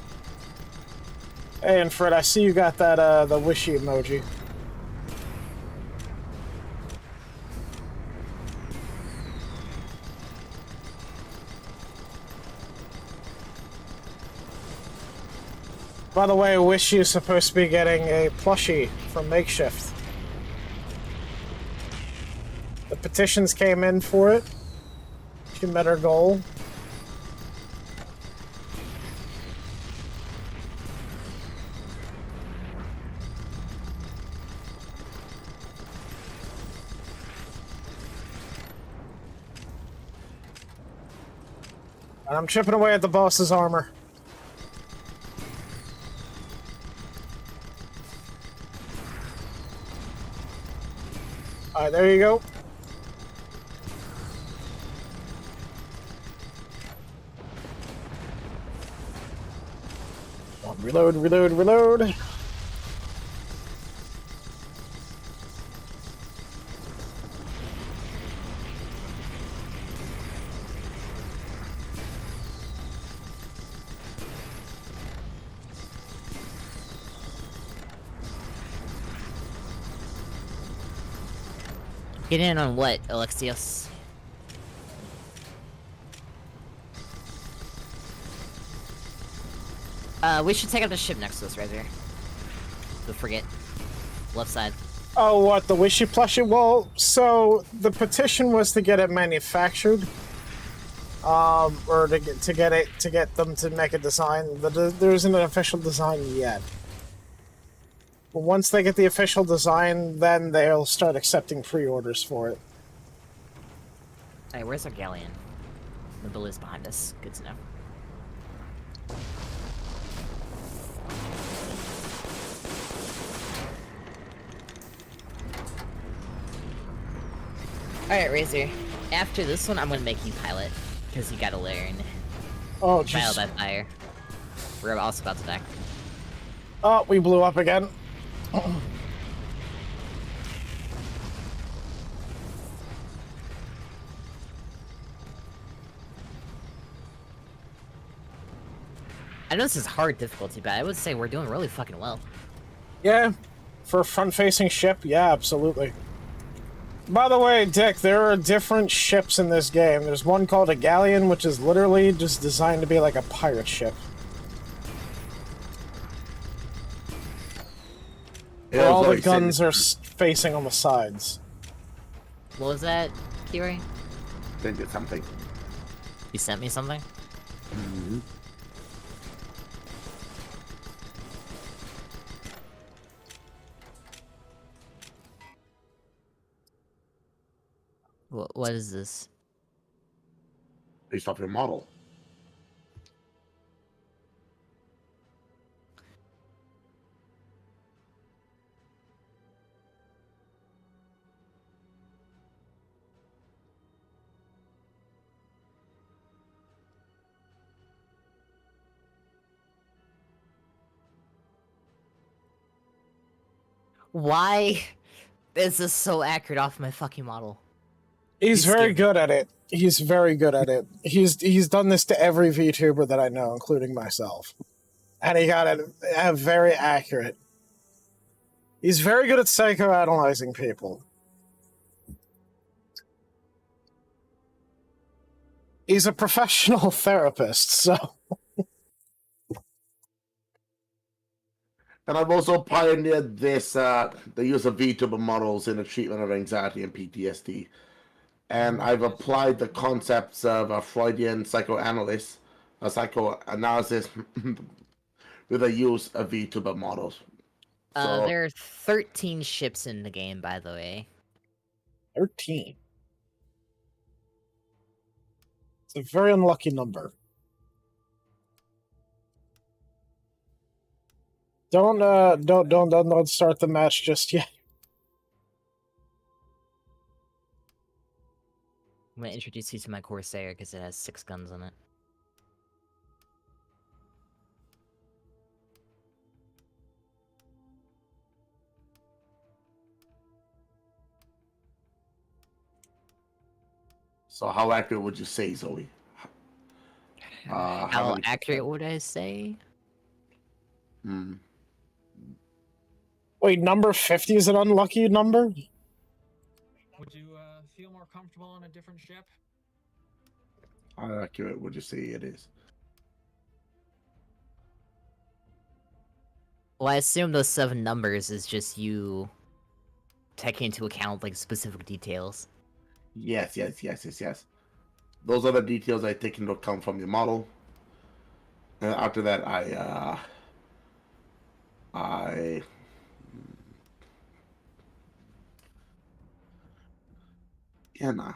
Hey, and Fred, I see you got that, the wishy emoji. By the way, Wishy is supposed to be getting a plushie from Makeshift. The petitions came in for it. She met her goal. And I'm chipping away at the boss's armor. Alright, there you go. Reload, reload, reload. Get in on what, Alexios? We should take out the ship next to us right here. The frigate. Left side. Oh, what, the wishy plushie? Well, so the petition was to get it manufactured, or to get them to make a design. There isn't an official design yet. But once they get the official design, then they'll start accepting pre-orders for it. Hey, where's our galleon? The balloon's behind us. Good to know. Alright, Razor. After this one, I'm gonna make you pilot. Because you gotta learn. Oh, Trial jeez. by fire. We're also about to die. Oh, we blew up again. I know this is hard difficulty, but I would say we're doing really fucking well. Yeah, for a front-facing ship, yeah, absolutely. By the way, Dick, there are different ships in this game. There's one called a galleon, which is literally just designed to be like a pirate ship. Yeah, Where all the always saying guns it- are facing on the sides. What was that, Kiri? They did something. You sent me something? Mm-hmm. What is this? Based off your model. Why is this so accurate off my fucking model? He's very scary. good at it. He's very good at it. He's done this to every VTuber that I know, including myself. And he got it very accurate. He's very good at psychoanalyzing people. He's a professional therapist, so... And I've also pioneered this, the use of VTuber models in the treatment of anxiety and PTSD. And I've applied the concepts of a Freudian psychoanalysis with the use of VTuber models. So, There are 13 ships in the game, by the way. 13. It's a very unlucky number. Don't start the match just yet. I'm gonna introduce you to my Corsair because it has 6 guns on it. So how accurate would you say, Zoe? How accurate would I say? Hmm. Wait, number 50 is an unlucky number? Would you feel more comfortable on a different ship? How accurate would you say it is? Well, I assume those 7 numbers is just you taking into account like specific details. Yes. Those are the details I take into account from your model. And after that, yeah, nah.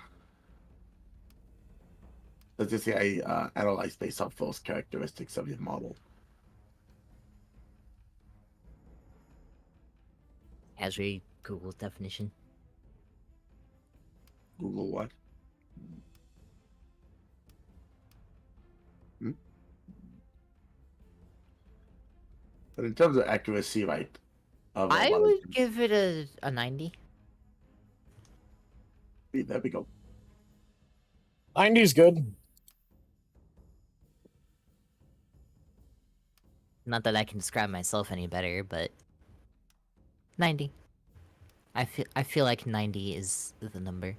Let's just say I analyze based off those characteristics of your model. As we Google definition. Google what? But in terms of accuracy, right? Of I what would give it a 90. there we go. 90's good. Not that I can describe myself any better, but 90. I feel like 90 is the number.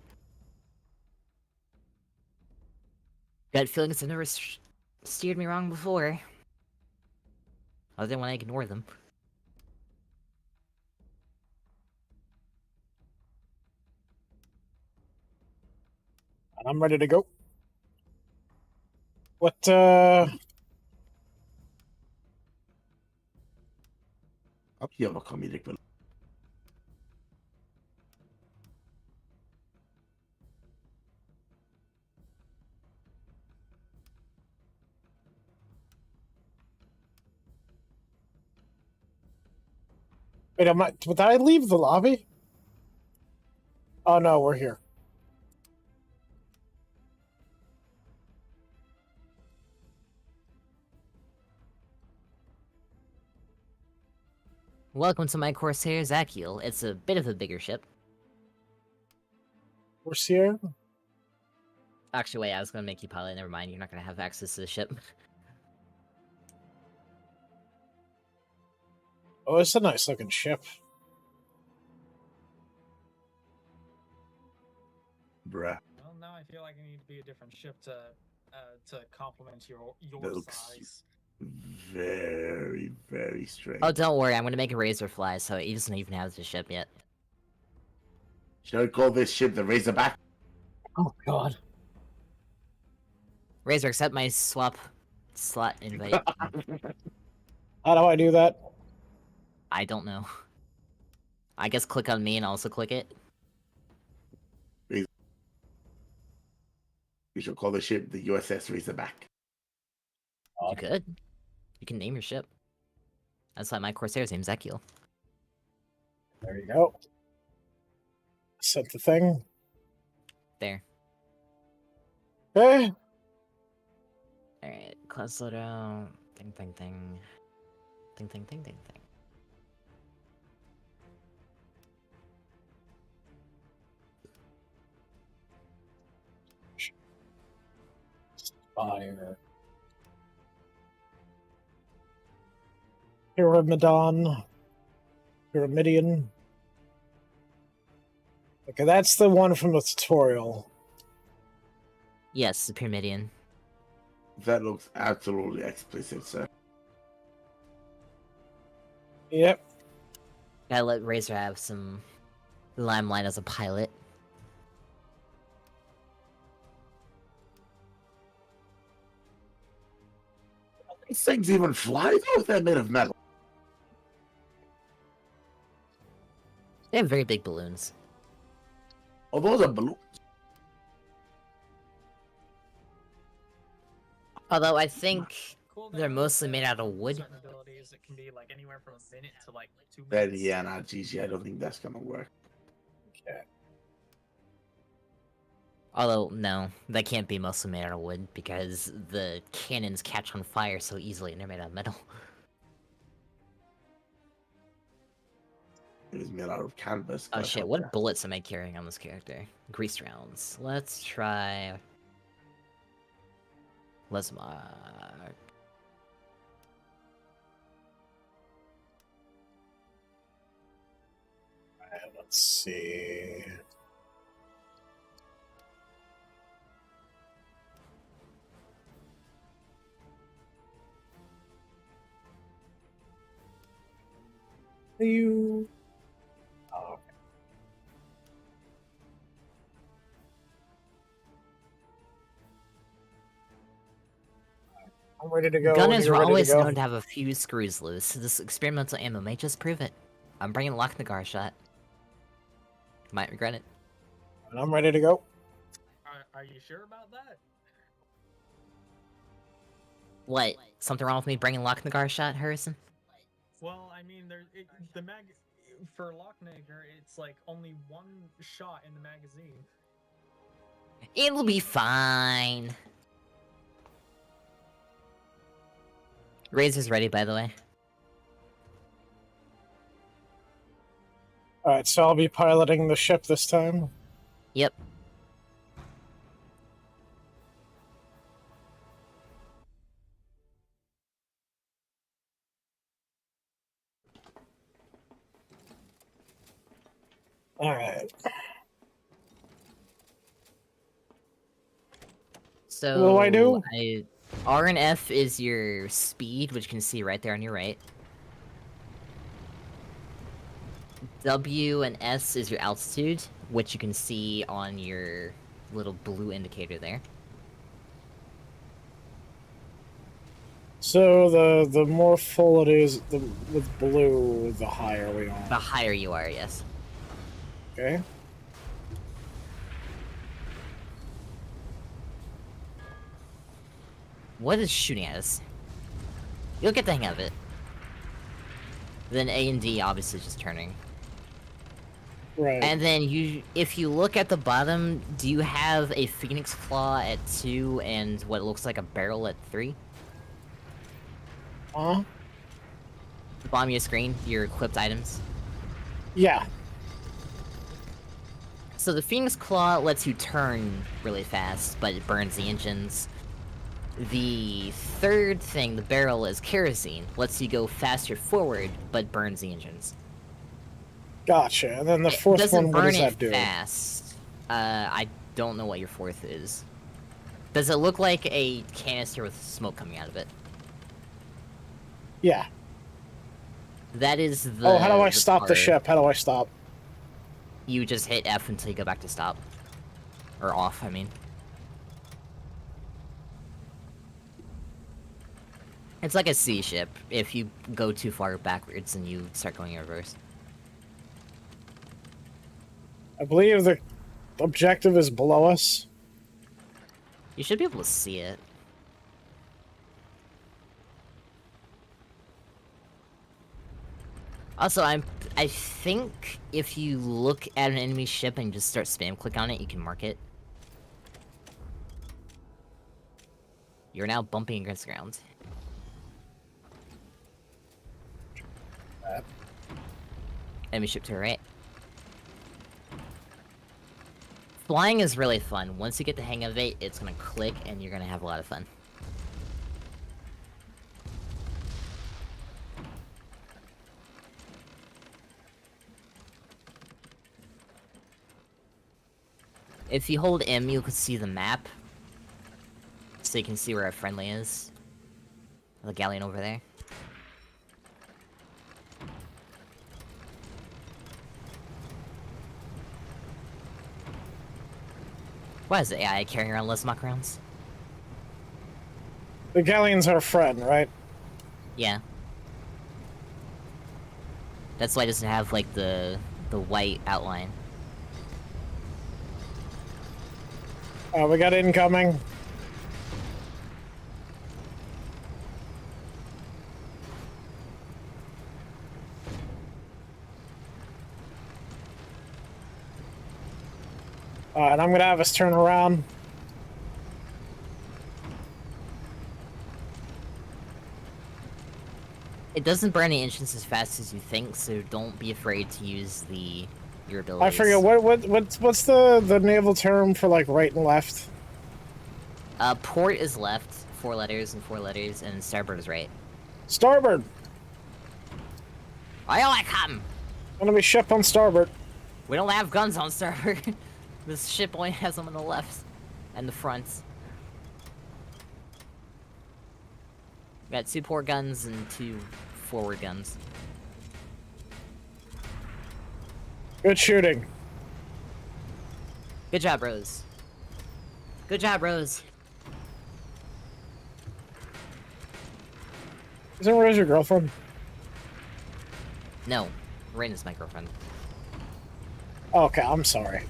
Gut feelings have never steered me wrong before. Other than when I ignore them. I'm ready to go. What, Up you have a comedic villain. wait, did I leave the lobby? Oh no, we're here. Welcome to my Corsair Zakiel. It's a bit of a bigger ship. Corsair? Actually, wait, I was gonna make you pilot. Never mind, you're not gonna have access to the ship. Oh, it's a nice looking ship. Bruh. Well, now I feel like I need to be a different ship to complement your That looks size. very, very strange. Oh, don't worry, I'm gonna make a Razor fly, so he doesn't even have the ship yet. Shall we call this ship the Razorback? Oh god. Razor, accept my swap slot invite. How do I do that? I don't know. I guess click on me and also click it. We should call the ship the USS Razorback. You could. You can name your ship. That's why my Corsair's name's Zakiel. There you go. Set the thing. There. Okay. Alright, class loadout. Thing, thing, thing. Thing, thing, thing, thing, thing. Fire. Pyramidon. Pyramidion. Okay, that's the one from the tutorial. Yes, the Pyramidion. That looks absolutely explicit, sir. Yep. Gotta let Razor have some limelight as a pilot. These things even fly though? They're made of metal. They have very big balloons. Oh, those are balloons. Although I think Cool they're thing mostly with made out of wood. certain abilities, it can be like anywhere from a minute to like 2 Then minutes. yeah, nah, GG, I don't think that's gonna work. Okay. Although, no, that can't be mostly made out of wood because the cannons catch on fire so easily and they're made out of metal. It is made out of canvas. Oh God shit, help what ya. bullets am I carrying on this character? Grease rounds. Let's try... Lesmark. Let's see. You. Oh, okay. I'm ready to go. when Gunners you're were ready always to go. known to have a few screws loose. This experimental ammo may just prove it. I'm bringing Lochnagar shot. Might regret it. And I'm ready to go. Are you sure about that? What? Something wrong with me bringing Lochnagar shot, Harrison? Well, I mean, the mag for Lochnagar, it's like only one shot in the magazine. It'll be fine. Razor's ready, by the way. Alright, so I'll be piloting the ship this time. Yep. Alright. So What do I do? R and F is your speed, which you can see right there on your right. W and S is your altitude, which you can see on your little blue indicator there. So the more full it is with blue, the higher we are. The higher you are, yes. Okay. What is shooting at us? You'll get the hang of it. Then A and D obviously just turning. Right. And then if you look at the bottom, do you have a Phoenix Claw at 2 and what looks like a barrel at 3? Huh? The bottom of your screen, your equipped items. Yeah. So the Phoenix Claw lets you turn really fast, but it burns the engines. The third thing, the barrel, is kerosene. Lets you go faster forward, but burns the engines. Gotcha. And then the It fourth doesn't one, what burn does it that do? fast. I don't know what your fourth is. Does it look like a canister with smoke coming out of it? Yeah. That is the... Oh, how do I stop the part. ship? How do I stop? You just hit F until you go back to stop. Or off, I mean. It's like a sea ship. If you go too far backwards, and you start going in reverse. I believe the objective is below us. You should be able to see it. Also, I think if you look at an enemy ship and just start spam click on it, you can mark it. You're now bumping against the ground. Enemy ship to the right. Flying is really fun. Once you get the hang of it, it's gonna click and you're gonna have a lot of fun. If you hold M, you can see the map. So you can see where our friendly is. The galleon over there. Why is the AI carrying around Lesmark rounds? The galleon's our friend, right? Yeah. That's why it doesn't have, like, the white outline. We got incoming. And I'm gonna have us turn around. It doesn't burn the engines as fast as you think, so don't be afraid to use your abilities. I forget what's the naval term for like right and left? Port is left, 4 letters and 4 letters, and starboard is right. Starboard. I come. Enemy ship on starboard. We don't have guns on starboard. This ship only has them on the left and the front. We got 2 port guns and 2 forward guns. Good shooting. Good job, Rose. Good job, Rose. Isn't Rose your girlfriend? No, Raina's my girlfriend. Okay, I'm sorry.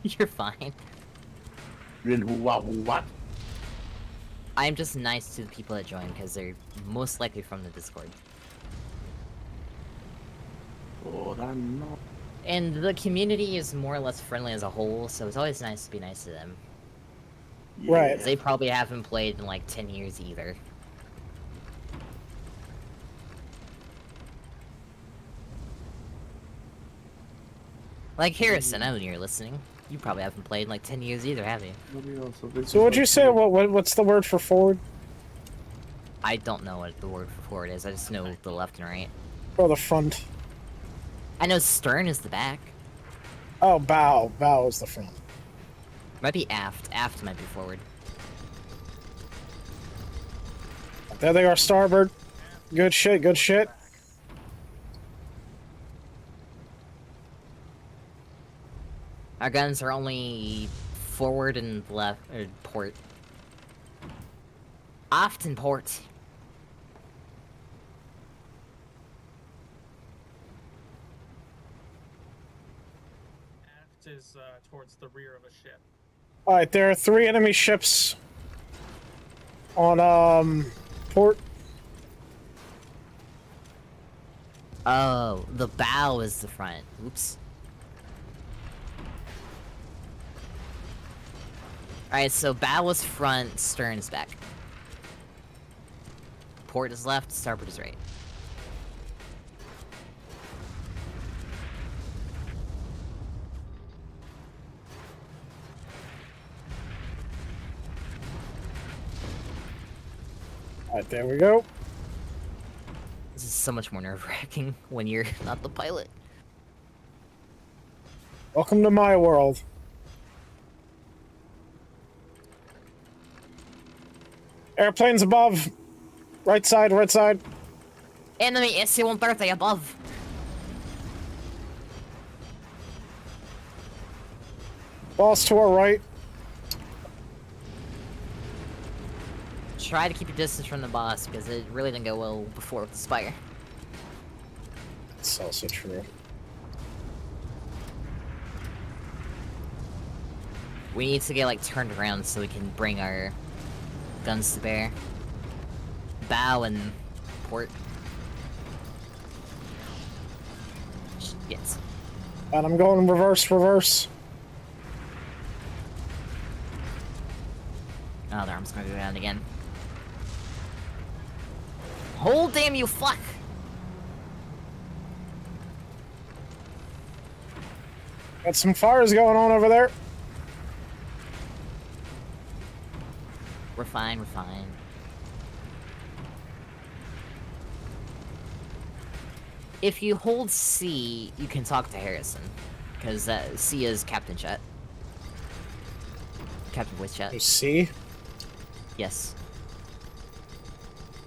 You're fine. What? I'm just nice to the people that join because they're most likely from the Discord. Oh, that no. And the community is more or less friendly as a whole, so it's always nice to be nice to them. Right. 'Cause they probably haven't played in like 10 years either. Like Harrison, I know you're listening. You probably haven't played in like 10 years either, have you? So what'd you say? What's the word for forward? I don't know what the word for forward is, I just know the left and right. Or the front? I know stern is the back. Oh, bow. Bow is the front. Might be aft. Aft might be forward. There they are, starboard. Good shit, good shit. Our guns are only forward and left, or port. Aft and port. Aft is towards the rear of a ship. Alright, there are 3 enemy ships on, port. Oh, the bow is the front. Oops. Alright, so bow is front, stern is back. Port is left, starboard is right. Alright, there we go. This is so much more nerve-wracking when you're not the pilot. Welcome to my world. Airplanes above. Right side, right side. Enemy SC-130 above. Boss to our right. Try to keep your distance from the boss, because it really didn't go well before with the Spire. It's also true. We need to get, like, turned around so we can bring our guns to bear. Bow and port. Yes. And I'm going reverse, reverse. Oh, their arm's gonna go down again. Hold, damn you fuck! Got some fires going on over there. We're fine, we're fine. If you hold C, you can talk to Harrison. Because C is Captain Chat. Captain Voice Chat. You see? Yes.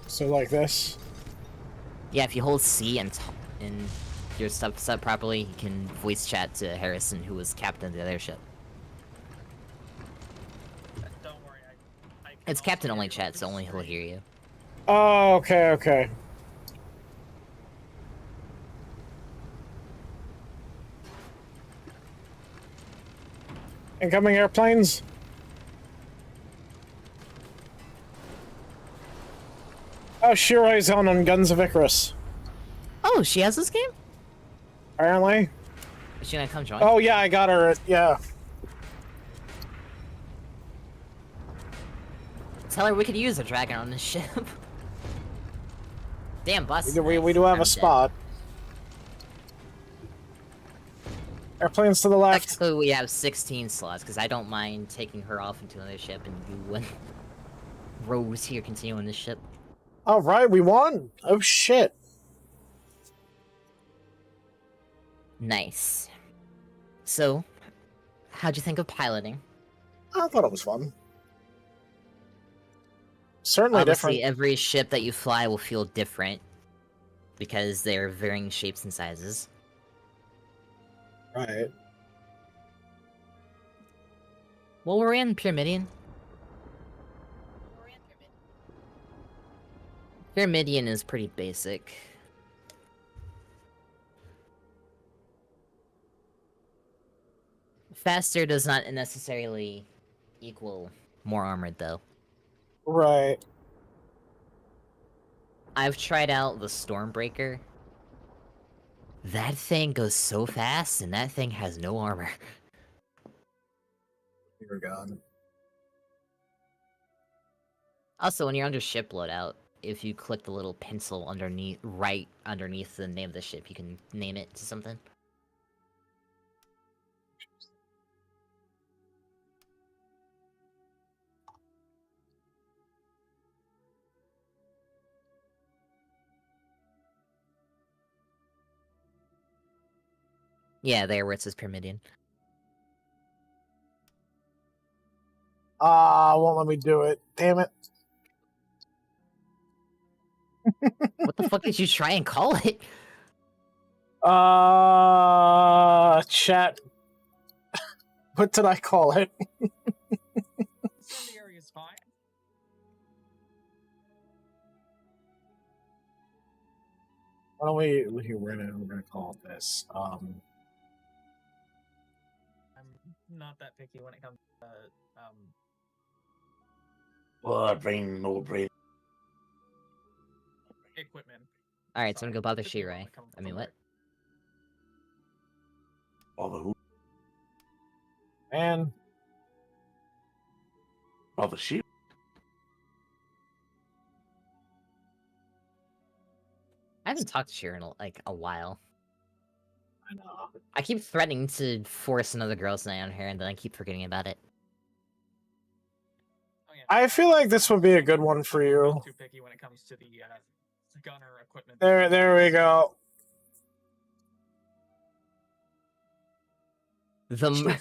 So like this. Yeah, if you hold C and your stuff set properly, you can voice chat to Harrison, who was captain of the other ship. Don't worry, I can It's also captain only hear you chat, over so the only he'll screen. hear you. Oh, okay, okay. Incoming airplanes. Oh, Shiroi's on Guns of Icarus. Oh, she has this game? Apparently. Is she gonna come join? Oh yeah, I got her. Yeah. Tell her we could use a dragon on this ship. Damn, bus. We do have I'm a dead. spot. Airplanes to the left. Technically, we have 16 slots, because I don't mind taking her off into another ship, and you and Rose here continuing this ship. All right, we won. Oh shit. Nice. So, how'd you think of piloting? I thought it was fun. Certainly Obviously, different. every ship that you fly will feel different, because they're varying shapes and sizes. Right. Well, we're in Pyramidian. Pyramidian is pretty basic. Faster does not necessarily equal more armored, though. Right. I've tried out the Stormbreaker. That thing goes so fast, and that thing has no armor. Dear God. Also, when you're under ship loadout, if you click the little pencil underneath, right underneath the name of the ship, you can name it to something. Yeah, there where it says Pyramidian. Won't let me do it. Damn it. What the fuck did you try and call it? Chat. What did I call it? The area is fine. Why don't we? We're gonna call it this. I'm not that picky when it comes to Blood brain, no brain. equipment. Alright, so I'm gonna go bother Took me a while Shiroi. to come I mean, from what? All the who? And All the sheep. I haven't talked to Shiroi in like a while. I know. I keep threatening to force another girls' night on her, and then I keep forgetting about it. Oh, yeah. I feel like this would be a good one for you. Not too picky when it comes to the gunner equipment. There we go. The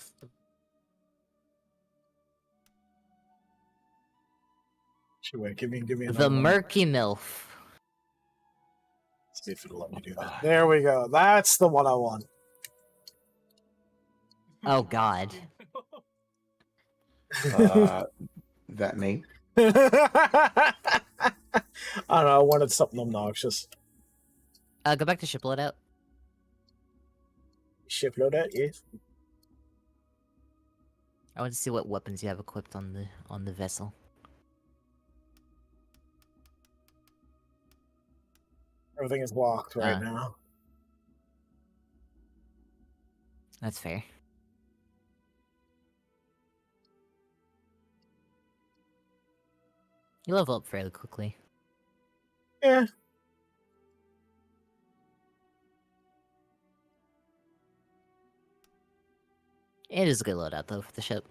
Wait, give me the another one. Murky MILF. See if it'll let me do that. There we go. That's the one I want. Oh god. That name. I don't know. I wanted something obnoxious. Go back to ship loadout. Ship loadout, yes. I want to see what weapons you have equipped on the vessel. Everything is locked right Ah. now. That's fair. You level up fairly quickly. Yeah. It is a good loadout though for the ship.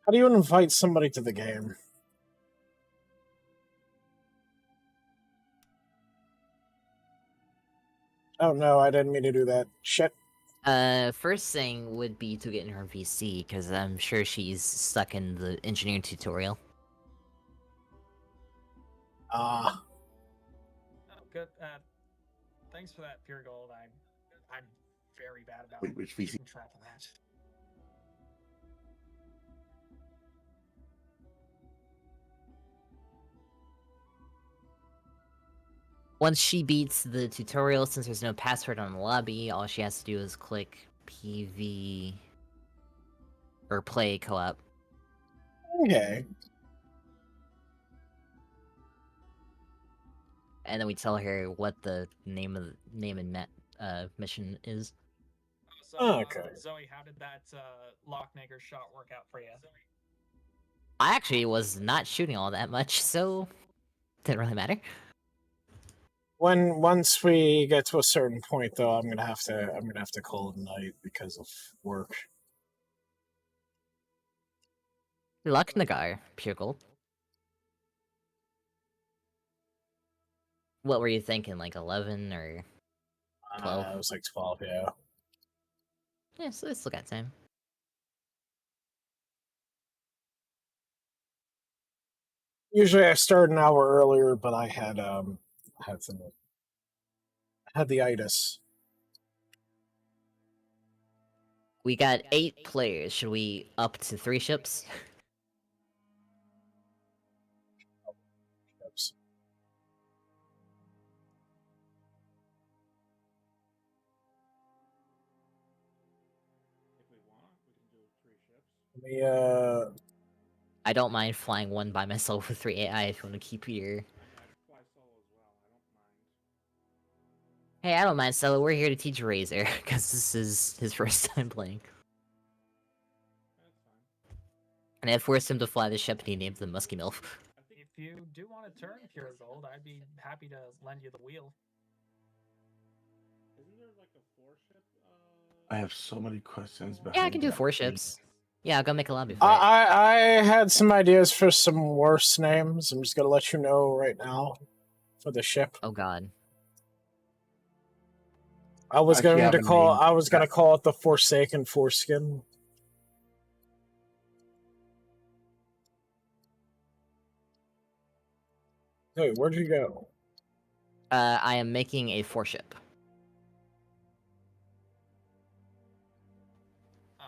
How do you invite somebody to the game? Oh no, I didn't mean to do that. Shit. First thing would be to get in her VC, because I'm sure she's stuck in the engineering tutorial. Ah. Oh, good. Thanks for that, Pure Gold. I'm very bad about Wait, which VC? keeping track of that. Once she beats the tutorial, since there's no password on the lobby, all she has to do is click PV or play co-op. Okay. and then we tell her what the name and mission is. So, Okay. Zoe, how did that Locknagger shot work out for you? I actually was not shooting all that much, so didn't really matter. Once we get to a certain point, though, I'm gonna have to call it a night because of work. Locknagger, pure gold. What were you thinking, like 11 or 12? It was like 12, yeah. Yeah, so it's still got time. Usually I start an hour earlier, but I had the itis. We got 8 players. Should we up to 3 ships? Oops. If we want, we can do 3 ships. I don't mind flying one by myself with 3 AI if you want to keep your... I fly solo as well. I don't mind. Hey, I don't mind, Stella. We're here to teach Razor, because this is his first time playing. That's fine. And I forced him to fly the ship and he named them Musky Milf. If you do want to turn pure gold, I'd be happy to lend you the wheel. Isn't there like a 4-ship? I have so many questions. Yeah, I can do 4 ships. Yeah, I'll go make a lobby for it. I had some ideas for some worse names. I'm just gonna let you know right now for the ship. Oh god. I was Actually, I going have to a call. name. I was gonna call it the Forsaken Foreskin. Hey, where'd you go? I am making a 4 ship.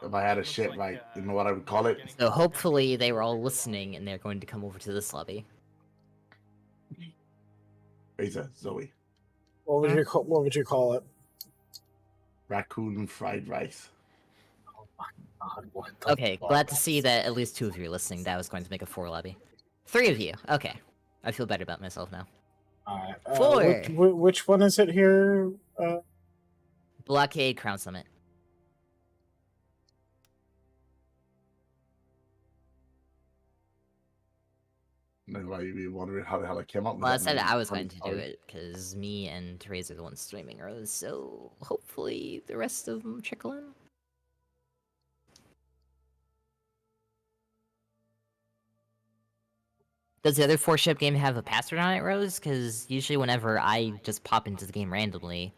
If I had a ship, right, you know what I would call it? So hopefully they were all listening and they're going to come over to this lobby. Razor, Zoe. What would you call it? Raccoon fried rice. God, what the Okay, fuck? glad to see that at least 2 of you are listening. That was going to make a 4 lobby. 3 of you. Okay. I feel better about myself now. Alright. 4! Which one is it here? Blockade Crown Summit. That's why you'd be wondering how the hell I came up with Well, I that said name. I was going to do it, because me and Therese are the ones streaming Rose, so hopefully the rest of them trickle in. Does the other 4-ship game have a password on it, Rose? Because usually whenever I just pop into the game randomly...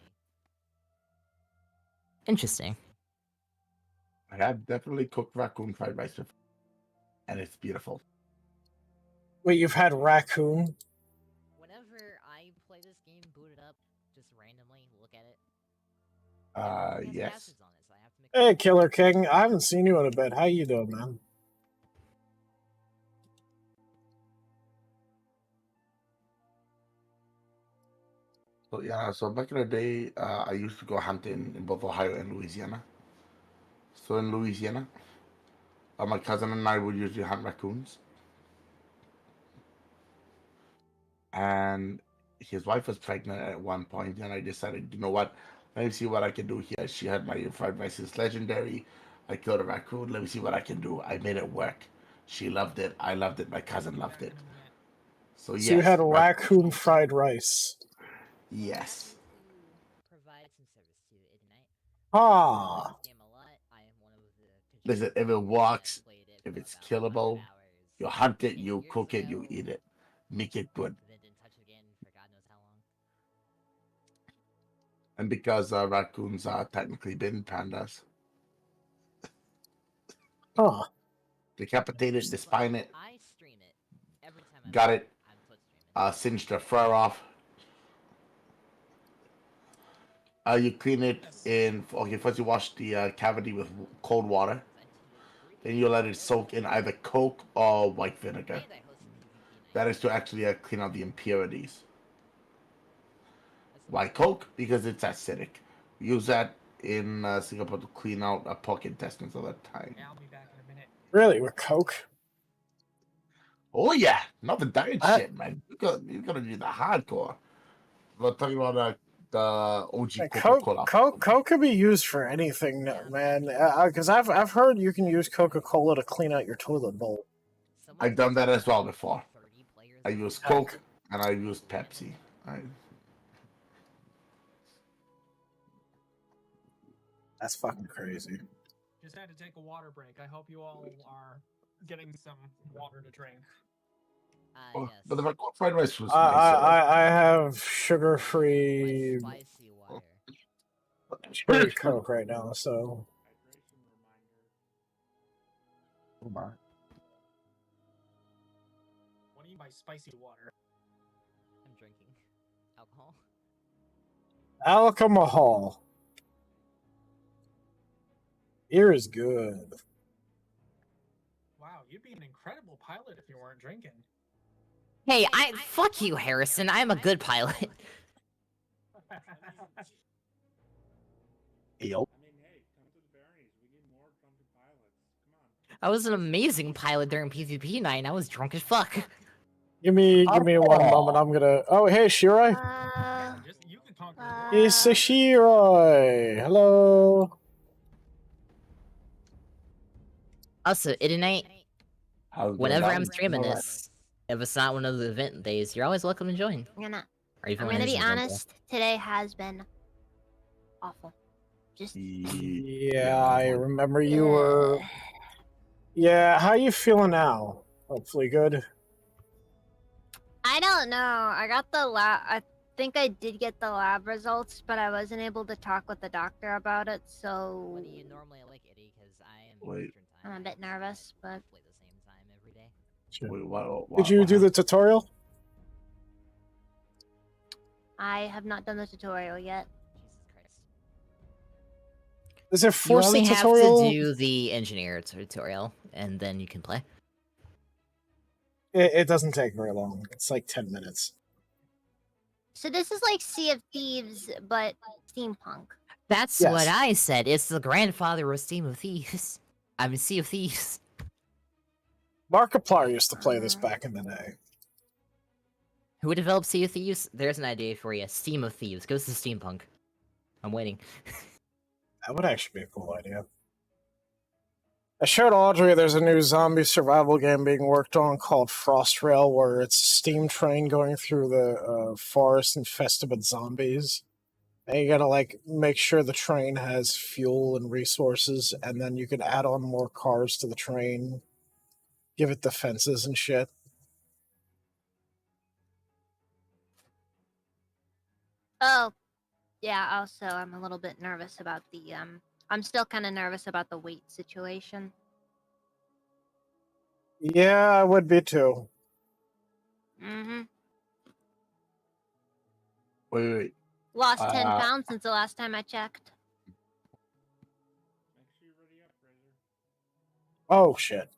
Interesting. I have definitely cooked raccoon fried rice before, and it's beautiful. Wait, you've had raccoon? Whenever I play this game, boot it up, just randomly look at it. Yes. Hey, Killer King. I haven't seen you in a bit. How you doing, man? So yeah, so back in the day, I used to go hunting in both Ohio and Louisiana. So in Louisiana, my cousin and I would usually hunt raccoons. And his wife was pregnant at one point, and I decided, you know what? Let me see what I can do here. She had my fried rice is legendary. I killed a raccoon. Let me see what I can do. I made it work. She loved it. I loved it. My cousin loved it. So yes, you had raccoon fried rice. Yes. Ah. Listen, if it walks, if it's killable, you hunt it, you cook it, you eat it. Make it good. And because raccoons are technically bin pandas. Huh. Decapitated, the spine it. Got it. Singed the fur off. You clean it in. Okay, first you wash the cavity with cold water. Then you let it soak in either Coke or white vinegar. That is to actually clean out the impurities. Why Coke? Because it's acidic. We use that in Singapore to clean out pork intestines all the time. Yeah, I'll be back in a minute. Really, with Coke? Oh yeah, not the diet shit, man. You gotta do the hardcore. We're talking about the OG Like, Coca-Cola. Coke could be used for anything, man. Because I've heard you can use Coca-Cola to clean out your toilet bowl. I've done that as well before. 30 players I in used the Coke and I used Pepsi. That's fucking crazy. Just had to take a water break. I hope you all are getting some water to drink. Oh, yes. but if I go find my shoes, I have sugar-free Spicy water. cherry Coke right now, so. What do you mean by spicy water? I'm drinking alcohol. Alcohol. Beer is good. Wow, you'd be an incredible pilot if you weren't drinking. Hey, fuck you, Harrison. I'm a good pilot. Yep. I was an amazing pilot during PvP night. I was drunk as fuck. Give me one moment. I'm gonna. Oh, hey, Shiroi. You can conquer It's Shiroi. Hello. Also, Idenite, whenever I'm streaming Alright. this, if it's not one of the event days, you're always welcome to join. I'm gonna Or even I'm when gonna it's be an event day. honest. Today has been awful. Just Yeah, I remember you were. Yeah, how you feeling now? Hopefully good. I don't know. I got the lab. I think I did get the lab results, but I wasn't able to talk with the doctor about it. So What do you normally like, Eddie? Because I am Wait. Eastern time. I'm a bit nervous, but Play the same time every day. Wait, what, Did you do the tutorial? I have not done the tutorial yet. Jesus Christ. Is it You forced only the have tutorial? to do the engineer tutorial, and then you can play. It doesn't take very long. It's like 10 minutes. So this is like Sea of Thieves, but steampunk. That's Yes. what I said. It's the grandfather of Steam of Thieves. I mean, Sea of Thieves. Markiplier used to play this back in the day. Who developed Sea of Thieves? There's an idea for you. Steam of Thieves. Goes to steampunk. I'm waiting. That would actually be a cool idea. I showed Audrey there's a new zombie survival game being worked on called Frost Rail, where it's a steam train going through the forest infested with zombies. And you gotta, like, make sure the train has fuel and resources, and then you can add on more cars to the train, give it defenses and shit. Oh, yeah. Also, I'm a little bit nervous about the I'm still kind of nervous about the weight situation. Yeah, I would be too. Mm-hmm. Wait. Lost 10 pounds since the last time I checked. Oh, shit.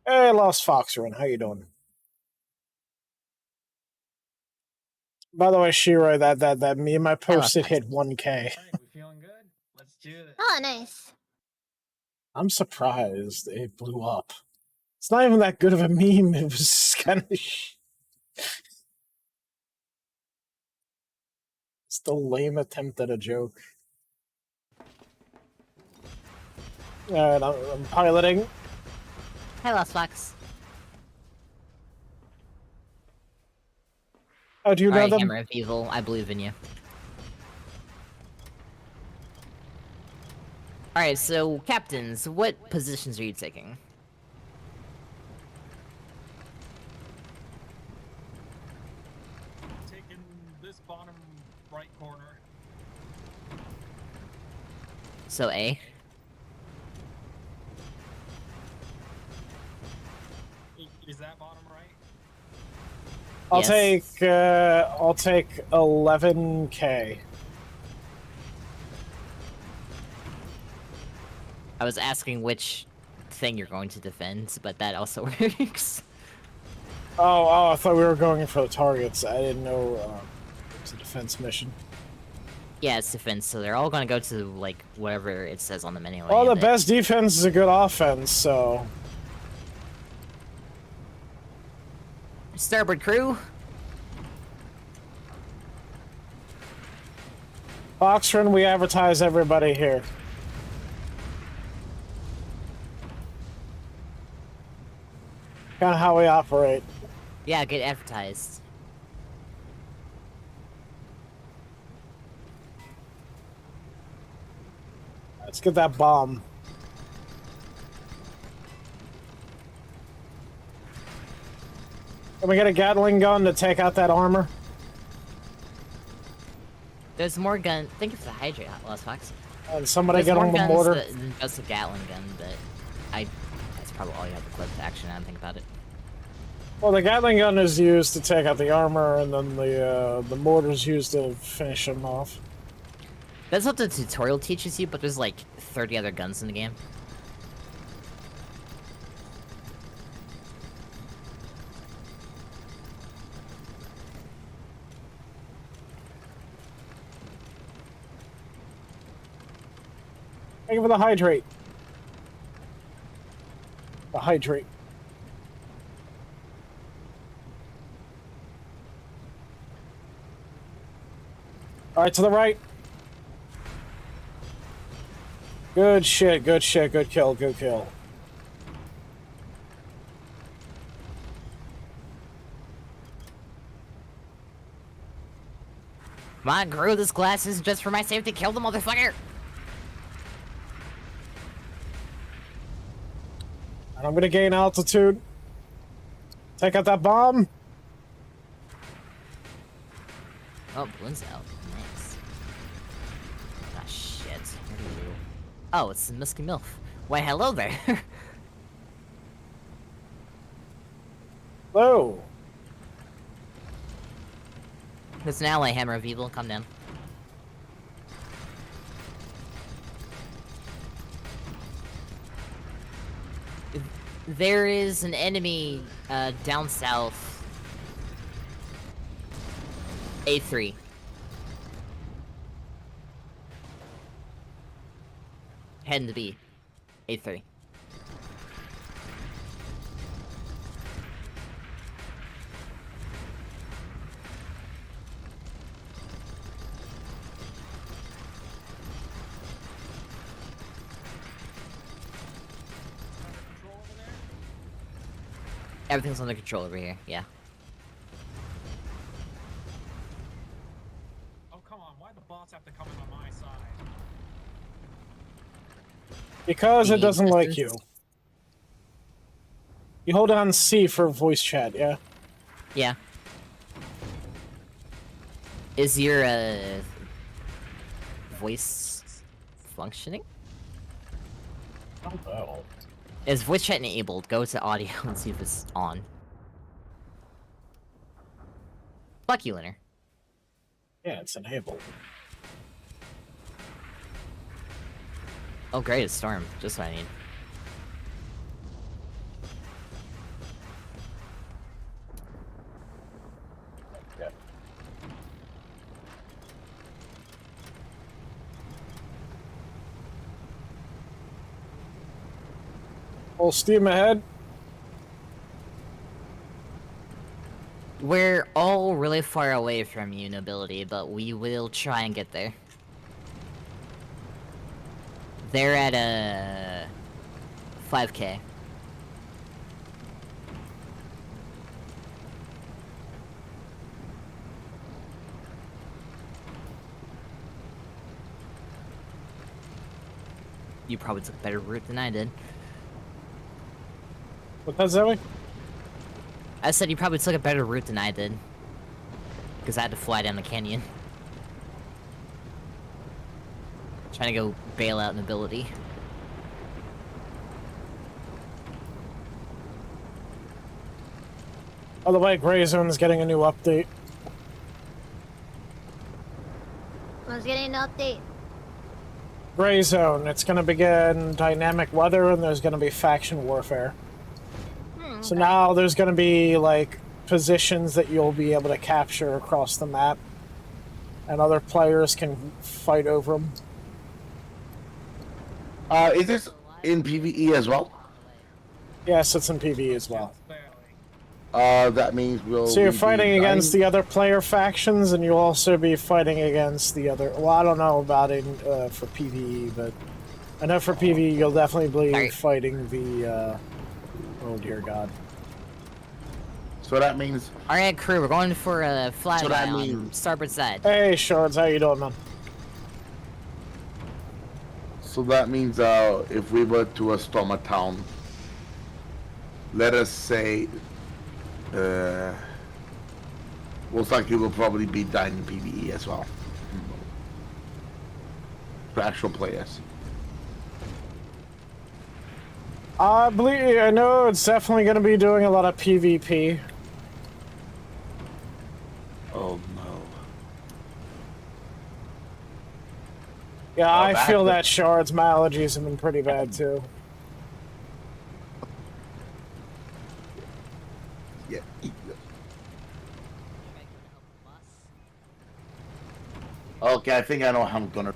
Hey, Lost Foxerin, how you doing? By the way, Shiroi, that meme I posted hit 1K. Alright, we feeling good? Let's do this. Oh, nice. I'm surprised it blew up. It's not even that good of a meme. It was kind of. It's the lame attempt at a joke. Alright, I'm piloting. Hi, Lost Fox. Oh, do you know Alright, them? Hammer of Evil, I believe in you. Alright, so, captains, what positions are you taking? Taking this bottom right corner. So, A? Is that bottom right? Yes. I'll take 11K. I was asking which thing you're going to defend, but that also works. Oh, I thought we were going for the targets. I didn't know it was a defense mission. Yeah, it's defense, so they're all gonna go to, like, whatever it says on the menu. Well, the best defense is a good offense, so... Starboard crew. Foxrun, we advertise everybody here. Kind of how we operate. Yeah, get advertised. Let's get that bomb. Can we get a Gatling gun to take out that armor? There's more gun. Thank you for the hydrate, Lost Fox. And somebody There's get more on the guns mortar. than just a Gatling gun, but that's probably all you have to clip to action. I don't think about it. Well, the Gatling gun is used to take out the armor, and then the mortar's used to finish them off. That's what the tutorial teaches you, but there's like 30 other guns in the game. Thank you for the hydrate. The hydrate. All right, to the right. Good shit, good shit, good kill, good kill. Come on, crew, this glass is just for my safety. Kill the motherfucker! And I'm gonna gain altitude. Take out that bomb. Oh, balloon's out. Nice. Ah, shit. Where do you... Oh, it's the Musky MILF. Why, hello there. Hello. There's an ally, Hammer of Evil. Calm down. There is an enemy down south. A3. Heading to B. A3. Everything's under control over here, yeah. Oh, come on. Why the bots have to come in on my side? Because it doesn't like you. You hold on C for voice chat, yeah? Yeah. Is your, voice functioning? Oh, no. Is voice chat enabled? Go to audio and see if it's on. Fuck you, Linner. Yeah, it's enabled. Oh great, it's Storm. Just what I need. Yeah. Full steam ahead. We're all really far away from you, Nobility, but we will try and get there. They're at a 5K. You probably took a better route than I did. What's that, Zoe? I said you probably took a better route than I did. Because I had to fly down the canyon. Trying to go bail out Nobility. By the way, Gray Zone is getting a new update. Who's getting an update? Gray Zone. It's going to begin dynamic weather, and there's going to be faction warfare. So now there's going to be, like, positions that you'll be able to capture across the map. And other players can fight over them. Is this in PvE as well? Yes, it's in PvE as well. Barely. That means we'll. So you're be fighting against dying? the other player factions, and you'll also be fighting against the other. Well, I don't know about it for PvE, but I know for PvE you'll definitely be fighting the. Oh dear God. So that means. All right, crew, we're going for a flyby So that on means- starboard side. Hey, Shards, how you doing, man? So that means if we were to storm a town, let us say, most likely we'll probably be dying in PvE as well. For actual players. I know it's definitely going to be doing a lot of PvP. Oh no. Yeah, Oh, I feel that- that Shards. My allergies have been pretty bad too. Yeah. Okay, I think I know how I'm gonna.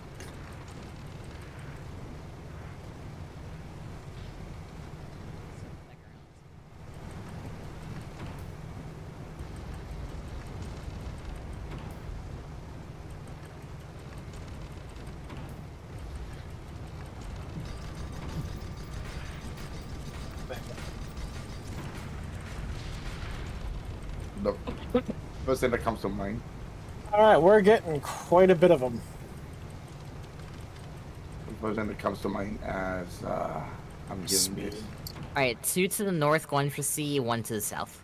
The first thing that comes to mind. Alright, we're getting quite a bit of them. The first thing that comes to mind as I'm giving this. All right, 2 to the north, going for C, 1 to the south.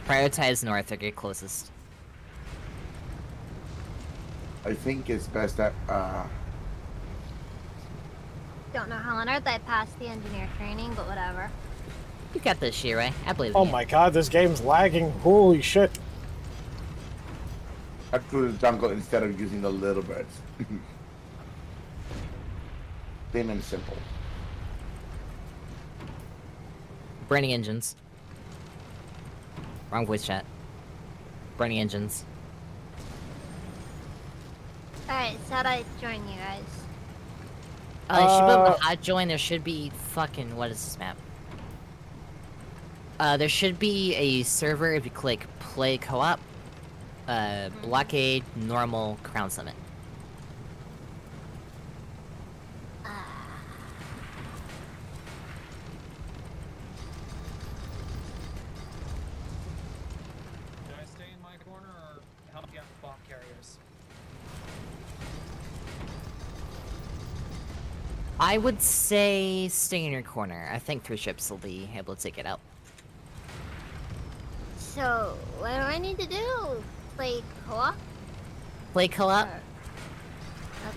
Prioritize north or get closest. I think it's best that Don't know how on earth I passed the engineer training, but whatever. You got this, Shiroi. I believe Oh in you. my God, this game's lagging. Holy shit. cut through the jungle instead of using the little birds. Plain and simple. Burning engines. Wrong voice chat. Burning engines. Alright, said I join you guys. You should be able to hot join. There should be fucking. What is this map? There should be a server if you click play co-op. Blockade, normal, Crown Summit. Should I stay in my corner or help you out with bomb carriers? I would say stay in your corner. I think 3 ships will be able to take it out. So, what do I need to do? Play co-op? Play co-op.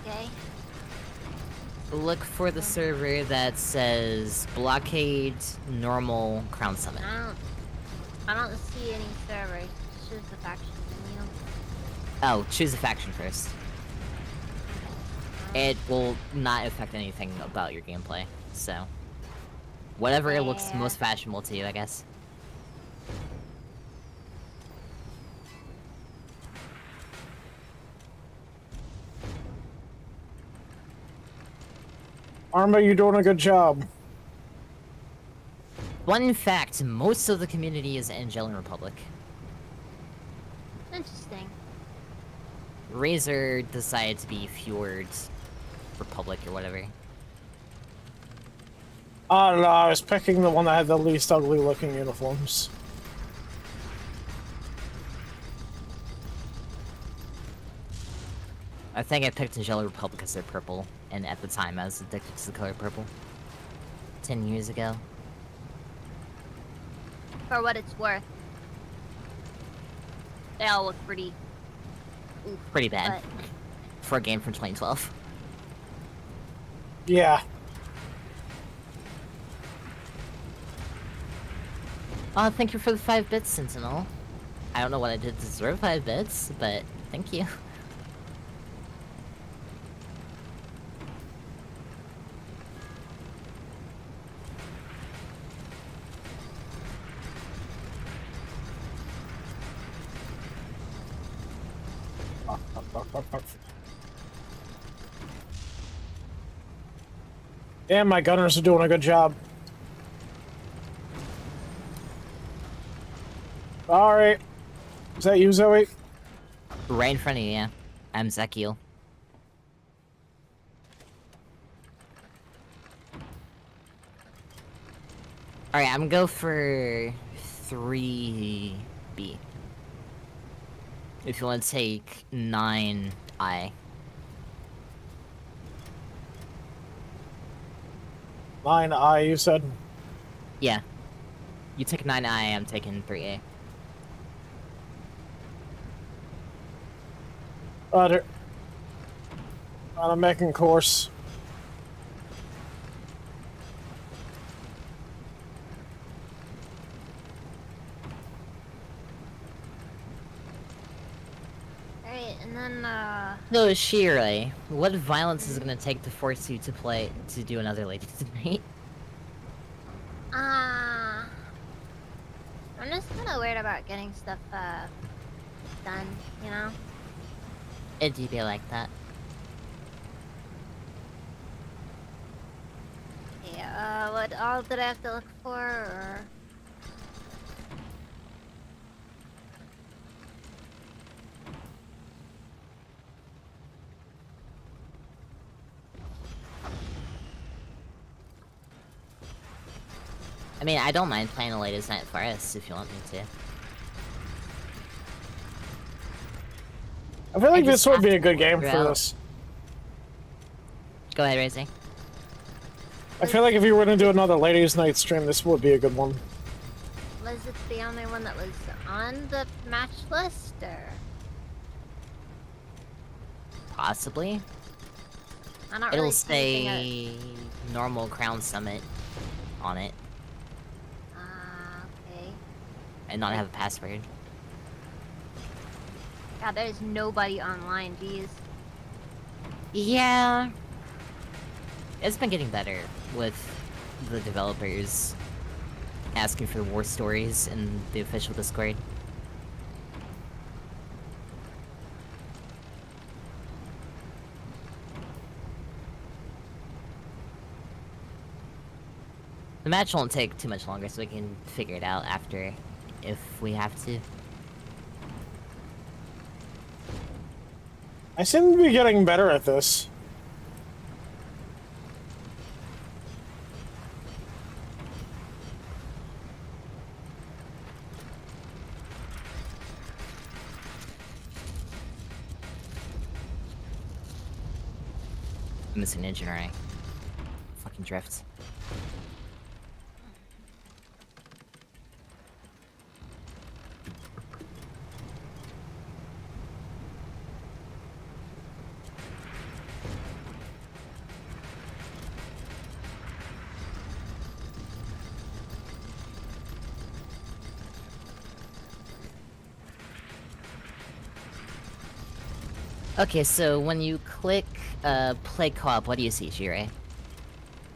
Okay. Look for the server that says Blockade, Normal, Crown Summit. I don't see any servers. It's just the faction menu. Oh, choose a faction first. It will not affect anything about your gameplay, so... Whatever it looks Yeah. most fashionable to you, I guess. Arma, you're doing a good job. One fact, most of the community is Angelin Republic. Interesting. Razor decided to be Fjord Republic or whatever. I don't know, I was picking the one that had the least ugly looking uniforms. I think I picked Angelin Republic because they're purple, and at the time I was addicted to the color purple. 10 years ago. For what it's worth. They all look pretty... oof, Pretty bad. but- For a game from 2012. Yeah. Oh, thank you for the 5 bits, Sentinel. I don't know what I did to deserve 5 bits, but thank you. Damn, my gunners are doing a good job. Alright. Is that you, Zoe? Right in front of you, yeah. I'm Zakiel. Alright, I'm gonna go for 3B. If you want to take 9I. 9I, you said? Yeah. You take 9I, I'm taking 3A. Roger. On a meching course. Alright, and then, No, Shiroi, what violence is it gonna take to force you to do another lady tonight? I'm just kinda weird about getting stuff, done, you know? It do be like that. Yeah, what all did I have to look for, or... I mean, I don't mind playing a Ladies' Night Forest if you want me to. I feel like I this just would have be to a good game figure for out- this. Go ahead, Raising. I feel like if you were to do another Ladies' Night stream, this would be a good one. Was it the only one that was on the match list, or...? Possibly. I don't It'll really see anything say normal Crown Summit on it, okay. and not have a password. God, there's nobody online, jeez. Yeah. It's been getting better with the developers asking for war stories in the official Discord. The match won't take too much longer, so we can figure it out after, if we have to. I seem to be getting better at this. I'm missing an engine, right? Fucking drifts. Okay, so when you click play co-op, what do you see, Shirei?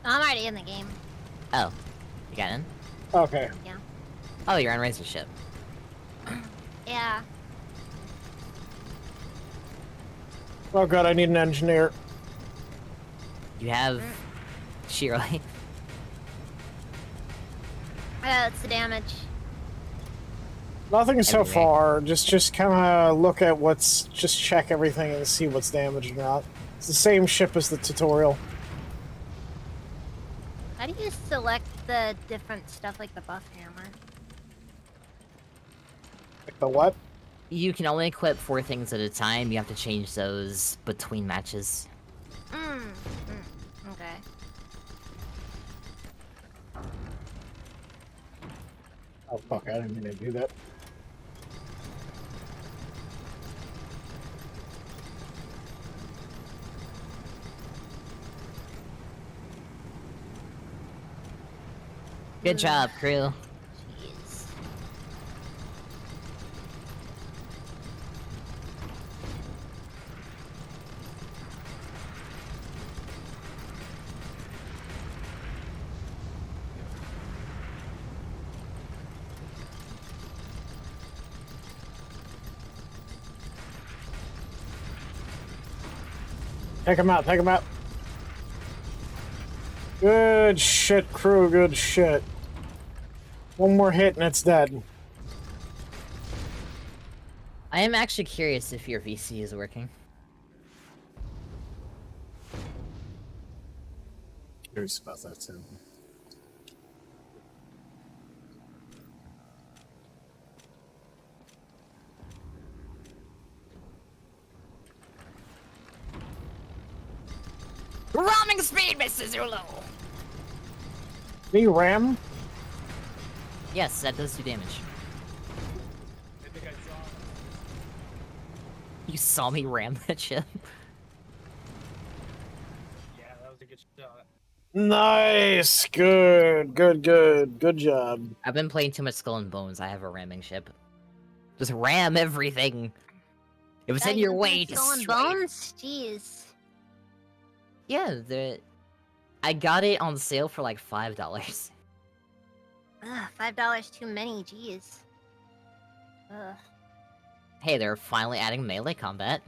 I'm already in the game. Oh, you got in? Okay. Yeah. Oh, you're on Razor Ship. Yeah. Oh god, I need an engineer. You have Shiroi. That's the damage. Nothing so Anyway. far. Just kind of look at what's... Just check everything and see what's damaged or not. It's the same ship as the tutorial. How do you select the different stuff like the buff hammer? Like the what? You can only equip 4 things at a time. You have to change those between matches. Okay. Oh fuck, I didn't mean to do that. Good job, crew. Jeez. Take him out, take him out. Good shit, crew, good shit. One more hit and it's dead. I am actually curious if your VC is working. Curious about that too. Ramming speed, Mr. Zulu! Me ram? Yes, that does do damage. I think I saw. You saw me ram that ship. Yeah, that was a good shot. Nice! Good job. I've been playing too much Skull and Bones. I have a ramming ship. Just ram everything. If it's in your way, Skull and destroy it. Bones? Jeez. Yeah, I got it on sale for like $5. Ugh, $5 too many, jeez. Ugh. Hey, they're finally adding melee combat.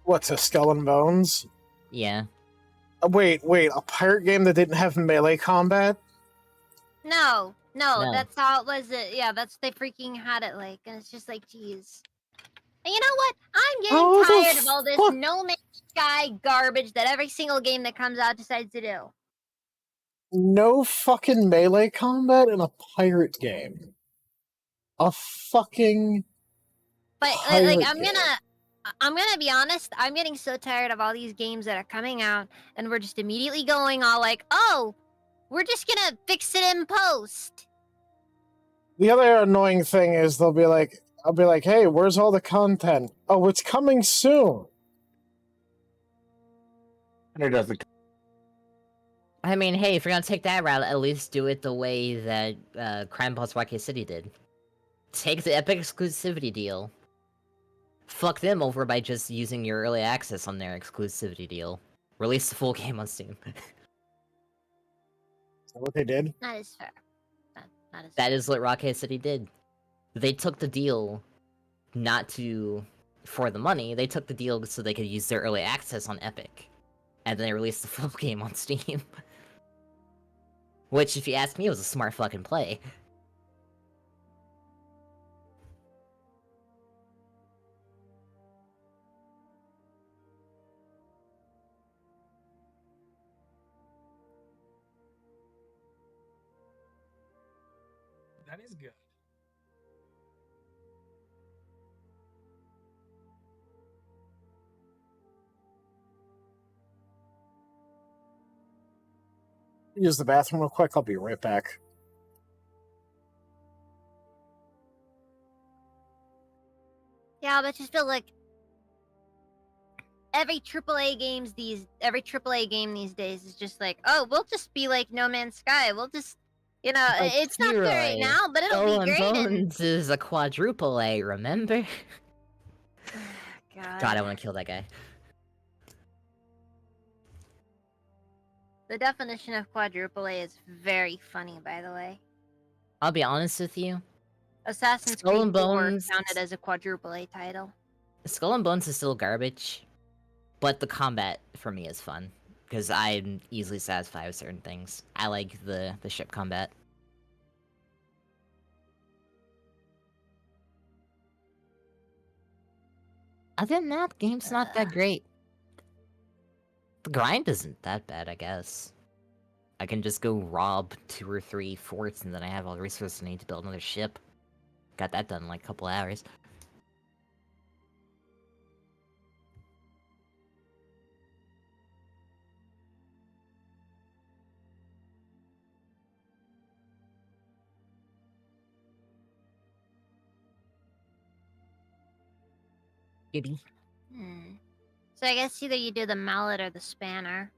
What's a Skull and Bones? Yeah. Wait, a pirate game that didn't have melee combat? No, No. that's how it was. Yeah, they freaking had it like, and it's just like, jeez. And you know what? I'm Oh, getting the tired of all this fuck? No Man's Sky garbage that every single game that comes out decides to do. No fucking melee combat in a pirate game. A fucking But pirate like, game. I'm gonna be honest. I'm getting so tired of all these games that are coming out, and we're just immediately going all like, "Oh, we're just gonna fix it in post." The other annoying thing is I'll be like, hey, where's all the content? Oh, it's coming soon. And it doesn't. I mean, hey, if you're gonna take that route, at least do it the way that Crime Boss YK City did. Take the Epic exclusivity deal. Fuck them over by just using your early access on their exclusivity deal. Release the full game on Steam. Is that what they did? That is fair. That is. That is what Rocket City did. They took the deal for the money, they took the deal so they could use their early access on Epic. And then they released the full game on Steam. Which, if you ask me, was a smart fucking play. That is good. Use the bathroom real quick. I'll be right back. Yeah, but just feel like every AAA game these days is just like, oh, we'll just be like No Man's Sky. We'll just, it's not there right now, but it'll Skull be and great. Bones is a quadruple A, remember? God, God, I want to kill that guy. the definition of quadruple A is very funny, by the way. I'll be honest with you. Assassin's Skull Creed and 4 Bones- counted as a quadruple A title. Skull and Bones is still garbage, but the combat for me is fun because I'm easily satisfied with certain things. I like the ship combat. Other than that, game's not that great. The grind isn't that bad, I guess. I can just go rob 2 or 3 forts and then I have all the resources I need to build another ship. Got that done in like a couple hours. Gibby. So I guess either you do the mallet or the spanner.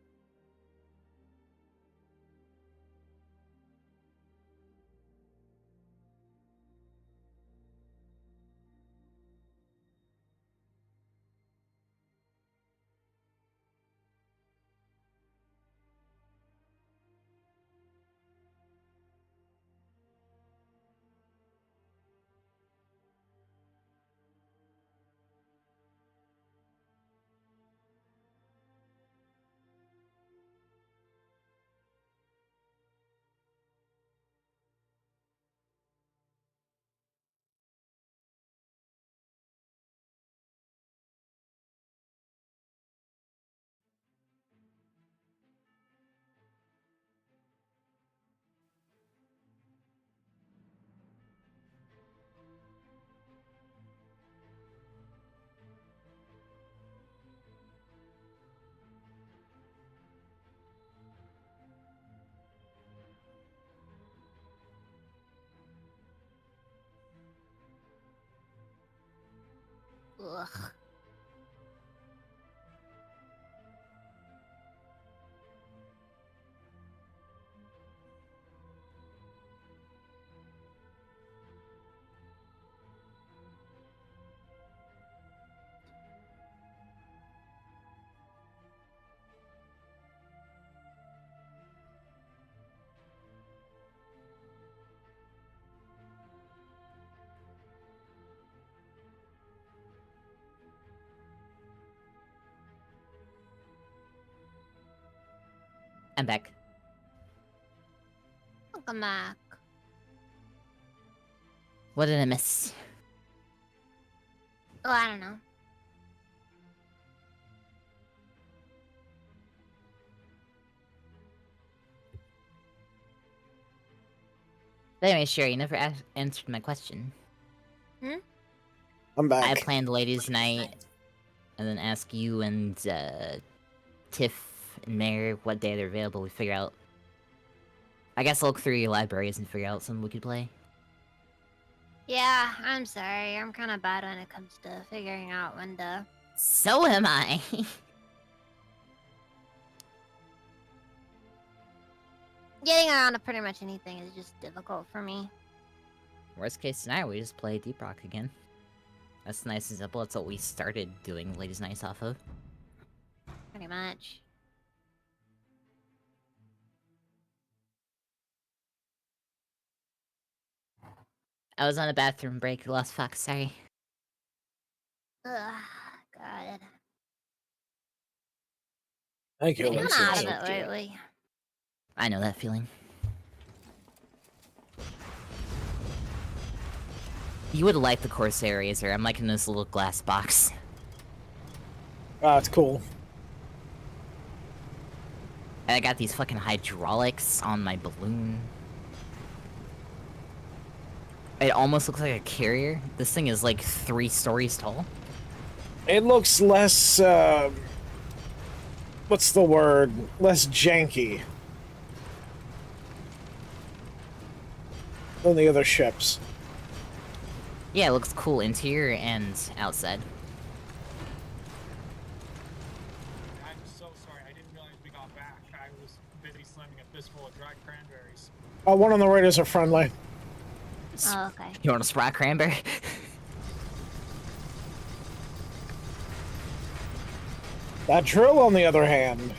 Ugh. I'm back. Welcome back. What did I miss? Oh, I don't know. But anyway, sure, you never answered my question. I'm back. I planned ladies' night, and then ask you and Tiff and Mare what day they're available. We figure out. I guess I'll look through your libraries and figure out something we could play. Yeah, I'm sorry. I'm kind of bad when it comes to figuring out when to. So am I. Getting around to pretty much anything is just difficult for me. Worst case scenario, we just play Deep Rock again. That's nice and simple. That's what we started doing ladies' nights off of. Pretty much. I was on a bathroom break. Lost fuck. Sorry. Ugh, God. Thank you, I'm Alexis. out of it lately. I know that feeling. You would like the Corsair Razor. I'm like in this little glass box. Ah, it's cool. And I got these fucking hydraulics on my balloon. It almost looks like a carrier. This thing is like 3 stories tall. It looks less, what's the word? Less janky than the other ships. Yeah, it looks cool interior and outside. I'm so sorry. I didn't realize we got back. I was busy slamming a fistful of dried cranberries. One on the raiders are friendly. Oh, okay. You want a Sprat Cranberry? That drill, on the other hand.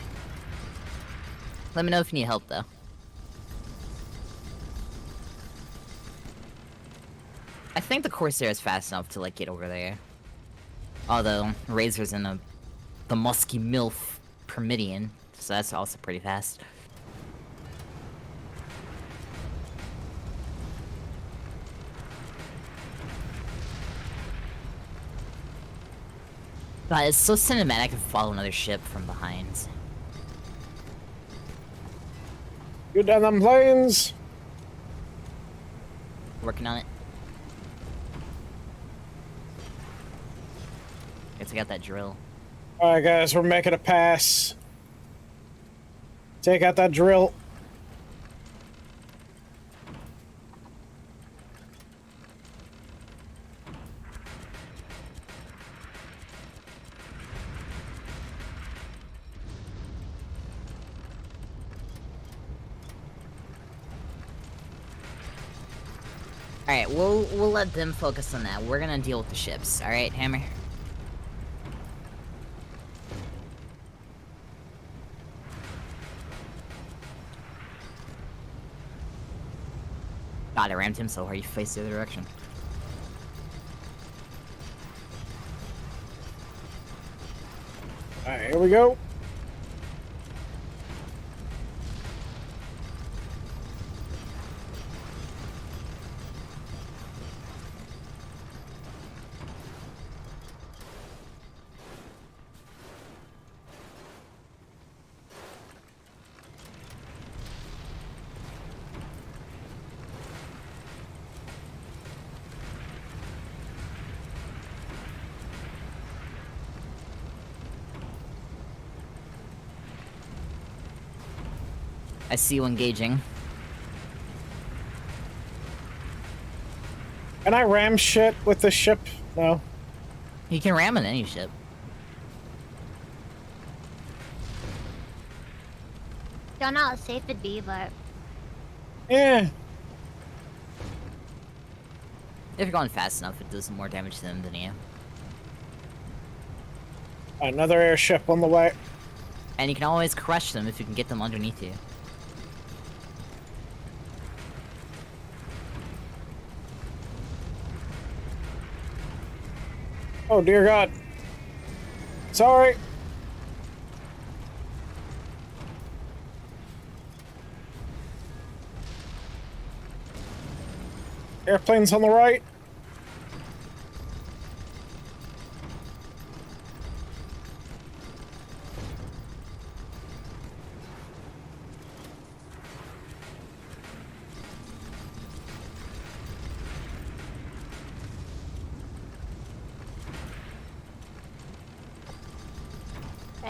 Let me know if you need help, though. I think the Corsair is fast enough to, like, get over there. Although, Razor's in the musky MILF Permidian, so that's also pretty fast. God, it's so cinematic to follow another ship from behind. Get down them planes. Working on it. Guess I got that drill. Alright, guys, we're making a pass. Take out that drill. Alright, we'll let them focus on that. We're gonna deal with the ships. Alright, Hammer? God, I rammed him so hard he faced the other direction. Alright, here we go. I see you engaging. Can I ram shit with this ship? No. You can ram in any ship. Don't know how safe it'd be, but Yeah. If you're going fast enough, it does more damage to them than you. Another airship on the way. And you can always crush them if you can get them underneath you. Oh, dear God. Sorry. Airplanes on the right.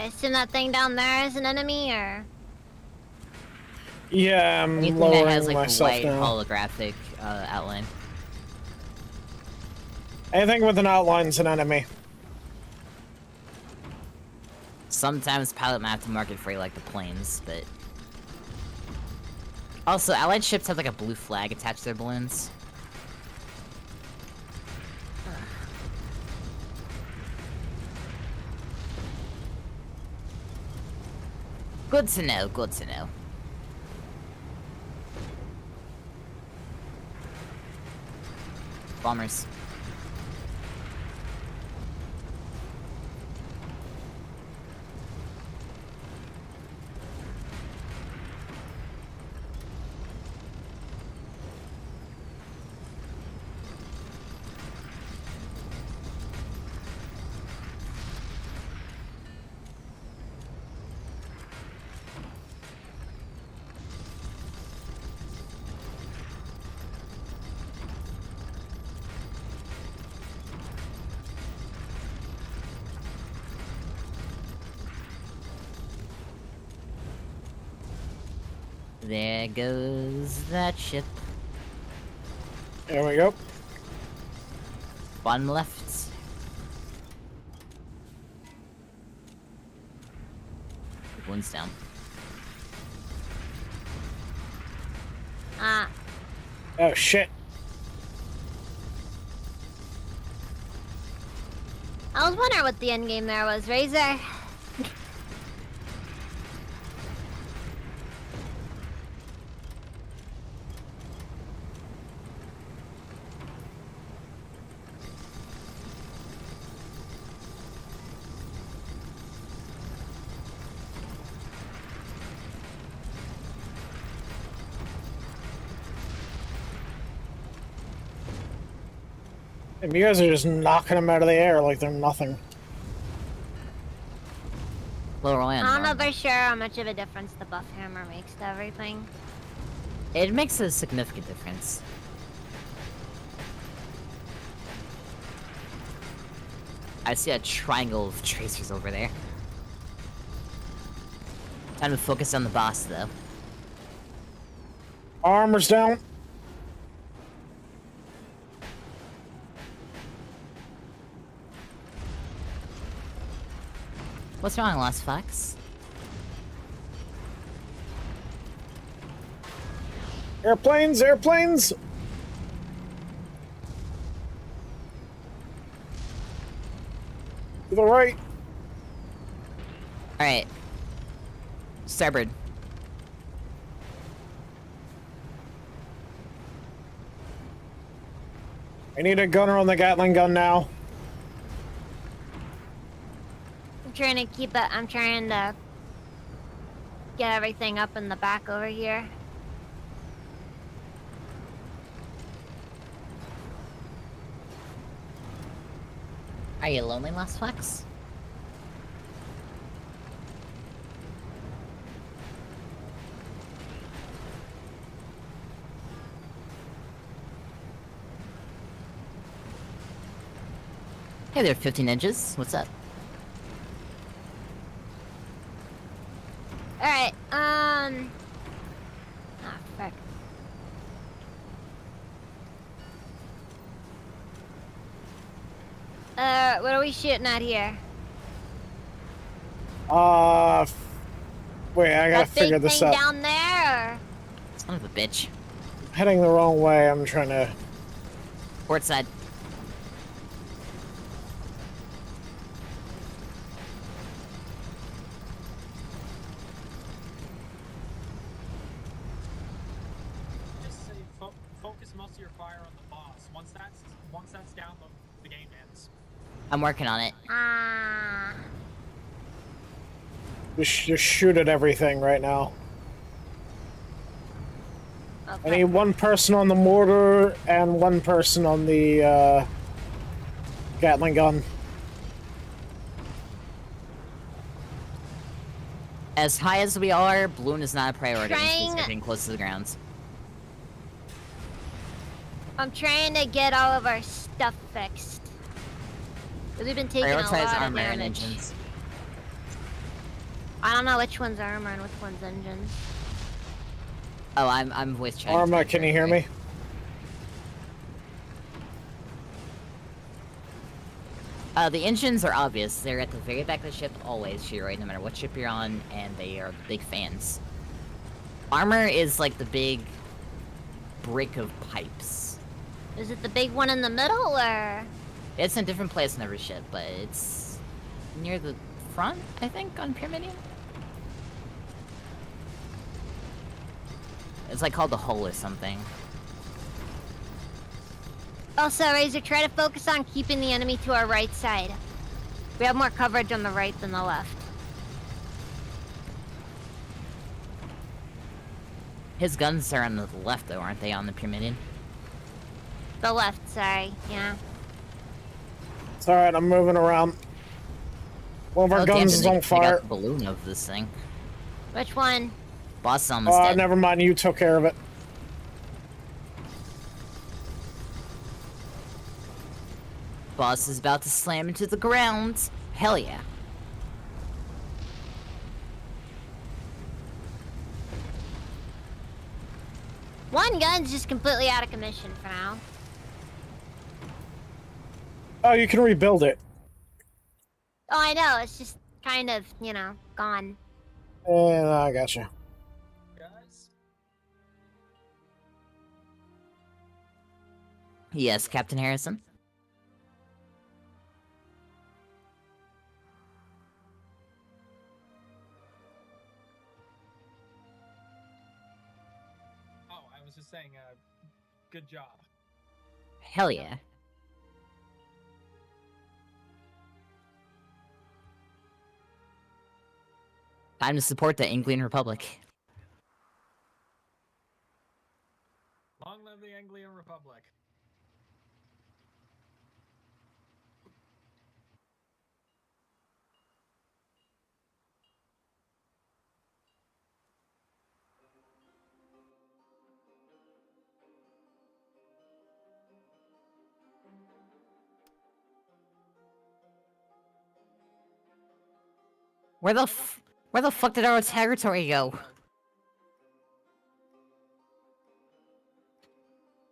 I assume that thing down there is an enemy, or Yeah, I'm Anything lowering that has like myself white now. holographic outline. Anything with an outline's an enemy. Sometimes pilot might have to mark it for you, like the planes, but... Also, allied ships have like a blue flag attached to their balloons. Good to know, good to know. Bombers. There goes that ship. There we go. Bottom left. One's down. ah, Oh, shit. I was wondering what the end game there was, Razor. And you guys are just knocking them out of the air like they're nothing. Lower land. I don't know normal. for sure how much of a difference the buff hammer makes to everything. It makes a significant difference. I see a triangle of tracers over there. Time to focus on the boss, though. Armor's down. What's wrong, Lost Fox? Airplanes, airplanes! To the right. Alright. Starboard. I need a gunner on the Gatling gun now. I'm trying to keep it. I'm trying to get everything up in the back over here. Are you lonely, Lost Fox? Hey there, 15 inches. What's up? Alright, ah, frick. What are we shooting at here? Wait, I gotta That figure big this thing out. down there, or? Son of a bitch. Heading the wrong way. I'm trying to. Port side. Just say focus most of your fire on the boss. Once that's down, the game ends. I'm working on it. Ah. Just shoot at everything right now. I Okay. need one person on the mortar and one person on the Gatling gun. As high as we are, balloon is not a priority until Trying- we're getting close to the ground. I'm trying to get all of our stuff fixed. 'Cause we've been taking a lot Prioritize of armor and damage. engines. I don't know which one's armor and which one's engines. Oh, I'm voice chatting. Arma, can you hear me? The engines are obvious. They're at the very back of the ship always, Shiroi, no matter what ship you're on, and they are big fans. Armor is like the big brick of pipes. Is it the big one in the middle, or? It's in a different place on every ship, but it's near the front, I think, on Pyramidion? It's like called the hull or something. Also, Razor, try to focus on keeping the enemy to our right side. We have more coverage on the right than the left. His guns are on the left, though, aren't they, on the Pyramidion? The left, sorry, yeah. It's alright, I'm moving around. One of our damn, guns did is they on take out fire. the balloon of this thing. Which one? Boss is almost dead. Never mind, you took care of it. Boss is about to slam into the ground. Hell yeah. One gun's just completely out of commission for now. Oh, you can rebuild it. Oh, I know, it's just kind of, gone. I gotcha. Guys, Yes, Captain Harrison? oh, I was just saying, good job. Hell yeah. Time to support the Anglian Republic. Long live the Anglian Republic. Where the fuck did our territory go?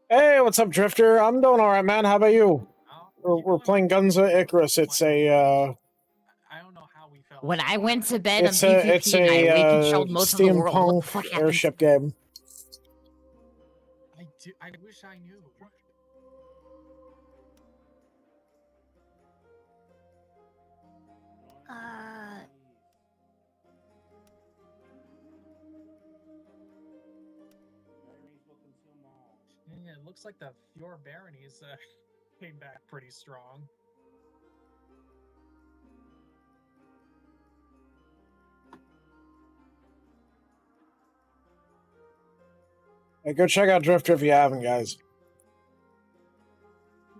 Hey, what's up, Drifter? I'm doing alright, man. How about you? We're playing Guns of Icarus. It's a, I don't know how we felt. When I went to bed it's on a, PvP it's and I a, recontrolled most of the world, what the fuck steampunk happened? airship game. I wish I knew. Yeah, it looks like the Fjord Baronies came back pretty strong. Hey, go check out Drifter if you haven't, guys.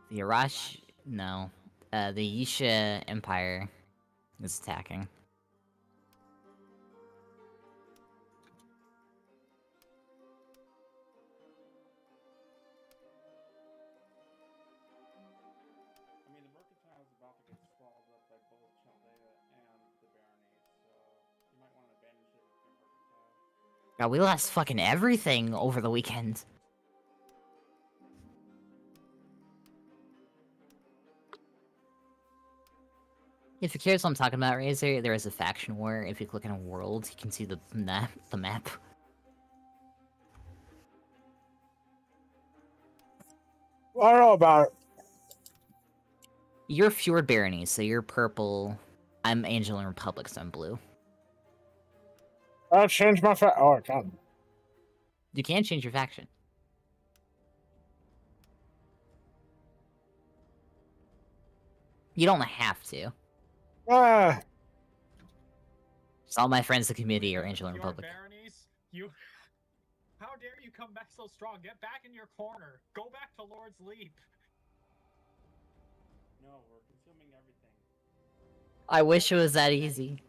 The Arash... No. The Yisha Empire is attacking. I mean, the Mercantile is about to get swallowed up by both Chaldea and the Baronies, so you might want to abandon ship with your Mercantile. God, we lost fucking everything over the weekend. If you're curious what I'm talking about, Razor, there is a faction war. If you click on a world, you can see the map. I don't know about it. You're Vtuber Barony, so you're purple. I'm Angel and Republic, so I'm blue. I'll change my Oh, I can't. You can change your faction. You don't have to. Ah, Just all my friends in the community are Angel and Your Republic. baronies, you. How dare you come back so strong? Get back in your corner. Go back to Lord's Leap. No, we're consuming everything. I wish it was that easy.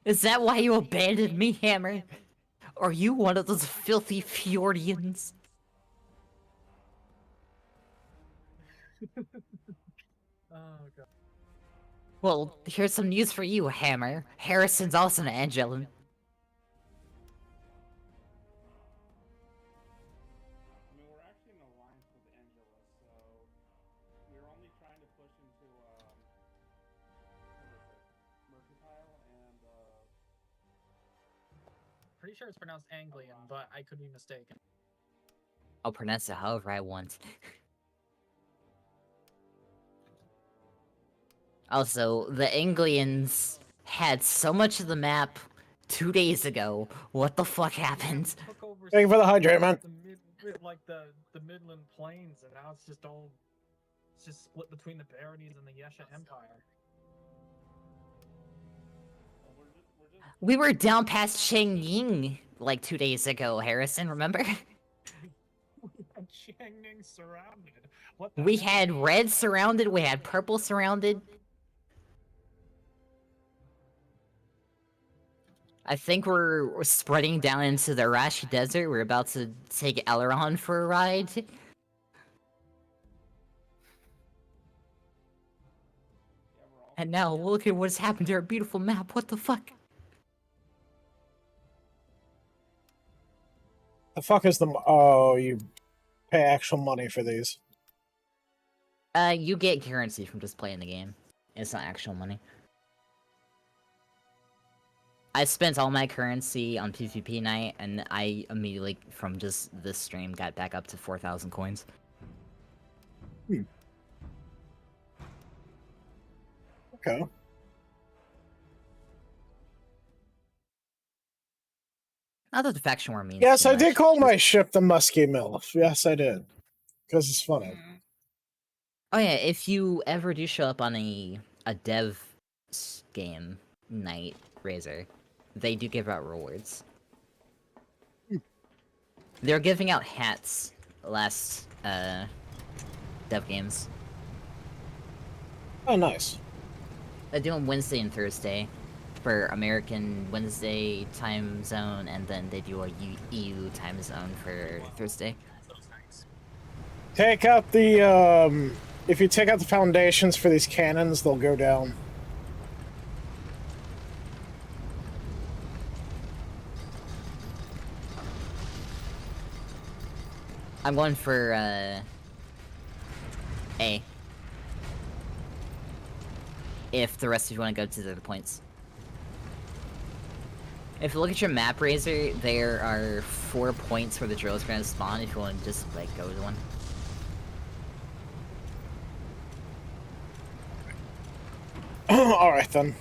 Is that why you abandoned me, Hammer? Are you one of those filthy Fjordians? Oh god. Well, here's some news for you, Hammer. Harrison's also an Angelin. I mean, we're actually in alliance with Angela, so we're only trying to push into Mercantile and Pretty sure it's pronounced Anglian, but I could be mistaken. I'll pronounce it however I want. Also, the Anglians had so much of the map 2 days ago. What the fuck happened? Took over Thank you for the hydrate, man. the Midland Plains, and now it's just split between the baronies and the Yesha Empire. We were down past Changying like 2 days ago, Harrison, remember? Changning surrounded. We had red surrounded, we had purple surrounded. I think we're spreading down into the Arashi Desert. We're about to take Aileron for a ride. And now look at what's happened to our beautiful map. What the fuck? the fuck is the? Oh, you pay actual money for these. You get currency from just playing the game. It's not actual money. I spent all my currency on PvP night, and I immediately, from just this stream, got back up to 4,000 coins. Okay. Not that the faction war means Yes, too I did much. call my ship the Muskie MILF. Yes, I did. Because it's funny. Oh yeah, if you ever do show up on a dev game night, Razor, they do give out rewards. They're giving out hats last dev games. Oh, nice. They're doing Wednesday and Thursday for American Wednesday time zone, and then they do a EU time zone for Thursday. Take out the, if you take out the foundations for these cannons, they'll go down. I'm going for, A. If the rest of you want to go to the other points. If you look at your map, Razor, there are 4 points where the drill is going to spawn if you want to just, like, go to one. Alright then.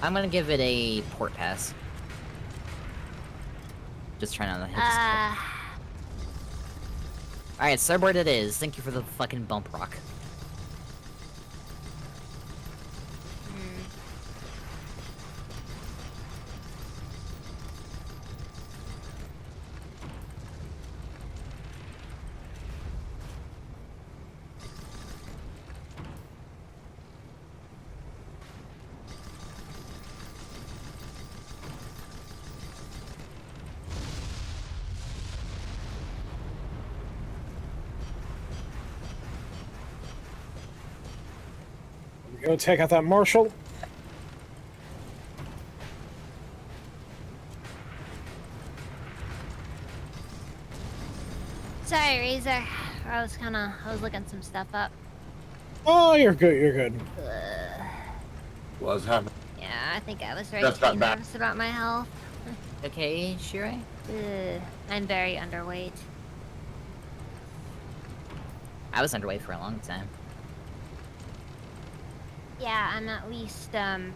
I'm gonna give it a port pass. Just trying to hit this. Alright, starboard it is. Thank you for the fucking bump rock. Go take out that Marshal. Sorry, Razor. I was looking some stuff up. Oh, you're good, you're good. What's happening? Yeah, I think I was ready That's to be not bad. nervous about my health. Okay, Shiroi? I'm very underweight. I was underweight for a long time. Yeah, I'm at least 9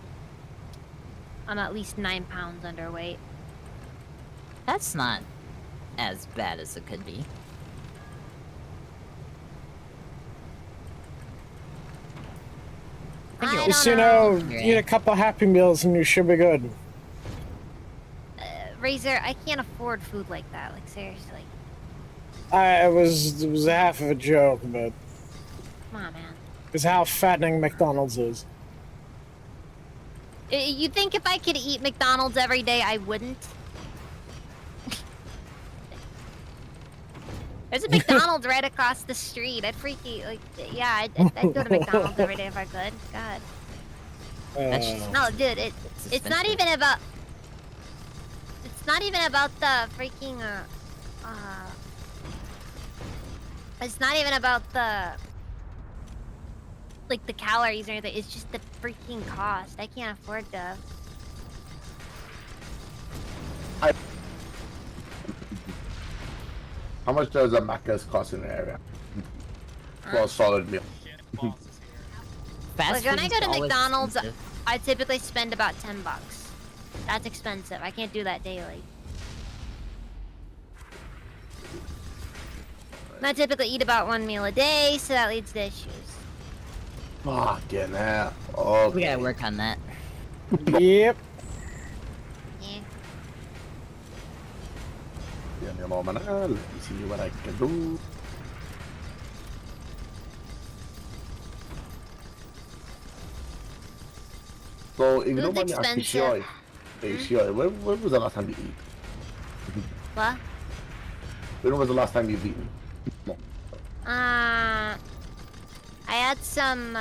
pounds underweight. That's not as bad as it could be. Just, you know, eat a couple Happy Meals and you should be good. Razor, I can't afford food like that. Like, seriously. It was half of a joke, but Come on, man. it's how fattening McDonald's is. You think if I could eat McDonald's every day, I wouldn't? There's a McDonald's right across the street. I'd yeah, I'd go to McDonald's every day if I could. God. No, dude, it's not even about... It's not even about the freaking, it's not even about the... like, the calories or anything. It's just the freaking cost. I can't afford to... How much does a Macca's cost in the area? For a solid meal. Like, when I go to McDonald's, I typically spend about $10. That's expensive. I can't do that daily. And I typically eat about 1 meal a day, so that leads to issues. Fucking hell. Okay. We gotta work on that. Yep. Yeah. Give me a moment. Let me see what I can do. So, if you don't mind me asking, Shiroi, Shiroi, when was the last time you eat? What? When was the last time you've eaten? No. I had some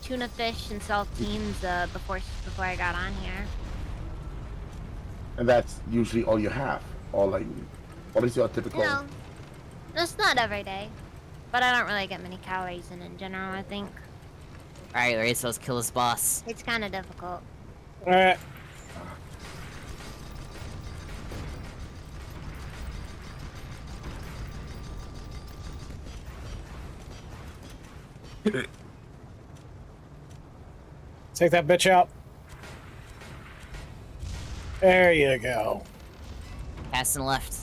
tuna fish and saltines before I got on here. And that's usually all you have? Or like, what is your typical... No, it's not every day. But I don't really get many calories in general, I think. Alright, Ray, so let's kill this boss. It's kind of difficult. Alright. Take that bitch out. There you go. Pass and left.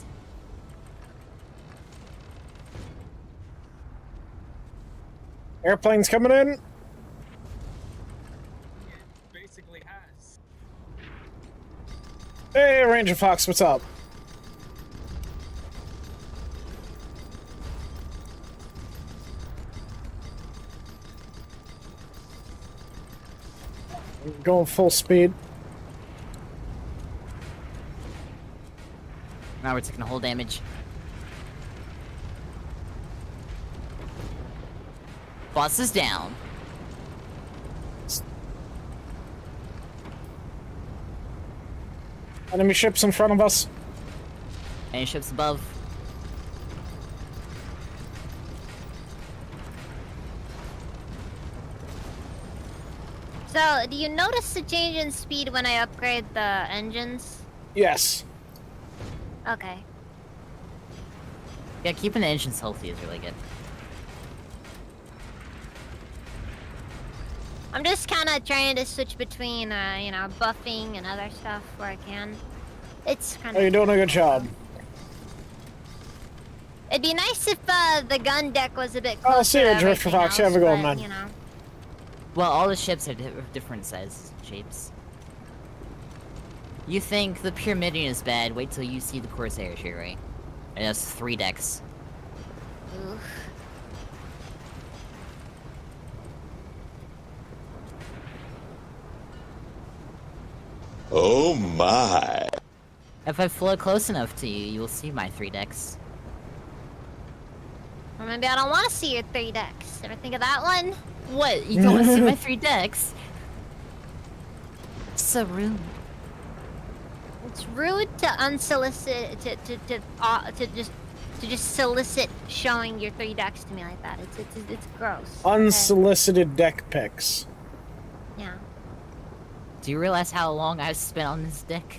Airplane's coming in. Basically has. Hey, Ranger Fox, what's up? Going full speed. Now we're taking a whole damage. Boss is down. Enemy ships in front of us. Any ships above? So, do you notice the change in speed when I upgrade the engines? Yes. Okay. Yeah, keeping the engines healthy is really good. I'm just kind of trying to switch between, you know, buffing and other stuff where I can. It's kind Oh, of... you're doing a good job. It'd be nice if the gun deck was a bit closer. Oh, see you, to Drifter everything Fox. You have else, a go, but, man. You know. Well, all the ships are different sizes and shapes. You think the Pyramidion is bad, wait till you see the Corsair, Shiroi. It has 3 decks. Oof. Oh my. If I float close enough to you, you'll see my 3 decks. Or maybe I don't want to see your 3 decks. Ever think of that one? What? You don't want to see my 3 decks? So rude. It's rude to unsolicit to just solicit showing your 3 decks to me like that. It's gross. Unsolicited deck picks. Yeah. Do you realize how long I've spent on this deck?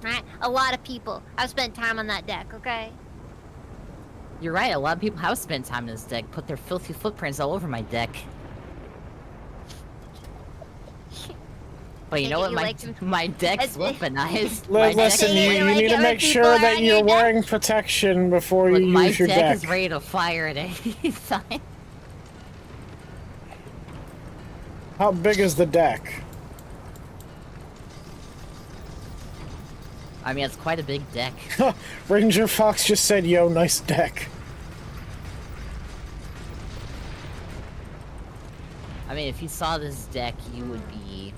Right? A lot of people have spent time on that deck, okay? You're right, a lot of people have spent time in this deck, put their filthy footprints all over my deck. But you know what? My deck's weaponized. Listen, you need to make sure that you're wearing protection before you use your deck. My deck is ready to fire at any time. How big is the deck? I mean, it's quite a big deck. Ranger Fox just said, yo, nice deck. I mean, if you saw this deck, you would be...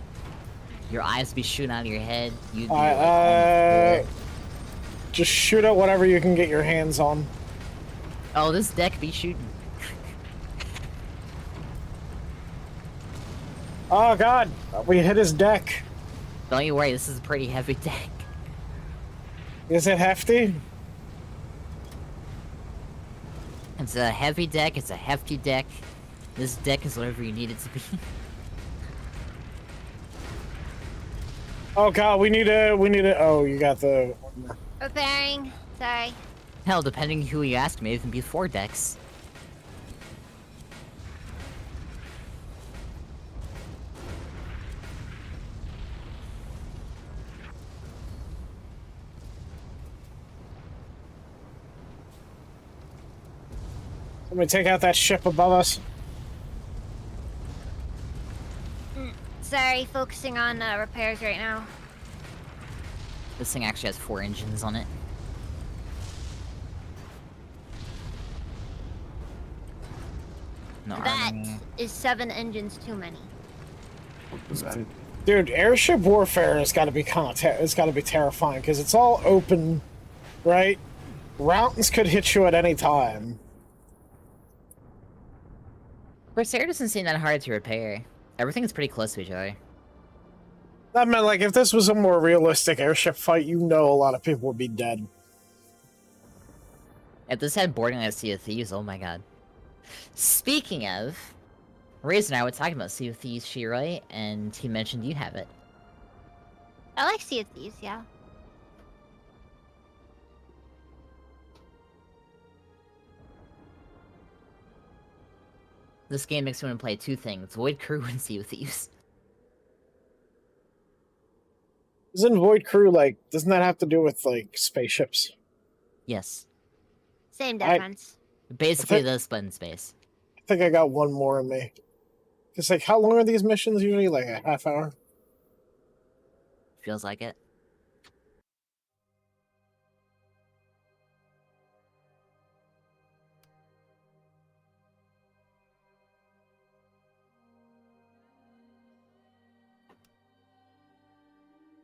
Your eyes would be shooting out of your head. You'd be just shoot at whatever you can get your hands on. Oh, this deck be shooting. Oh god, we hit his deck. Don't you worry, this is a pretty heavy deck. Is it hefty? It's a heavy deck, it's a hefty deck. This deck is whatever you need it to be. Oh god, we need a, oh, you got the... Repairing. Sorry. Hell, depending who you ask, maybe it can be 4 decks. Somebody take out that ship above us. Sorry, focusing on repairs right now. This thing actually has 4 engines on it. No That is 7 engines too many. Dude, airship warfare has got to be it's got to be terrifying because it's all open, right? Rounds could hit you at any time. Corsair doesn't seem that hard to repair. Everything's pretty close to each other. I mean, like, if this was a more realistic airship fight, you know a lot of people would be dead. If this had boarding at Sea of Thieves, oh my god. Speaking of, Razor and I were talking about Sea of Thieves Shiroi, and he mentioned you have it. I like Sea of Thieves, yeah. This game makes me want to play 2 things, Void Crew and Sea of Thieves. Isn't Void Crew, like, doesn't that have to do with, like, spaceships? Yes. Same difference. Basically, the split in space. I think I got one more in me. It's like, how long are these missions usually? Like a half hour? Feels like it.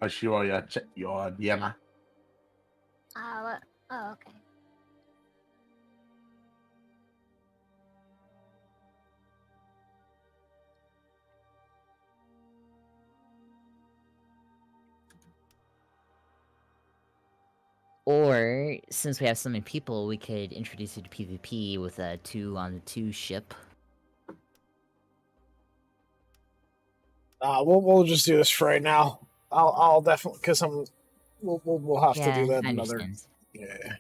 Sure, check your Diana. Oh, okay. Or, since we have so many people, we could introduce you to PvP with a 2-on-2 ship. We'll just do this for right now. I'll definitely, because we'll have to do that I another. understand. Yeah.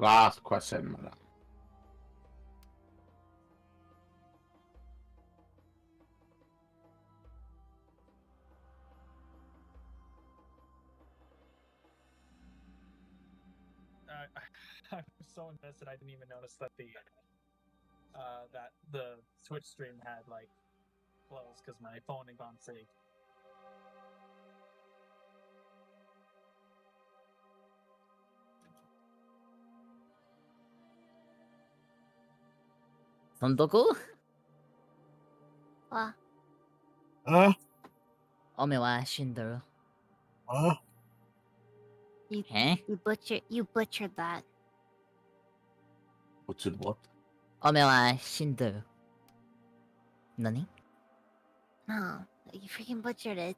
Last question, madam. I'm so invested I didn't even notice that the Twitch stream had like closed because my phone had gone safe. Sandoku? わ、 Huh? おめは死んでる。 Huh? you butchered that. Butchered what? おめは死んでる。何? No, you freaking butchered it.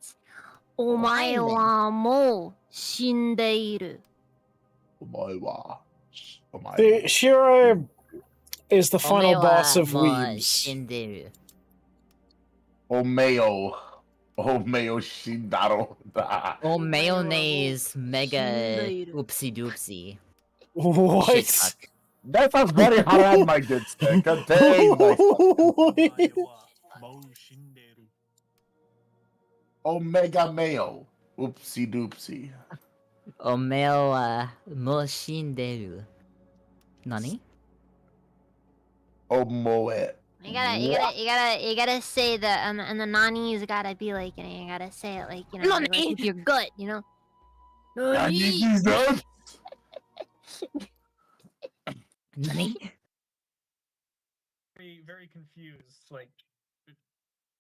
お前はもう死んでいる。The Shiroi is the final boss of おめはもう Weebs. 死んでる。 Omeo Shindaro. Oh, mayonnaise mega oopsie doopsie. What? Shit fuck. That sounds very haram-minded. Contain myself. Omega Mayo. Oopsie doopsie. Omeo wa mo shinderu. Nani? Omoe. You gotta say the and the nani's gotta be like, you know, you gotta say it like, you know, like with your gut, you know. Nani? Nani? Very, very confused. Like,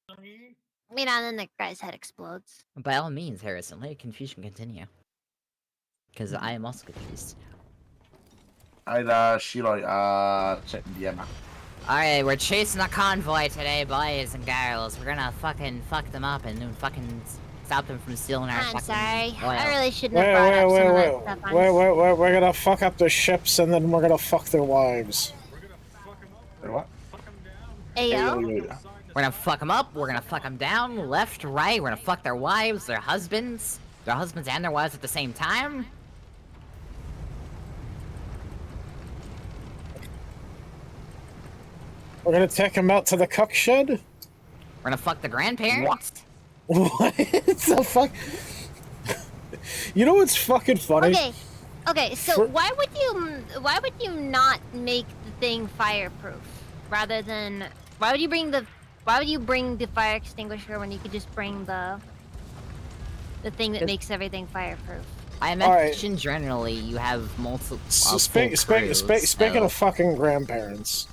Nani? You know, and then the guy's head explodes. By all means, Harrison, let confusion continue. Because I am also confused. Shiroi, check the Emma. Alright, we're chasing a convoy today, boys and girls. We're gonna fucking fuck them up and then fucking stop them from stealing our I'm fucking sorry. oil. I really shouldn't have brought up some of that stuff. Wait, we're gonna fuck up their ships and then we're gonna fuck their wives. What? Ayo. We're gonna fuck them up, we're gonna fuck them down, left, right, we're gonna fuck their wives, their husbands and their wives at the same time. We're gonna take them out to the cuck shed? We're gonna fuck the grandparents. What the fuck? You know what's fucking funny? Okay, so why would you not make the thing fireproof rather than why would you bring the fire extinguisher when you could just bring the thing that makes everything fireproof? I imagine generally you have multiple. Speaking of fucking grandparents.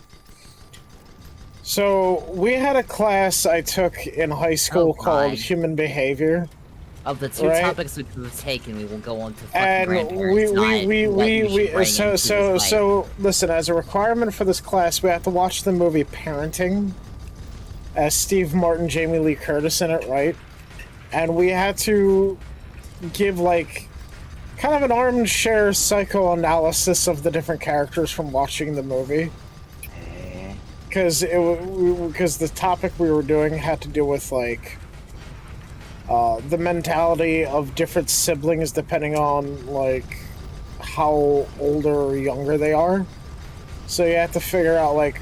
So, we had a class I took in high school called Human Behavior. Of the two topics which we've taken, we will go on to fucking grandparents. So listen, as a requirement for this class, we have to watch the movie Parenting, as Steve Martin, Jamie Lee Curtis in it, right? And we had to give, like, kind of an armchair psychoanalysis of the different characters from watching the movie. Because the topic we were doing had to do with, like, the mentality of different siblings depending on, like, how older or younger they are. So you have to figure out, what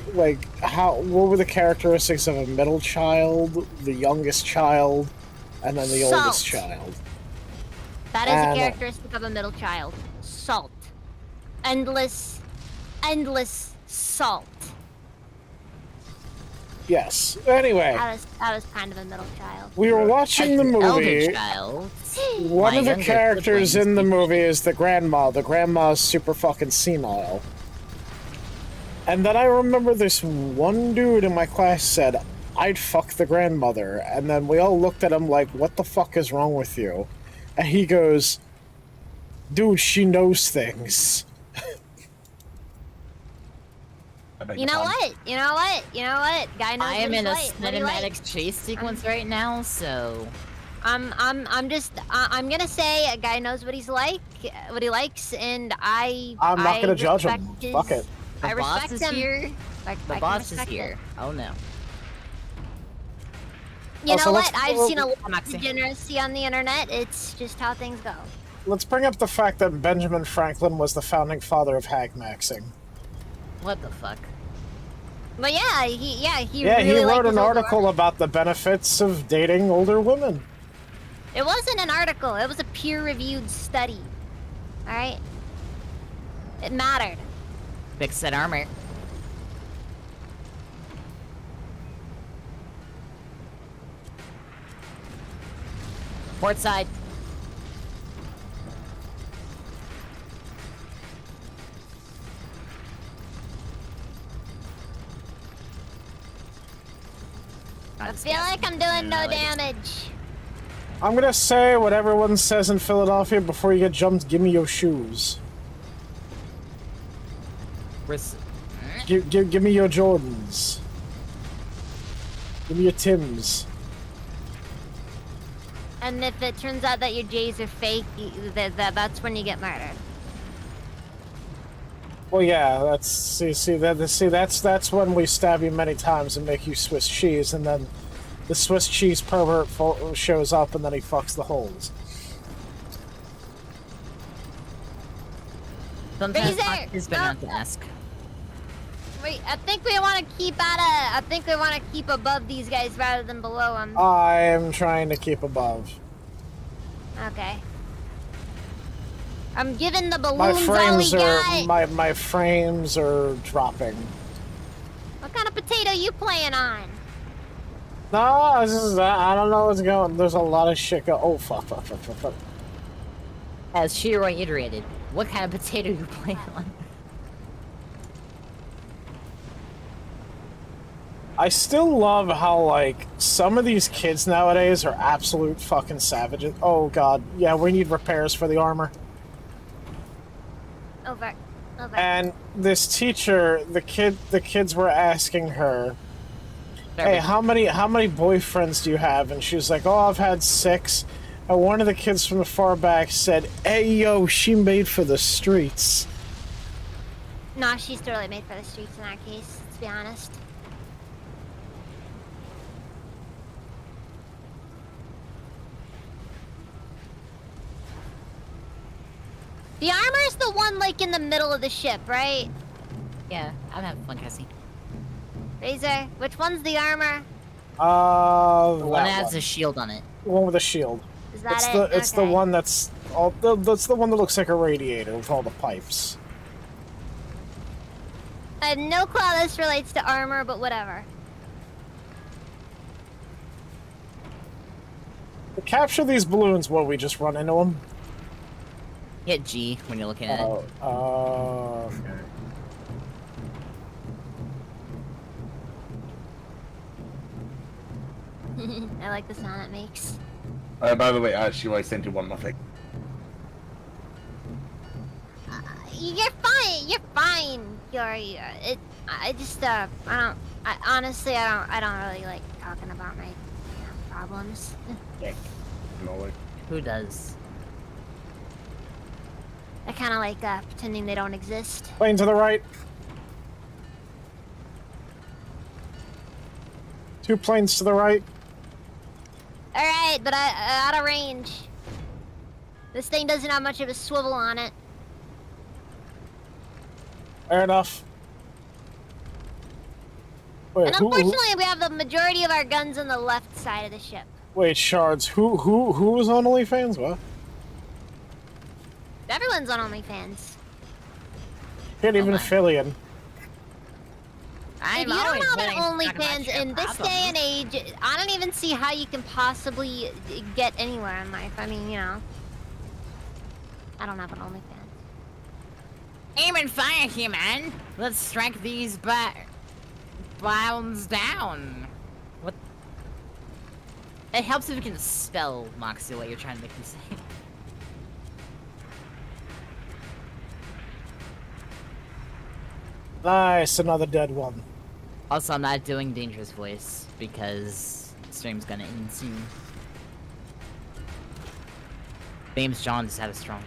were the characteristics of a middle child, the youngest child, and then the oldest child. That is a characteristic of a middle child. Salt. Endless salt. Yes. Anyway. That was kind of a middle child. We were watching the movie. Elder child. One of the characters in the movie is the grandma. The grandma's super fucking senile. And then I remember this one dude in my class said, I'd fuck the grandmother. And then we all looked at him like, what the fuck is wrong with you? And he goes, dude, she knows things. You know what? Guy knows. I am in a cinematic likes. chase sequence right now, so I'm gonna say a guy knows what he likes, and I'm not gonna judge him. Fuck it. The I boss respect is him. here. The boss is here. It. Oh no. You know what? I've seen a lot of degeneracy on the internet. It's just how things go. let's bring up the fact that Benjamin Franklin was the founding father of hag maxing. What the fuck? But yeah, he Yeah, really he liked wrote his an older article women. about the benefits of dating older women. It wasn't an article. It was a peer-reviewed study. All right. It mattered. Fix that armor. Port side. I feel like I'm doing no damage. I'm gonna say what everyone says in Philadelphia before you get jumped. Give me your shoes. Give me your Jordans. Give me your Tims. And if it turns out that your J's are fake, that's when you get murdered. Well, yeah, that's when we stab you many times and make you Swiss cheese, and then the Swiss cheese pervert shows up, and then he fucks the holes. Sometimes Razor, it's better not to ask. Wait, I think we want to keep above these guys rather than below them. I am trying to keep above. Okay. I'm giving the My balloons all we frames got. my frames are dropping. What kind of potato you playing on? No, I don't know what's going. There's a lot of shit go. Oh fuck. As Shiroi iterated, what kind of potato you playing on? I still love how, like, some of these kids nowadays are absolute fucking savages. Oh god, yeah, we need repairs for the armor. Over. And this teacher, the kids were asking her, "Hey, how many boyfriends do you have?" And she was like, "Oh, I've had 6." And one of the kids from the far back said, "Hey, yo, she made for the streets." No, she's totally made for the streets in that case, let's be honest. The armor's the one, like, in the middle of the ship, right? Yeah, I'm having fun, Cassie. Razor, which one's the armor? The one That that has one. a shield on it. The one with a shield. Is that It's the one that's that's the one that looks like a radiator with all the pipes. I have no clue how this relates to armor, but whatever. To capture these balloons, what, we just run into them? Hit G when you're looking at it. Okay. I like the sound it makes. By the way, actually, I sent you one more thing. You're fine. You're fine. Honestly, I don't really like talking about my problems. Who does? I kind of like pretending they don't exist. Plane to the right. 2 planes to the right. All right, but out of range. This thing doesn't have much of a swivel on it. Fair enough. Wait, And unfortunately, we have the majority of our guns on the left side of the ship. Wait, Shards, who was on OnlyFans? What? Everyone's on OnlyFans. Can't even Fillion. If you don't have an OnlyFans in this day and age, I don't even see how you can possibly get anywhere in life. I mean, you know. I don't have an OnlyFans. Aim and fire, human! Let's strike these bounds down. What? It helps if you can spell, Moxie, what you're trying to make me say. Nice, another dead one. Also, I'm not doing Dangerous Voice because stream's gonna end soon. James John just had a stroke.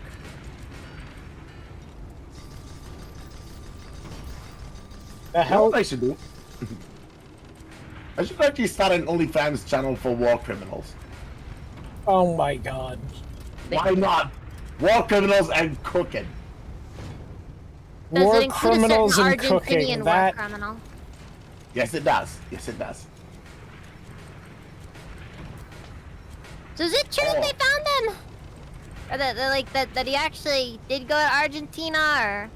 The You know hell? what I should do? I should actually start an OnlyFans channel for war criminals. Oh my god. Why not? War criminals and cooking. Does War it include criminals a and certain cooking. Argentinian war That criminal? Yes, it does. Yes, it does. So is it true that they found him? Or that he actually did go to Argentina,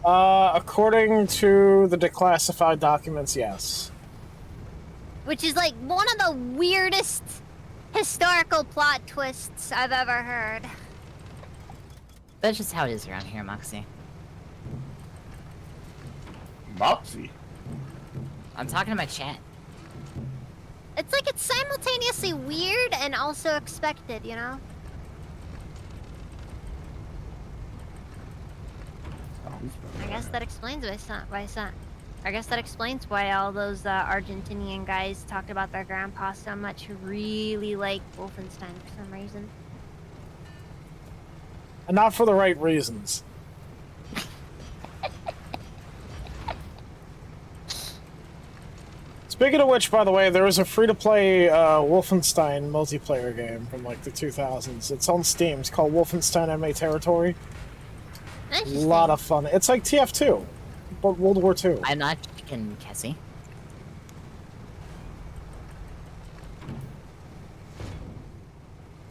or? According to the declassified documents, yes. Which is like one of the weirdest historical plot twists I've ever heard. That's just how it is around here, Moxie. Moxie? I'm talking to my chat. It's like it's simultaneously weird and also expected, you know? I guess that explains I guess that explains why all those Argentinian guys talked about their grandpa so much, who really like Wolfenstein for some reason. And not for the right reasons. Speaking of which, by the way, there is a free-to-play Wolfenstein multiplayer game from like the 2000s. It's on Steam. It's called Wolfenstein Enemy Territory. A lot of fun. It's like TF2, but World War II. I'm not chicken, Cassie.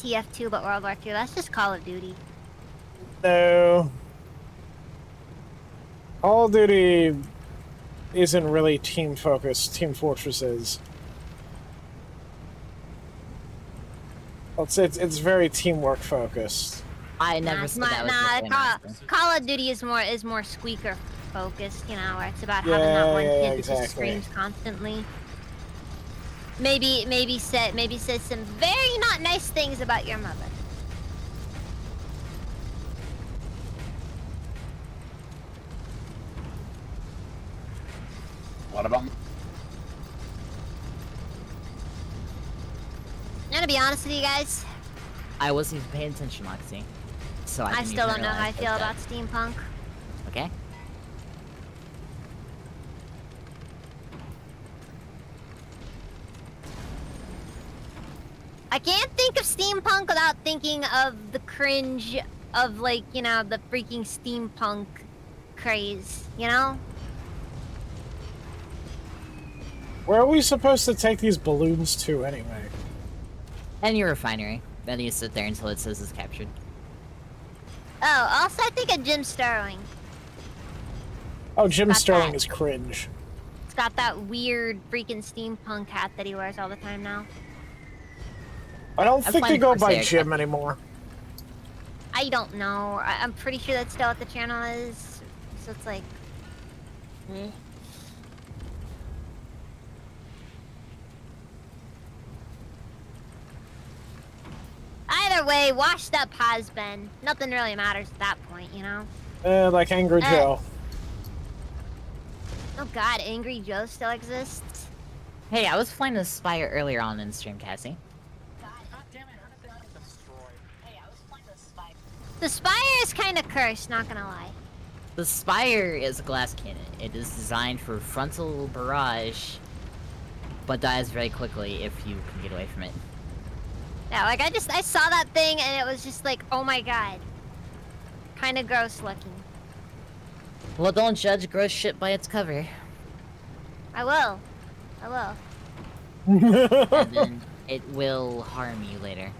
TF2, but World War II. That's just Call of Duty. No. Call of Duty isn't really team-focused. Team Fortress is. It's very teamwork-focused. I never said that was Call of Duty is more squeaker focused, you know, where it's about having that one kid that just screams constantly. Maybe says some very not nice things about your mother. What about? I'm gonna be honest with you guys. I wasn't even paying attention, Moxie. So I still don't know how I feel about steampunk. Okay. I can't think of steampunk without thinking of the cringe of, like, you know, the freaking steampunk craze, you know? Where are we supposed to take these balloons to, anyway? Any refinery. Then you sit there until it says it's captured. Oh, also I think of Jim Sterling. Oh, Jim Sterling is cringe. It's got that weird freaking steampunk hat that he wears all the time now. I don't think they go by Jim anymore. I don't know. I'm pretty sure that's still what the channel is. So it's like... Either way, washed up has been. Nothing really matters at that point, you know? Like Angry Joe. Oh god, Angry Joe still exists? Hey, I was playing the Spire earlier on in stream, Cassie. The Spire is kind of cursed, not gonna lie. The Spire is a glass cannon. It is designed for frontal barrage, but dies very quickly if you can get away from it. Yeah, like I saw that thing and it was just like, oh my god. Kinda gross looking. Well, don't judge gross shit by its cover. I will. And then it will harm you later.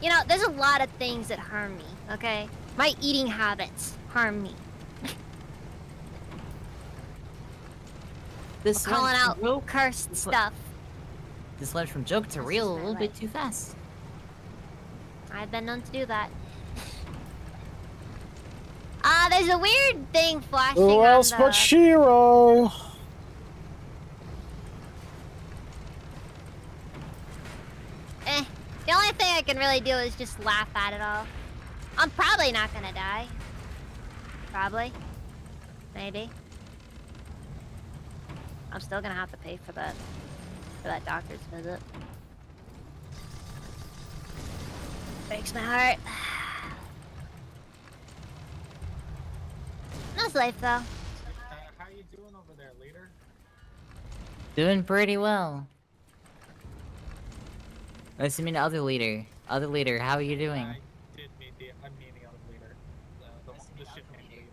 You know, there's a lot of things that harm me, okay? My eating habits harm me. This calling out cursed stuff. This went from joke to real a little bit too fast. I've been known to do that. There's a weird thing flashing Who else on but Shiro? The only thing I can really do is just laugh at it all. I'm probably not gonna die. Probably. Maybe. I'm still gonna have to pay for that doctor's visit. Breaks my heart. Nice life, though. How you doing over there, leader? Doing pretty well. Nice to meet the other leader. Other leader, how are you doing? I did meet the other leader, the shipment leader.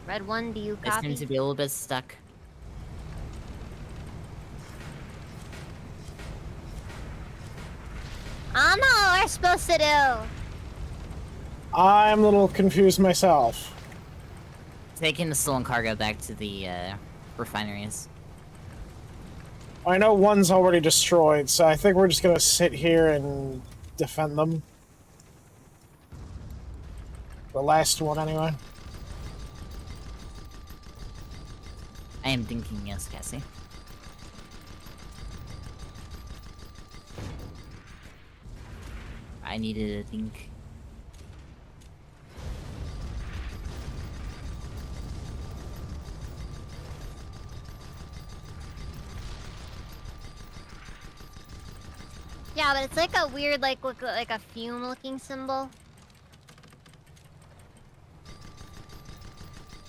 Red 1, do you I copy? seem to be a little bit stuck. I don't know what we're supposed to do. I'm a little confused myself. Taking the stolen cargo back to the refineries. I know one's already destroyed, so I think we're just gonna sit here and defend them. The last one, anyway. I am thinking yes, Cassie. I needed to think. Yeah, but it's like a weird, like a fume-looking symbol.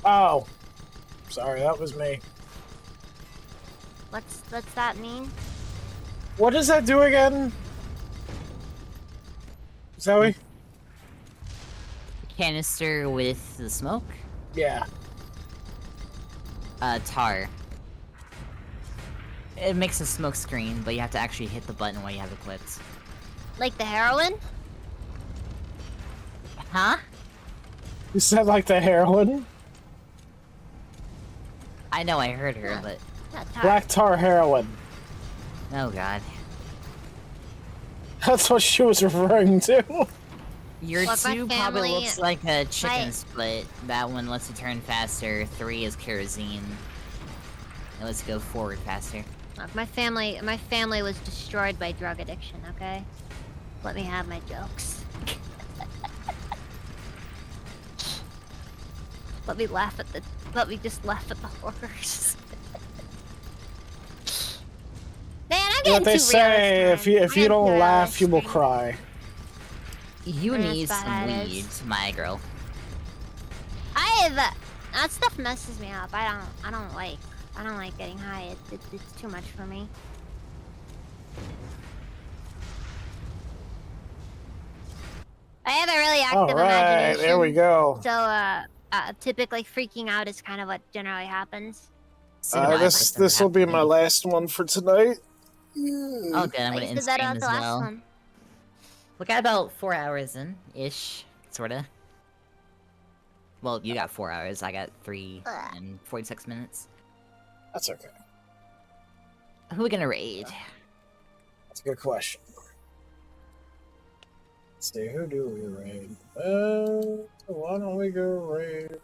Oh. Sorry, that was me. What's that mean? What does that do again? Zoe? Canister with the smoke? Yeah. Tar. It makes a smoke screen, but you have to actually hit the button while you have it clipped. Like the heroin? Huh? You said like the heroin? I know, I heard her, but... Black tar heroin. Oh god. That's what she was referring to. Your Well, my 2 probably family- looks like a chicken split. That one lets you turn faster. 3 is kerosene. It lets you go forward faster. Look, my family was destroyed by drug addiction, okay? Let me have my jokes. Let me just laugh at the horrors. Man, I'm getting What they too say, real this if you time. don't I'm laugh, you will realistic. cry. You That's need some bad, it is. weed, my girl. That stuff messes me up. I don't like getting high. It's too much for me. I have a really active Alright, imagination. there we go. So, typically freaking out is kind of what generally happens. This will be my last one for tonight. Oh good, I'm gonna I end said that stream about as the last well. one. We got about 4 hours in-ish, sorta. Well, you got 4 hours, I got 3 and 46 minutes. That's okay. Who are we gonna raid? That's a good question. Let's see, who do we raid? Why don't we go raid?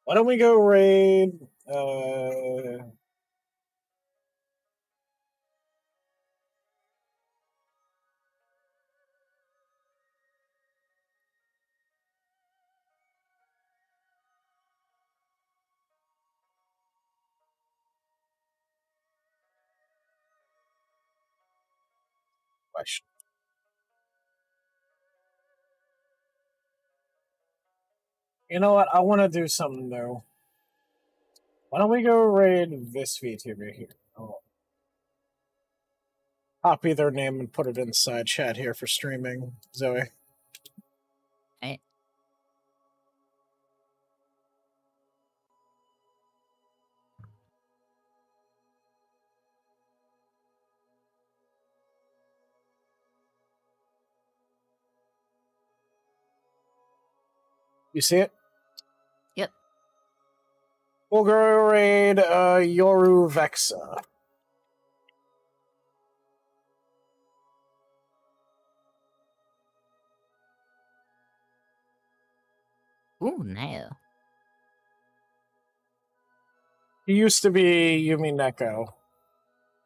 Why don't we go raid? Question. You know what? I want to do something new. Why don't we go raid this VTuber here? Oh. Copy their name and put it inside chat here for streaming, Zoe. Hey. You see it? Yep. We'll go raid Yoru Vexa. Ooh, no. He used to be Yumi Neko.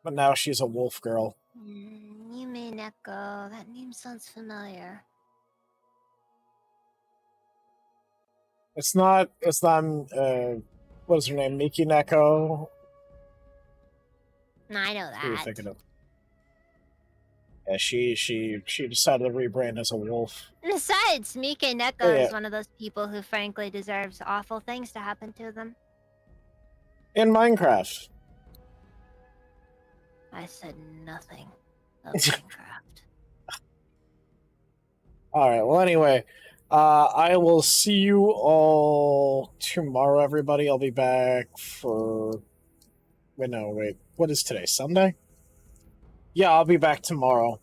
but now she's a wolf girl. Yume Neko. That name sounds familiar. It's not. What is her name? Miki Neko. No, I know Who are you that. thinking of? Yeah, she decided to rebrand as a wolf. Besides, Mike Neko Yeah. is one of those people who frankly deserves awful things to happen to them. In Minecraft. I said nothing of Minecraft. Alright, well anyway. I will see you all tomorrow, everybody. I'll be back for... Wait. What is today? Sunday? Yeah, I'll be back tomorrow.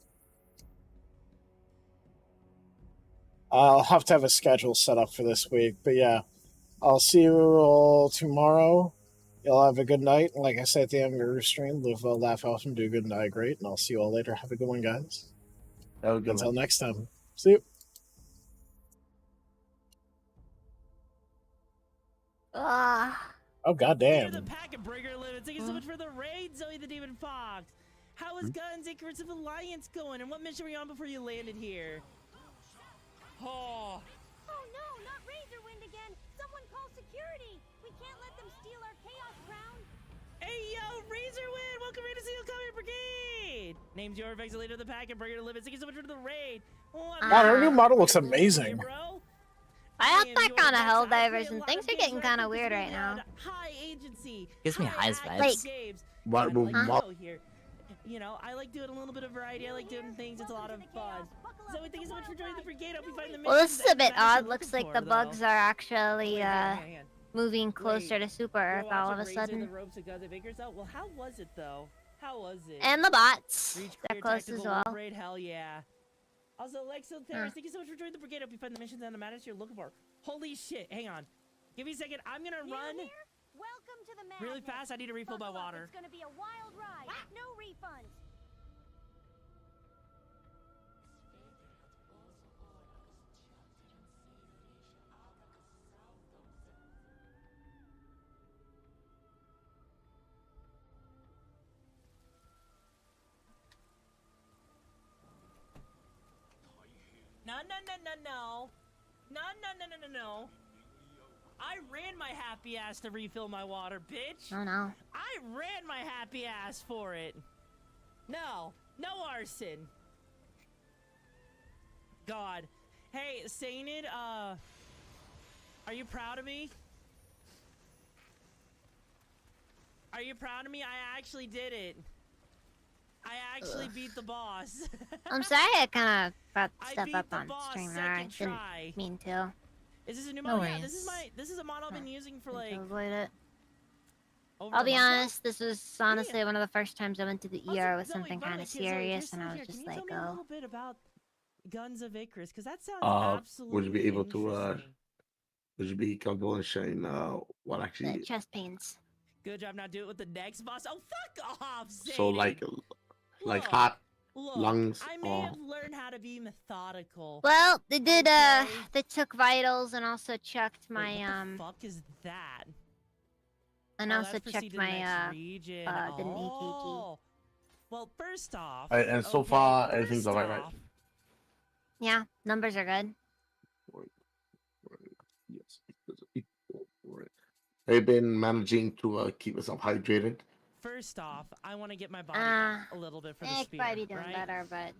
I'll have to have a schedule set up for this week, but yeah. I'll see you all tomorrow. Y'all have a good night. And like I said at the end of your stream, live well, laugh often, do good, and die great. And I'll see you all later. Have a good one, guys. Have a good Until one. next time. See you. Oh, goddamn. The packet breaker limit. Thank you so much for the raid, Zoe the Demon Fox. How is Guns Icarus of Alliance going? And what mission were you on before you landed here? Oh. Oh no, not Razorwind again. Someone call security. We can't let them steal our Chaos Crown. Hey yo, Razorwind! Welcome to Seal Combat Brigade! Name's your Vex leader of the packet breaker limit. Thank you so much for the raid. Wow, her new model looks amazing. I hopped back on a Helldivers and things are getting kind of weird right now. High agency. Gives me highs vibes. Like, What will Here. You know, I like doing a little bit of variety. I like doing things. It's a lot of fun. Zoe, thank you so much for joining the brigade. Hope you find the well, this is a bit odd. Looks Looks like the bugs are actually moving closer to Super Earth all of a sudden. Well, how was it though? How was it? And the bots. Reach They're clear, close tactical as well. wolf raid, hell yeah. Also, Lexo Terrace, thank you so much for joining the brigade. Hope you find the missions and the matters you're looking for. Holy shit, hang on. Give me a second. I'm gonna run Welcome to the madness. really fast. I need to refill my water. It's gonna be a wild ride. No refunds. No. I ran my happy ass to refill my water, bitch. Oh no. I ran my happy ass for it. No arson. God. Hey, Sainted, are you proud of me? Are you proud of me? I actually did it. I actually beat the boss. I'm sorry I kind of brought I stuff beat up the on boss stream there. I second didn't try. mean to. Is this a new No model? Yeah, worries. this is a model I've been using for like Avoid it. over I'll a be month now? honest, this was honestly one of the first times I went to the ER with Zoe, something by the kind way, of Zoe, if you're serious, and still I was here, just can you like, tell me a oh. little bit about Guns of Icarus? Because that sounds absolutely would you be able to interesting. would you be comfortable in sharing what The actually chest pains. Good job not doing it with the next boss. Oh, fuck off, so Sadie. like Look, heart Look, lungs I may or have learned how to be methodical. Well, they did, Okay. they took vitals and also checked my, Wait, what the fuck is that? and Oh, also that's proceed checked to the my, next region. did an EKG. Oh. Well, first off, and so okay, far everything's first alright, right? off, Yeah, numbers are good. Yes. Right. Have you been managing to keep yourself hydrated? First off, I want to get my body back a little bit for the Could spear, probably be doing right? better, but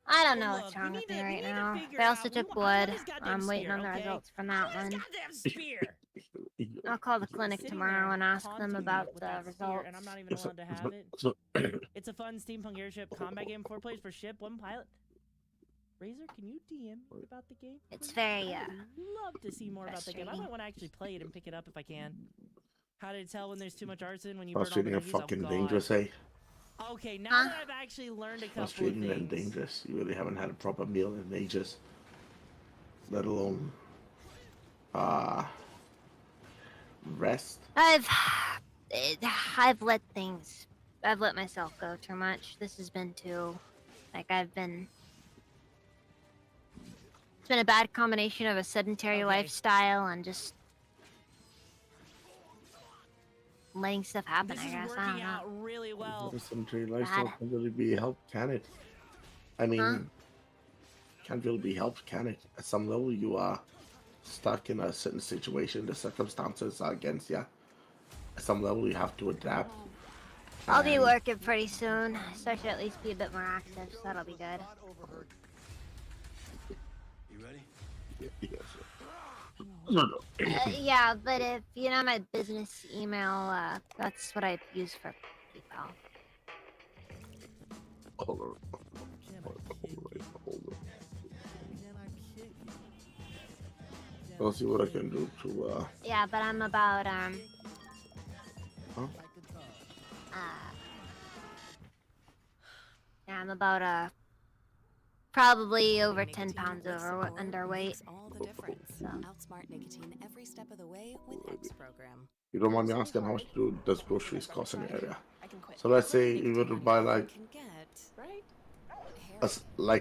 I don't know Well, what's look, wrong we with need me to- we right need to now. figure They also out- took I blood. want this goddamn I'm waiting on spear, the okay? results from I that want this one. goddamn spear. I'll call the clinic Sitting tomorrow there and ask them taunting me about with the that spear, results. and I'm not even allowed to have it. So, It's a fun steampunk airship combat game, 4 players per ship, 1 pilot. Razor, can you DM me about the game? It's very, I'd love to see more about the game. I might want to actually play it and pick it up if I can. How to tell when there's too much arson when you burn all the frustrating and cookies? Oh, fucking God. dangerous, eh? Okay, now that I've actually learned a couple of Frustrating things. and dangerous. You really haven't had a proper meal in ages. Let alone rest. I've let myself go too much. This has been too, like, it's been a bad combination of a sedentary lifestyle and just letting stuff happen. This I is guess I working don't know. out really well. Listen, tree lifestyle can't really be helped, can it? I mean, can't really be helped, can it? At some level, you are stuck in a certain situation. The circumstances are against you. At some level, you have to adapt. I'll be working pretty soon, so I should at least be a bit more active, so that'll be good. You ready? Yeah, but if you know my business email, that's what I use for PayPal. Hold on. I'll see what I can do to, Yeah, but I'm about, Huh? yeah, I'm about, probably over 10 pounds underweight. All the difference. So. Outsmart nicotine every step of the way with X program. You don't mind me asking how much does groceries cost in the area? So let's say you were to buy like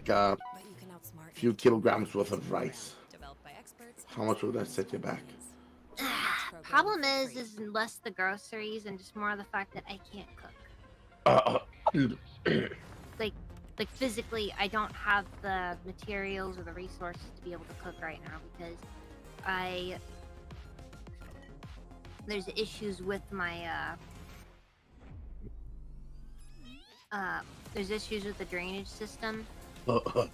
a few kilograms worth of rice. How much would that set you back? Problem is less the groceries and just more the fact that I can't cook. Like physically, I don't have the materials or the resources to be able to cook right now because there's issues with my there's issues with the drainage system. So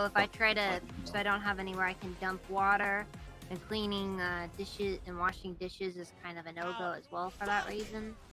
if I try to, so I don't have anywhere I can dump water, and cleaning dishes and washing dishes is kind of a no-go as well for that reason.